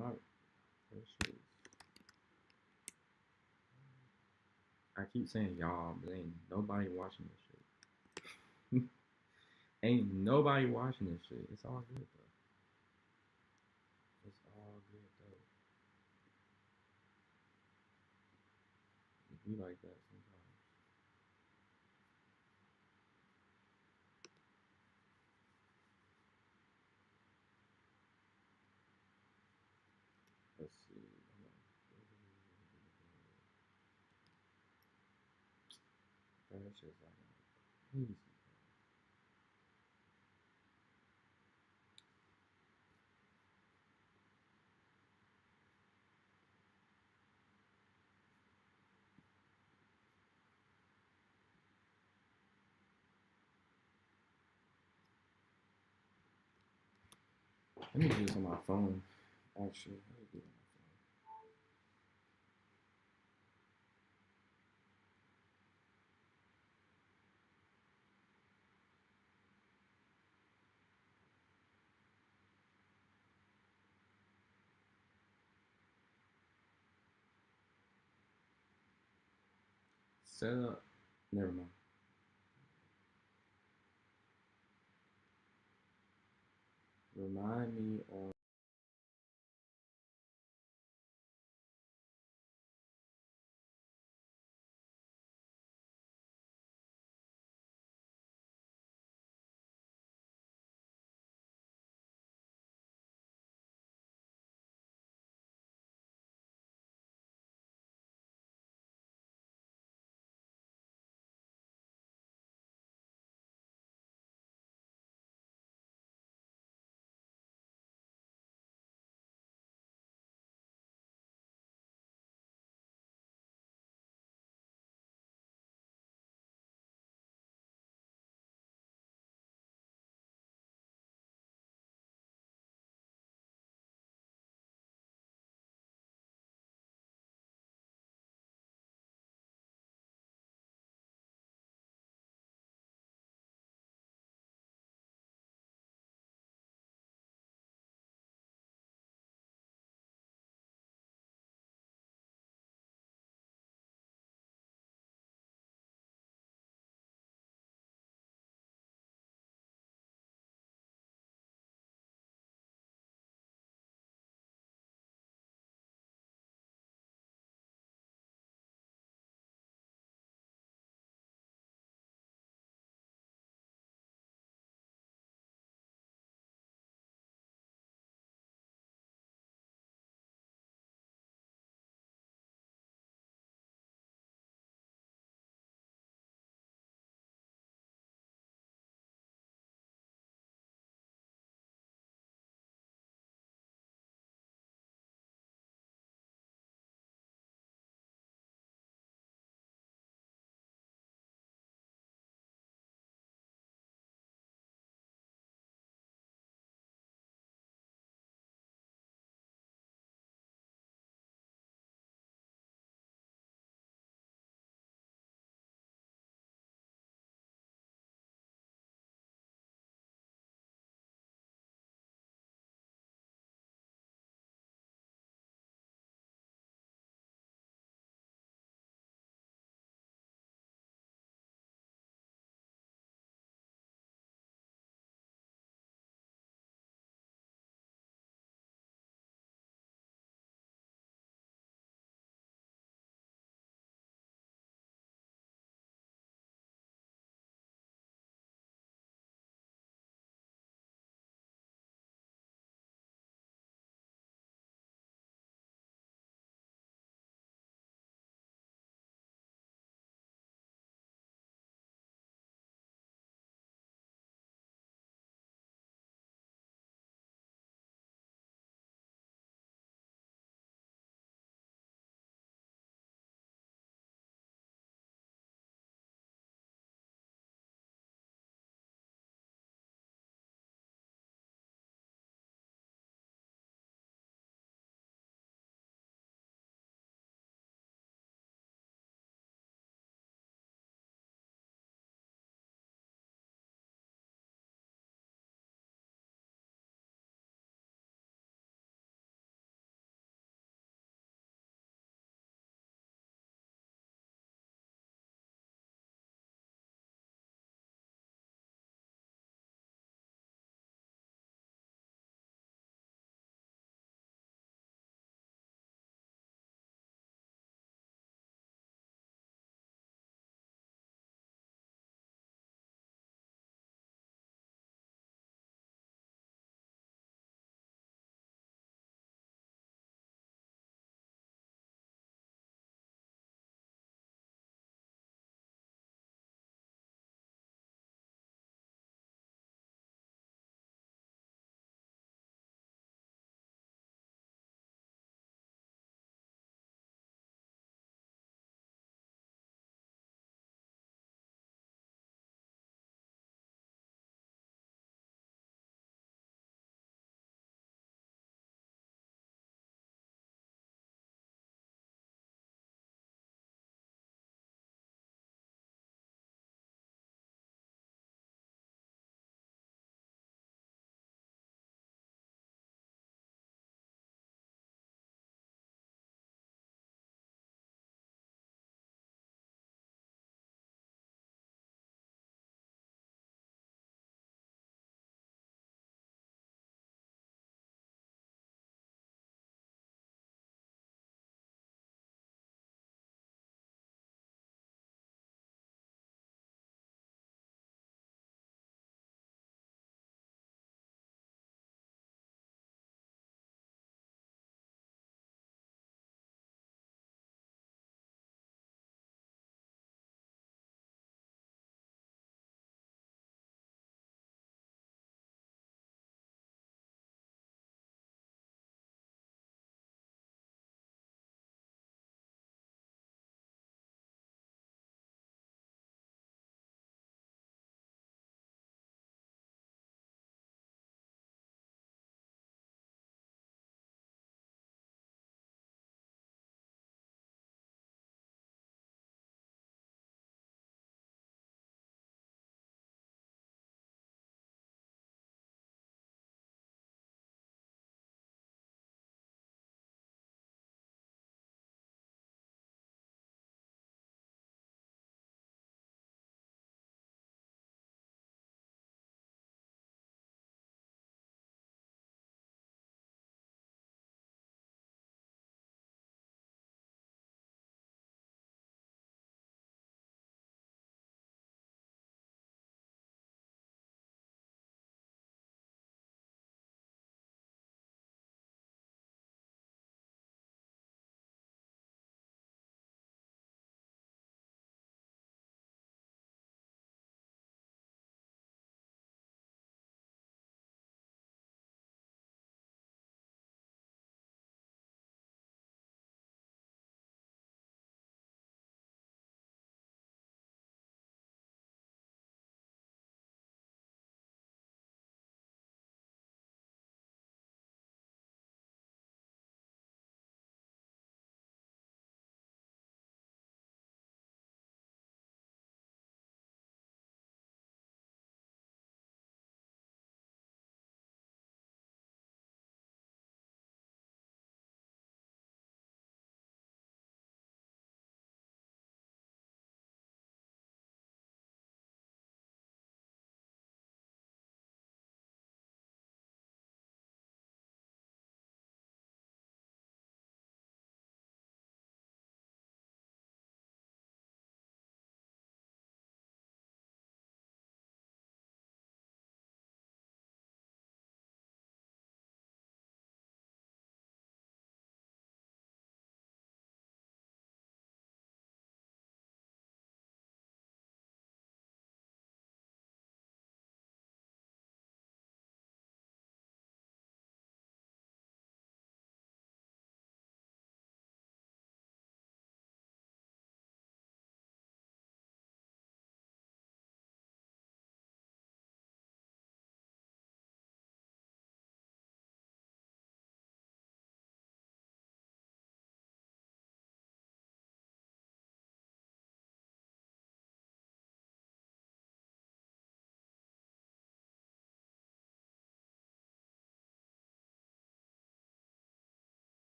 That shit I keep saying y'all, but ain't nobody watching this shit. Ain't nobody watching this shit. It's all good though. It's all good though. It be like that sometimes. Let's see. That's just like crazy. Let me do this on my phone. Actually, let me do it on my phone. Set up. Never mind. Remind me on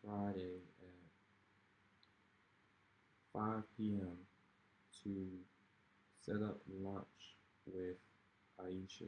Friday at 5 p.m. to set up lunch with Aisha.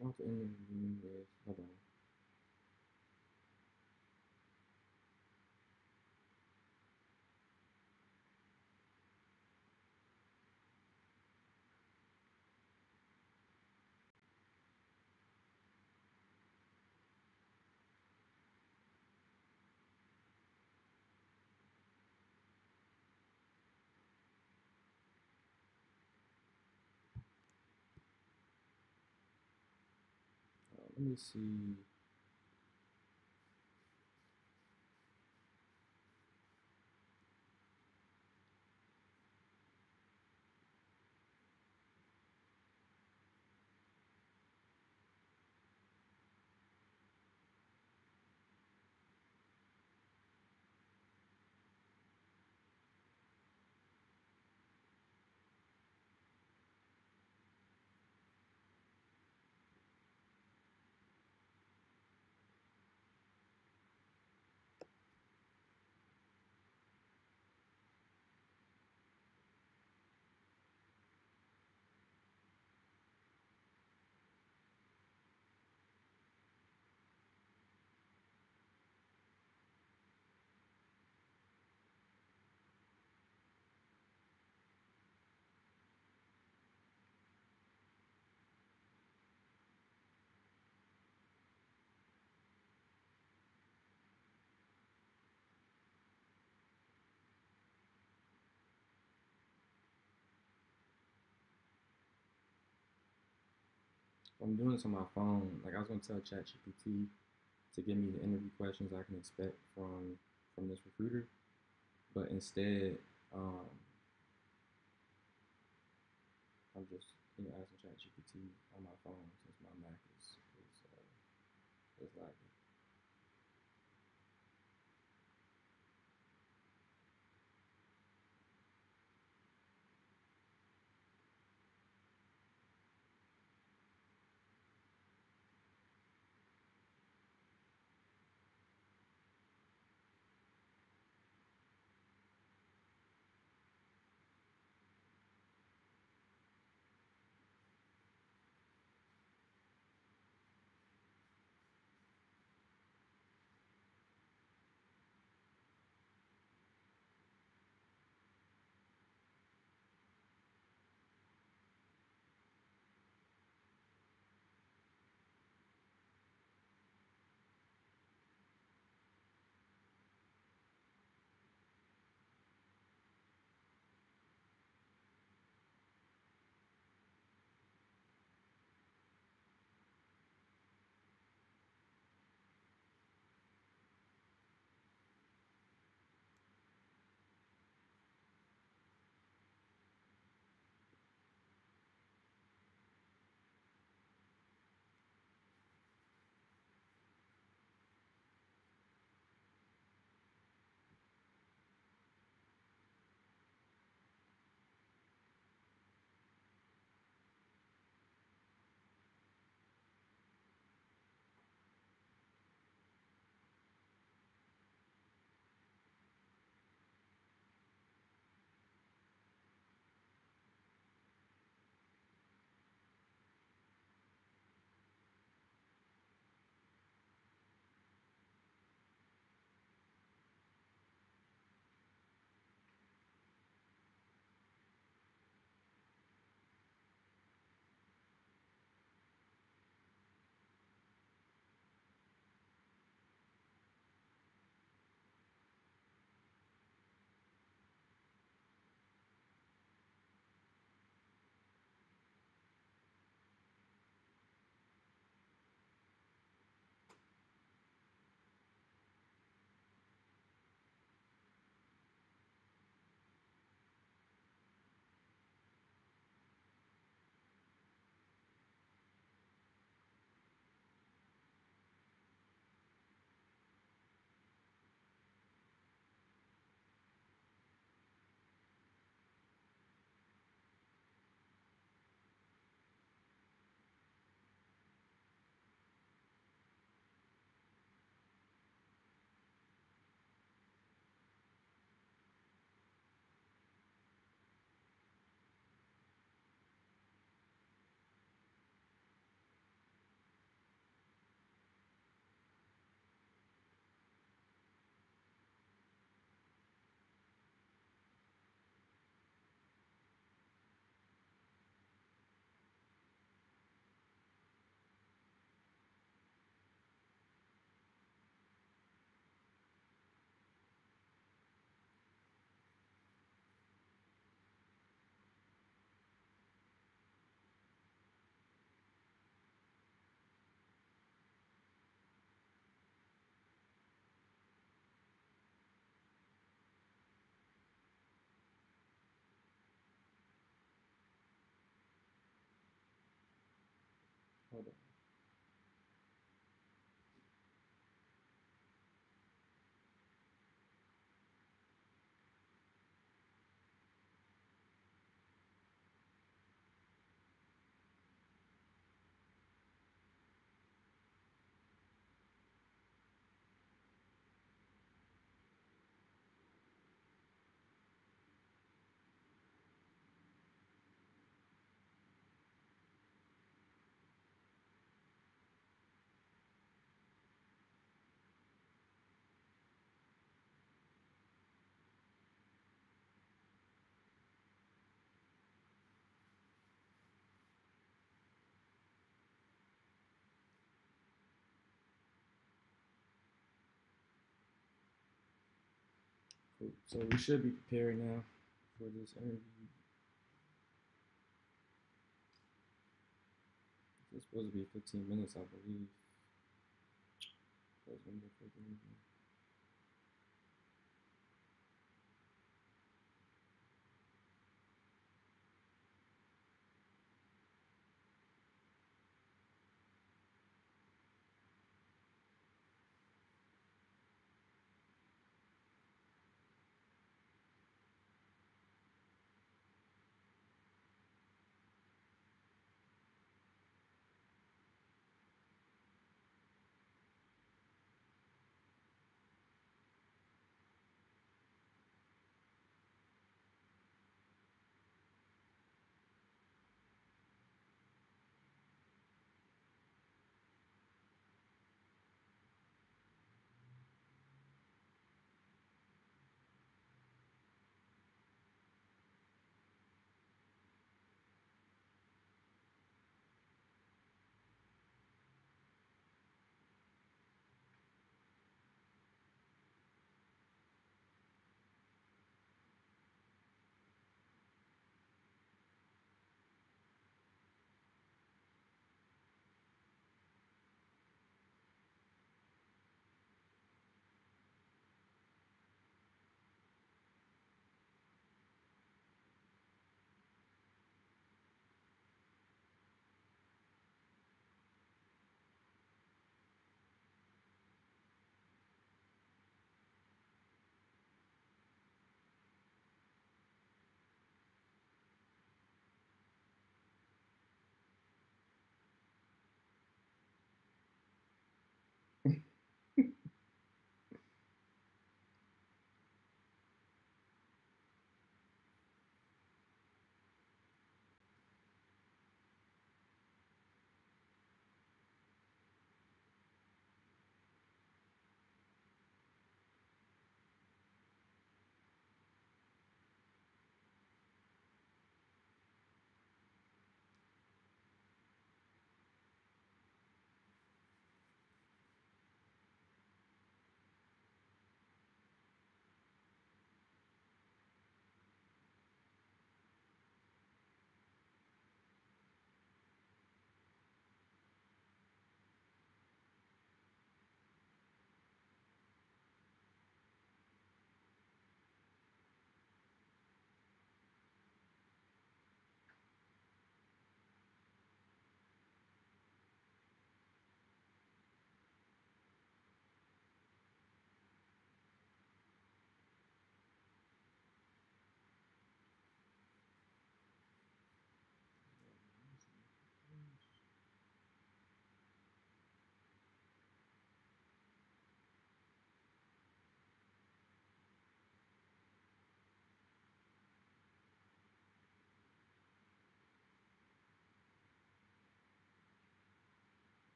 I want to end the meeting with, hold on. Let me see. I'm doing this on my phone. Like I was gonna tell ChatGPT to give me the interview questions I can expect from this recruiter, but instead, um, I'm just asking ChatGPT on my phone since my Mac is lagging. Hold on. Cool. So we should be prepared now for this interview. It's supposed to be 15 minutes, I believe. Close window for the interview.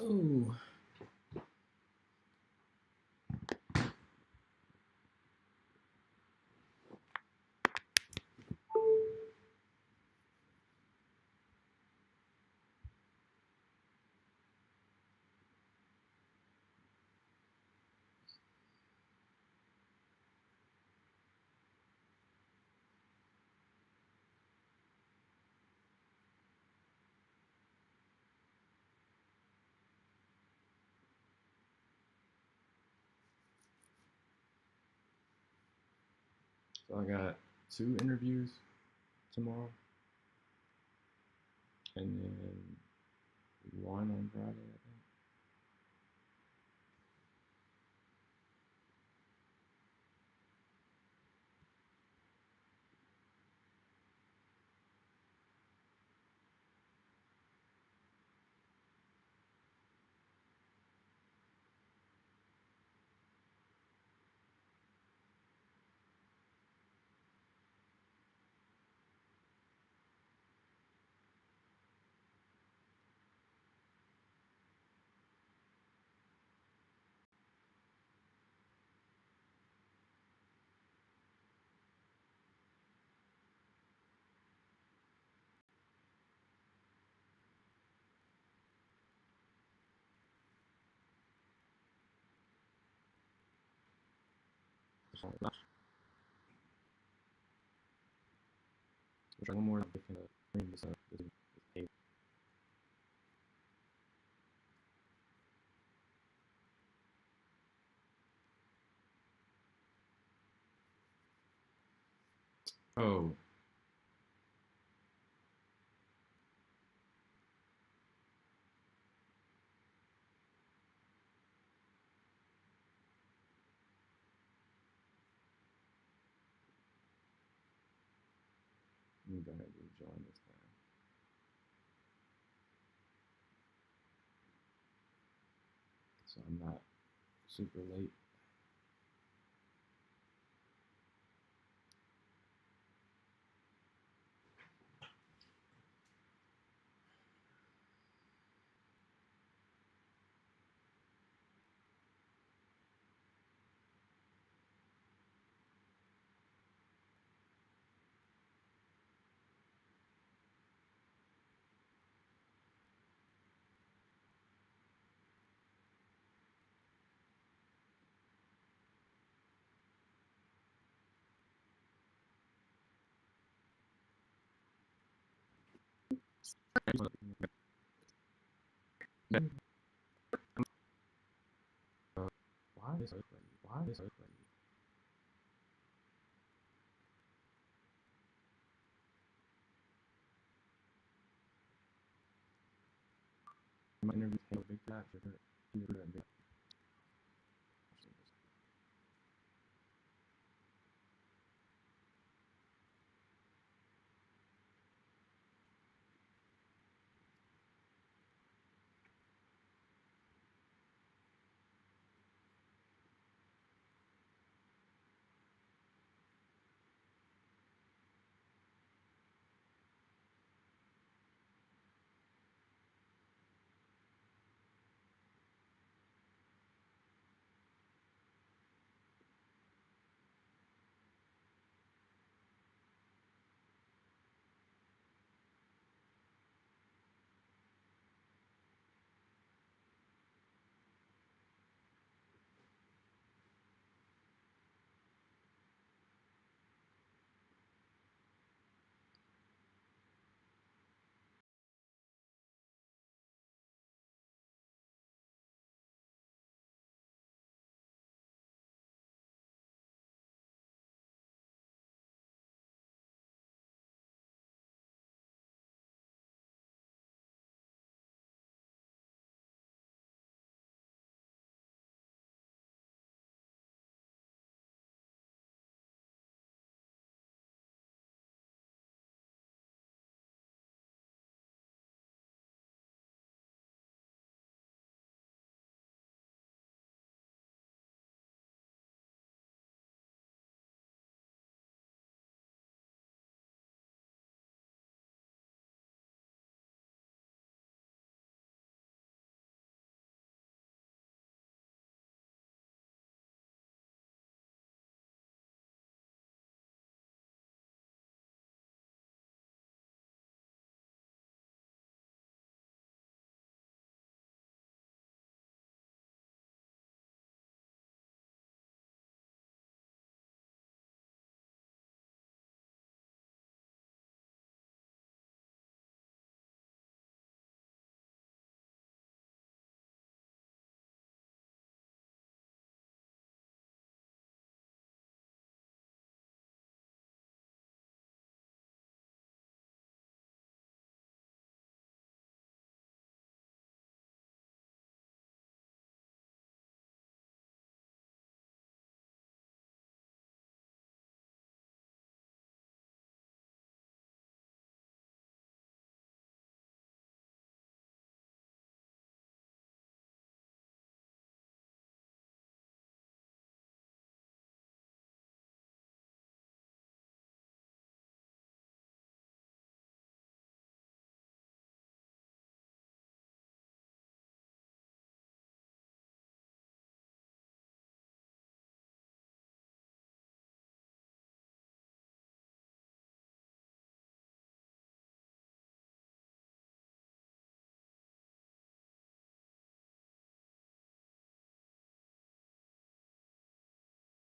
Oh. So I got 2 interviews tomorrow, and then 1 on Friday, I think. We'll try one more different bring this up. This tape. Oh. Let me go ahead and join this time. So I'm not super late. Why is it? Why is it? My interview came a big flash.